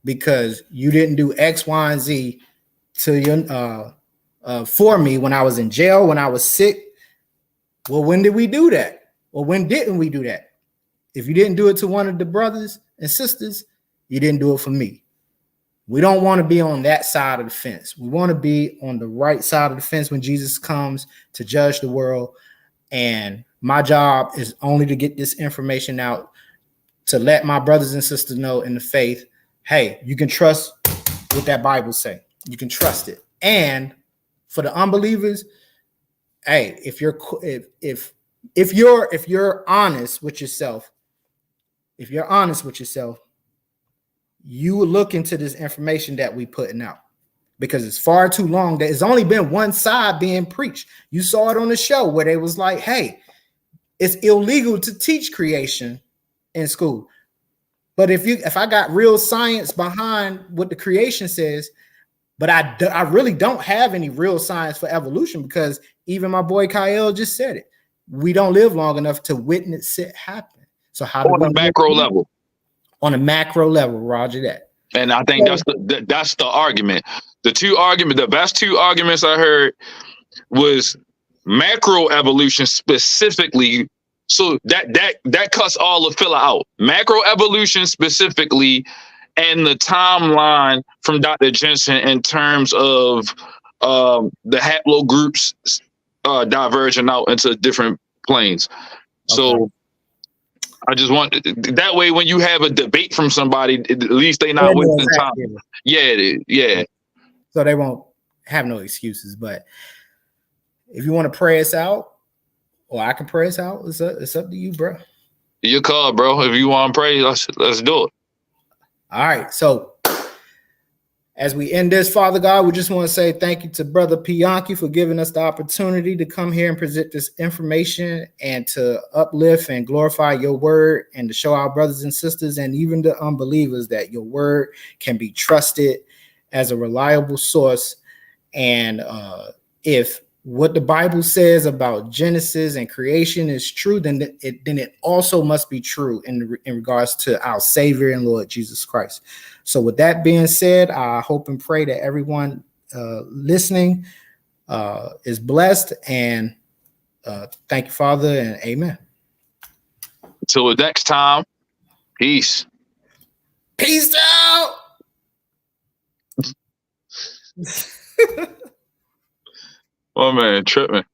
B: because you didn't do X, Y, and Z to for me when I was in jail, when I was sick. Well, when did we do that? Or when didn't we do that? If you didn't do it to one of the brothers and sisters, you didn't do it for me. We don't want to be on that side of the fence. We want to be on the right side of the fence when Jesus comes to judge the world. And my job is only to get this information out, to let my brothers and sisters know in the faith, hey, you can trust what that Bible say. You can trust it. And for the unbelievers, hey, if you're honest with yourself, you will look into this information that we putting out, because it's far too long. That it's only been one side being preached. You saw it on the show where they was like, hey, it's illegal to teach creation in school. But if I got real science behind what the creation says, but I really don't have any real science for evolution, because even my boy Kyle just said it. We don't live long enough to witness it happen. So how do we
C: on a macro level?
B: On a macro level, Roger that.
C: And I think that's the argument. The best two arguments I heard was macro evolution specifically. So that cuts all the filler out. Macro evolution specifically, and the timeline from Dr. Jeanson in terms of the haplogroups diverging out into different planes. Okay. So I just want that way when you have a debate from somebody, at least they not wasting time. Yeah.
B: So they won't have no excuses. But if you want to pray us out, or I can pray us out, it's up to you, bro.
C: Your call, bro. If you want to pray, let's do it.
B: All right. So as we end this, Father God, we just want to say thank you to Brother Pianki for giving us the opportunity to come here and present this information and to uplift and glorify your word, and to show our brothers and sisters and even the unbelievers that your word can be trusted as a reliable source. And if what the Bible says about Genesis and creation is true, then it also must be true in regards to our Savior and Lord Jesus Christ. So with that being said, I hope and pray that everyone listening is blessed. And thank you, Father, and amen.
C: Until next time, peace.
B: Peace out.
C: Oh man, tripping.